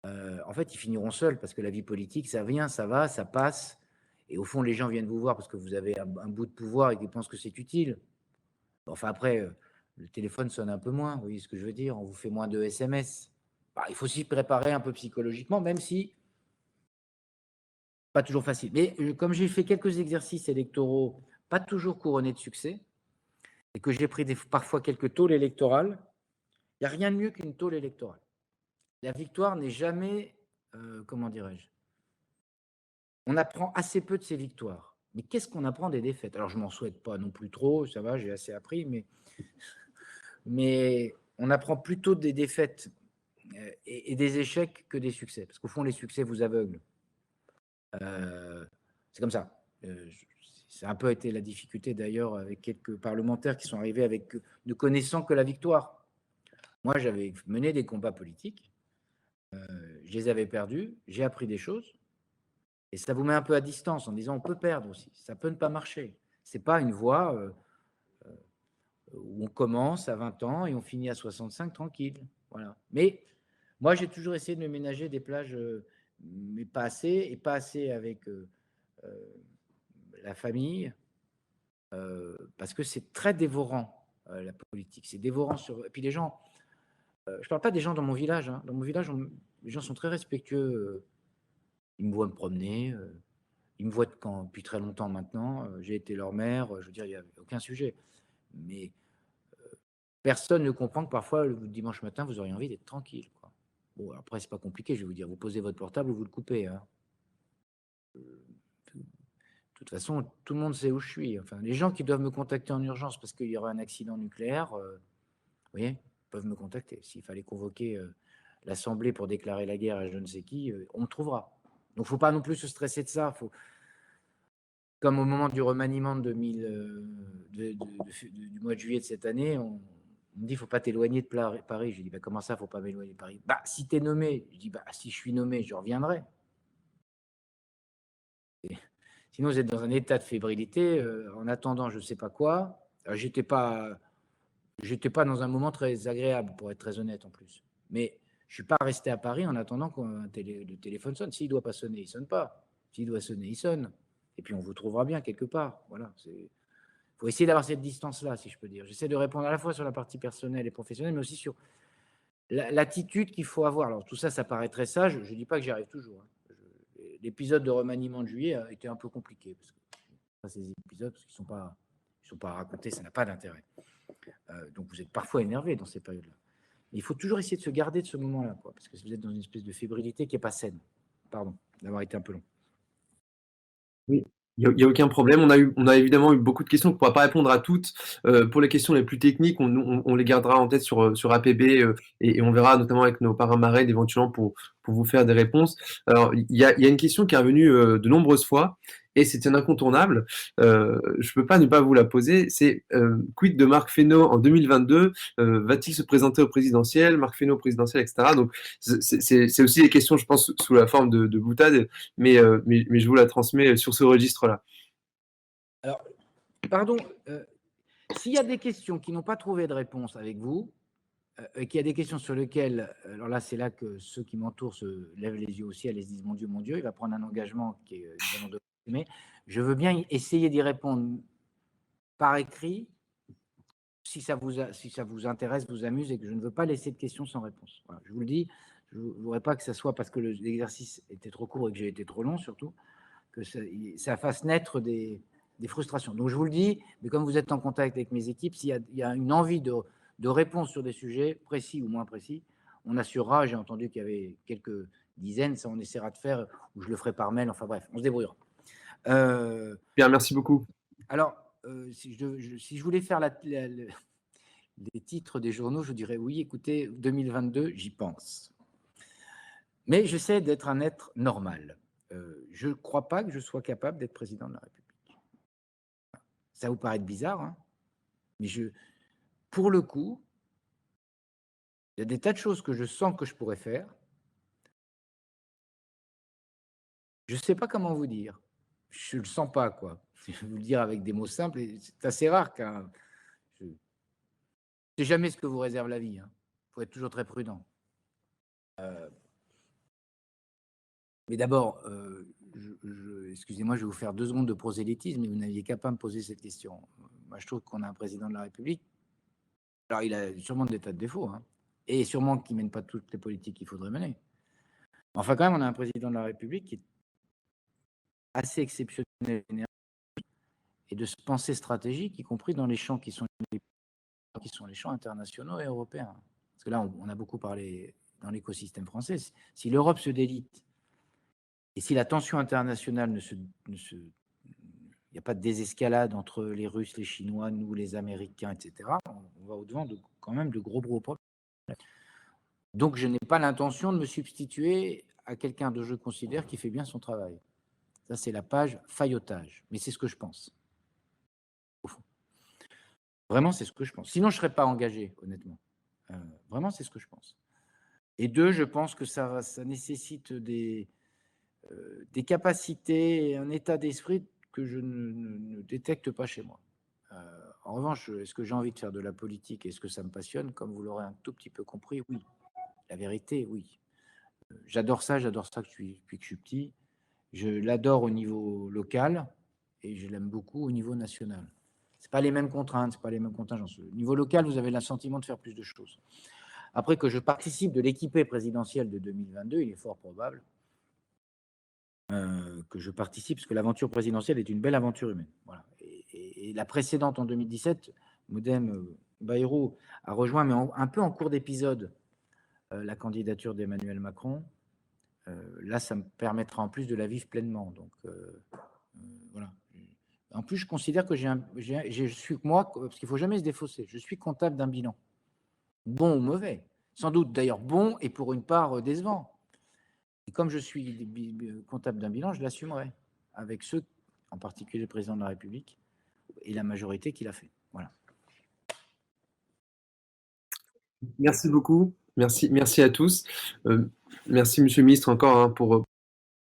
En fait, ils finiront seuls parce que la vie politique, ça vient, ça va, ça passe. Et au fond, les gens viennent vous voir parce que vous avez un bout de pouvoir et qu'ils pensent que c'est utile. Enfin, après, le téléphone sonne un peu moins, vous voyez ce que je veux dire, on vous fait moins de SMS. Bah, il faut s'y préparer un peu psychologiquement, même si pas toujours facile. Mais comme j'ai fait quelques exercices électoraux pas toujours couronnées de succès, et que j'ai pris parfois quelques tôles électorales, il n'y a rien de mieux qu'une tôle électorale. La victoire n'est jamais, comment dirais-je, on apprend assez peu de ses victoires. Mais qu'est-ce qu'on apprend des défaites? Alors, je ne m'en souhaite pas non plus trop, ça va, j'ai assez appris, mais on apprend plutôt des défaites et des échecs que des succès. Parce qu'au fond, les succès vous aveuglent. C'est comme ça. Ça a un peu été la difficulté d'ailleurs avec quelques parlementaires qui sont arrivés avec ne connaissant que la victoire. Moi, j'avais mené des combats politiques, je les avais perdus, j'ai appris des choses, et ça vous met un peu à distance en disant on peut perdre aussi, ça peut ne pas marcher. C'est pas une voie où on commence à 20 ans et on finit à 65 tranquille. Voilà. Mais moi, j'ai toujours essayé de me ménager des plages, mais pas assez, et pas assez avec la famille, parce que c'est très dévorant, la politique. C'est dévorant sur. Et puis les gens, je ne parle pas des gens dans mon village. Hein. Dans mon village, les gens sont très respectueux. Ils me voient me promener. Ils me voient depuis très longtemps maintenant. J'ai été leur mère. Je veux dire, il n'y a aucun sujet. Mais personne ne comprend que parfois, le dimanche matin, vous auriez envie d'être tranquille. Quoi. Bon, après, c'est pas compliqué. Je vais vous dire, vous posez votre portable ou vous le coupez. Hein. De toute façon, tout le monde sait où je suis. Enfin, les gens qui doivent me contacter en urgence parce qu'il y aura un accident nucléaire, vous voyez, peuvent me contacter. S'il fallait convoquer l'Assemblée pour déclarer la guerre à je ne sais qui, on me trouvera. Donc, il ne faut pas non plus se stresser de ça. Comme au moment du remaniement de du mois de juillet de cette année, on me dit il ne faut pas t'éloigner de Paris. Je dis bah, comment ça, il ne faut pas m'éloigner de Paris? Bah, si tu es nommé, je dis bah, si je suis nommé, je reviendrai. Sinon, vous êtes dans un état de fébrilité, en attendant je ne sais pas quoi. Je n'étais pas dans un moment très agréable, pour être très honnête en plus. Mais je ne suis pas resté à Paris en attendant que le téléphone sonne. S'il ne doit pas sonner, il ne sonne pas. S'il doit sonner, il sonne. Et puis, on vous trouvera bien quelque part. Voilà. Il faut essayer d'avoir cette distance-là, si je peux dire. J'essaie de répondre à la fois sur la partie personnelle et professionnelle, mais aussi sur l'attitude qu'il faut avoir. Alors, tout ça, ça paraît très sage. Je ne dis pas que j'y arrive toujours. Hein. L'épisode de remaniement de juillet a été un peu compliqué. Parce que ces épisodes, parce qu'ils ne sont pas à raconter, ça n'a pas d'intérêt. Donc, vous êtes parfois énervé dans ces périodes-là. Mais il faut toujours essayer de se garder de ce moment-là, quoi, parce que vous êtes dans une espèce de fébrilité qui n'est pas saine. Pardon d'avoir été un peu long. Oui. Il n'y a aucun problème. On a évidemment eu beaucoup de questions. On ne pourra pas répondre à toutes. Pour les questions les plus techniques, on les gardera en tête sur APB et on verra notamment avec nos parrains marraines éventuellement pour vous faire des réponses. Alors, il y a une question qui est revenue de nombreuses fois et c'est un incontournable. Je ne peux pas ne pas vous la poser. C'est quid de Marc Fesneau en 2022? Va-t-il se présenter au présidentiel? Marc Fesneau au présidentiel, etc. Donc, c'est aussi des questions, je pense, sous la forme de boutade, mais je vous la transmets sur ce registre-là. Alors, pardon, s'il y a des questions qui n'ont pas trouvé de réponse avec vous, et qu'il y a des questions sur lesquelles, alors là, c'est là que ceux qui m'entourent se lèvent les yeux au ciel et se disent, mon Dieu, il va prendre un engagement qui est évidemment de mais je veux bien essayer d'y répondre par écrit si ça vous intéresse, vous amuse et que je ne veux pas laisser de questions sans réponse. Voilà, je vous le dis, je ne voudrais pas que ça soit parce que l'exercice était trop court et que j'ai été trop long, surtout, que ça fasse naître des frustrations. Donc, je vous le dis, mais comme vous êtes en contact avec mes équipes, s'il y a une envie de réponse sur des sujets précis ou moins précis, on assurera. J'ai entendu qu'il y avait quelques dizaines, ça on essaiera de faire, ou je le ferai par mail, enfin bref, on se débrouillera. Bien, merci beaucoup. Alors, si je voulais faire les titres des journaux, je dirais oui, écoutez, 2022, j'y pense. Mais j'essaie d'être un être normal. Je ne crois pas que je sois capable d'être président de la République. Ça vous paraît bizarre, hein, mais pour le coup, il y a des tas de choses que je sens que je pourrais faire. Je ne sais pas comment vous dire. Je ne le sens pas, quoi. Je vais vous le dire avec des mots simples. C'est assez rare qu'un... Je ne sais jamais ce que vous réserve la vie. Il faut être toujours très prudent. Mais d'abord, excusez-moi, je vais vous faire 2 secondes de prosélytisme, mais vous n'aviez qu'à pas me poser cette question. Moi, je trouve qu'on a un président de la République. Alors, il a sûrement des tas de défauts, hein, et sûrement qu'il ne mène pas toutes les politiques qu'il faudrait mener. Enfin, quand même, on a un président de la République qui est assez exceptionnel et de se penser stratégique, y compris dans les champs qui sont les champs internationaux et européens. Parce que là, on a beaucoup parlé dans l'écosystème français. Si l'Europe se délite et si la tension internationale il n'y a pas de désescalade entre les Russes, les Chinois, nous, les Américains, etc., on va au-devant quand même de gros problèmes. Donc, je n'ai pas l'intention de me substituer à quelqu'un que je considère qui fait bien son travail. Ça, c'est la page faillotage. Mais c'est ce que je pense, au fond. Vraiment, c'est ce que je pense. Sinon, je ne serais pas engagé, honnêtement. Vraiment, c'est ce que je pense. Et deux, je pense que ça nécessite des capacités et un état d'esprit que je ne détecte pas chez moi. En revanche, est-ce que j'ai envie de faire de la politique? Est-ce que ça me passionne? Comme vous l'aurez un tout petit peu compris, oui. La vérité, oui. J'adore ça depuis que je suis petit. Je l'adore au niveau local et je l'aime beaucoup au niveau national. Ce n'est pas les mêmes contraintes, ce n'est pas les mêmes contingences. Au niveau local, vous avez le sentiment de faire plus de choses. Après que je participe de l'équipée présidentielle de 2022, il est fort probable que je participe, parce que l'aventure présidentielle est une belle aventure humaine. Voilà. Et la précédente, en 2017, Modem Bayrou a rejoint, mais un peu en cours d'épisode, la candidature d'Emmanuel Macron. Là, ça me permettra en plus de la vivre pleinement. Donc, voilà. En plus, je considère que je suis, moi, parce qu'il ne faut jamais se défausser, je suis comptable d'un bilan. Bon ou mauvais. Sans doute d'ailleurs bon et pour une part décevant. Et comme je suis comptable d'un bilan, je l'assumerai avec ceux, en particulier le président de la République et la majorité qui l'a fait. Voilà. Merci beaucoup. Merci à tous. Merci, Monsieur le Ministre, encore pour votre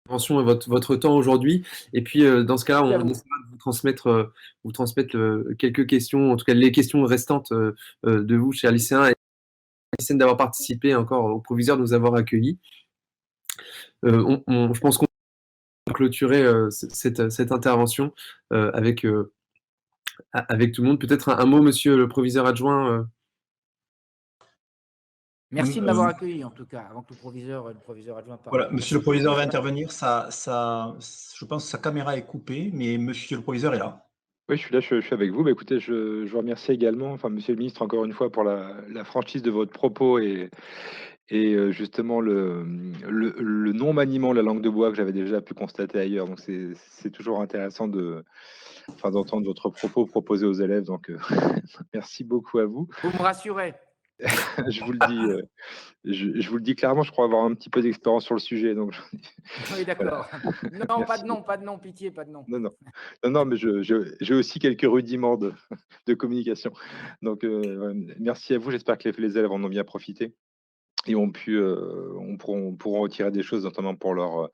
attention et votre temps aujourd'hui. Et puis, dans ce cas-là, on essaiera de vous transmettre quelques questions, en tout cas les questions restantes de vous, chers lycéens, et lycéennes, d'avoir participé encore au proviseur, de nous avoir accueillis. Je pense qu'on va clôturer cette intervention avec tout le monde. Peut-être un mot, Monsieur le proviseur adjoint. Merci de m'avoir accueilli, en tout cas, avant que le proviseur adjoint parle. Voilà, Monsieur le proviseur va intervenir. Je pense que sa caméra est coupée, mais Monsieur le proviseur est là. Oui, je suis là, je suis avec vous. Bah, écoutez, je vous remercie également, enfin, Monsieur le ministre, encore une fois, pour la franchise de votre propos et justement le non-maniement de la langue de bois que j'avais déjà pu constater ailleurs. Donc, c'est toujours intéressant d'entendre votre propos proposé aux élèves. Donc, merci beaucoup à vous. Vous me rassurez. Je vous le dis. Je vous le dis clairement, je crois avoir un petit peu d'expérience sur le sujet. Donc, oui, d'accord. Voilà. Non, pas de nom, pitié, pas de nom. Non, mais j'ai aussi quelques rudiments de communication. Donc, merci à vous. J'espère que les élèves en ont bien profité et pourront retirer des choses, notamment pour leur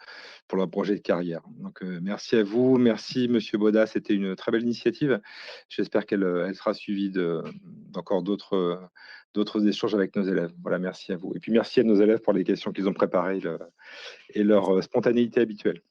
projet de carrière. Donc, merci à vous. Merci, Monsieur Boda. C'était une très belle initiative. J'espère qu'elle sera suivie d'encore d'autres échanges avec nos élèves. Voilà, merci à vous. Et puis, merci à nos élèves pour les questions qu'ils ont préparées et leur spontanéité habituelle.